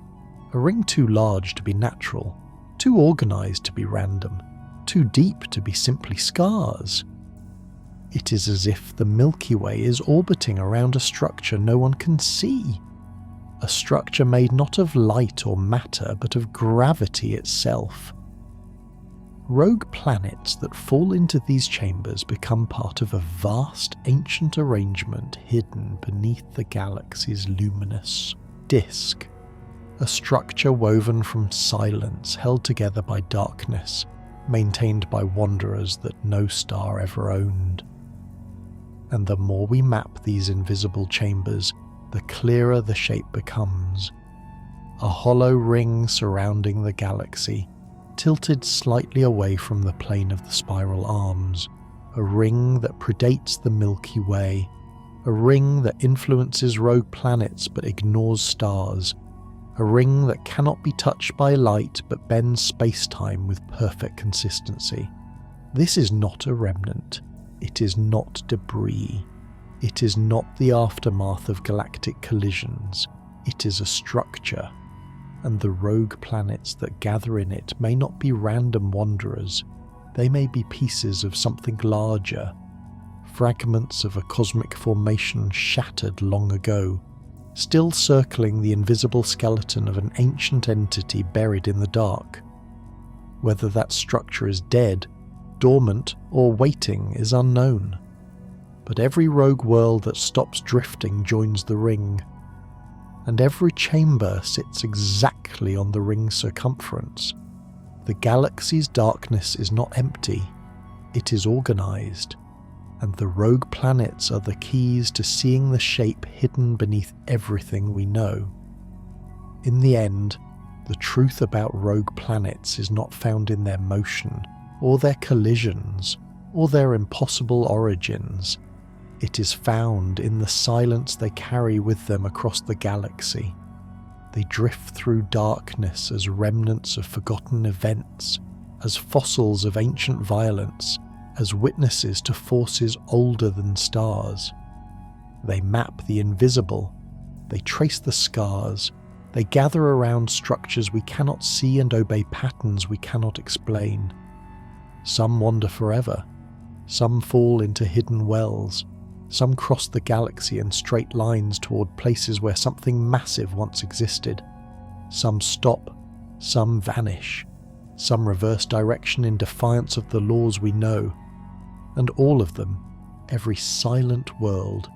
A ring too large to be natural, too organized to be random, too deep to be simply scars. It is as if the Milky Way is orbiting around a structure no one can see. A structure made not of light or matter, but of gravity itself. Rogue planets that fall into these chambers become part of a vast ancient arrangement hidden beneath the galaxy's luminous disk. A structure woven from silence, held together by darkness, maintained by wanderers that no star ever owned. And the more we map these invisible chambers, the clearer the shape becomes. A hollow ring surrounding the galaxy, tilted slightly away from the plane of the spiral arms. A ring that predates the Milky Way. A ring that influences rogue planets but ignores stars. A ring that cannot be touched by light but bends space-time with perfect consistency. This is not a remnant. It is not debris. It is not the aftermath of galactic collisions. It is a structure. and the rogue planets that gather in it may not be random wanderers, they may be pieces of something larger, fragments of a cosmic formation shattered long ago, still circling the invisible skeleton of an ancient entity buried in the dark. Whether that structure is dead, dormant, or waiting is unknown. But every rogue world that stops drifting joins the ring, and every chamber sits exactly on the ring's circumference. The galaxy's darkness is not empty, it is organized, and the rogue planets are the keys to seeing the shape hidden beneath everything we know. In the end, the truth about rogue planets is not found in their motion, or their collisions, or their impossible origins. It is found in the silence they carry with them across the galaxy. They drift through darkness as remnants of forgotten events, as fossils of ancient violence, as witnesses to forces older than stars. They map the invisible, they trace the scars, they gather around structures we cannot see and obey patterns we cannot explain. Some wander forever, some fall into hidden wells, some cross the galaxy in straight lines toward places where something massive once existed. Some stop, some vanish, some reverse direction in defiance of the laws we know. And all of them, every silent world,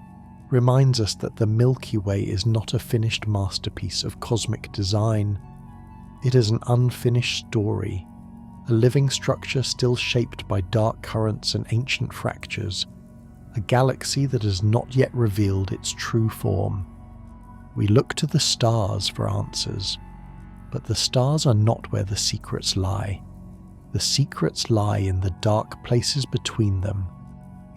reminds us that the Milky Way is not a finished masterpiece of cosmic design. It is an unfinished story, a living structure still shaped by dark currents and ancient fractures, a galaxy that has not yet revealed its true form. We look to the stars for answers, but the stars are not where the secrets lie. The secrets lie in the dark places between them,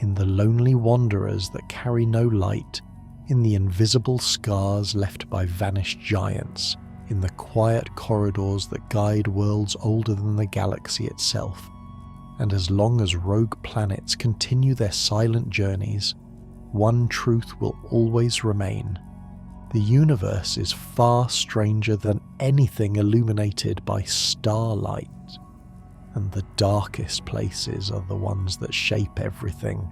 in the lonely wanderers that carry no light, in the invisible scars left by vanished giants, in the quiet corridors that guide worlds older than the galaxy itself. And as long as rogue planets continue their silent journeys, one truth will always remain. The universe is far stranger than anything illuminated by starlight, and the darkest places are the ones that shape everything.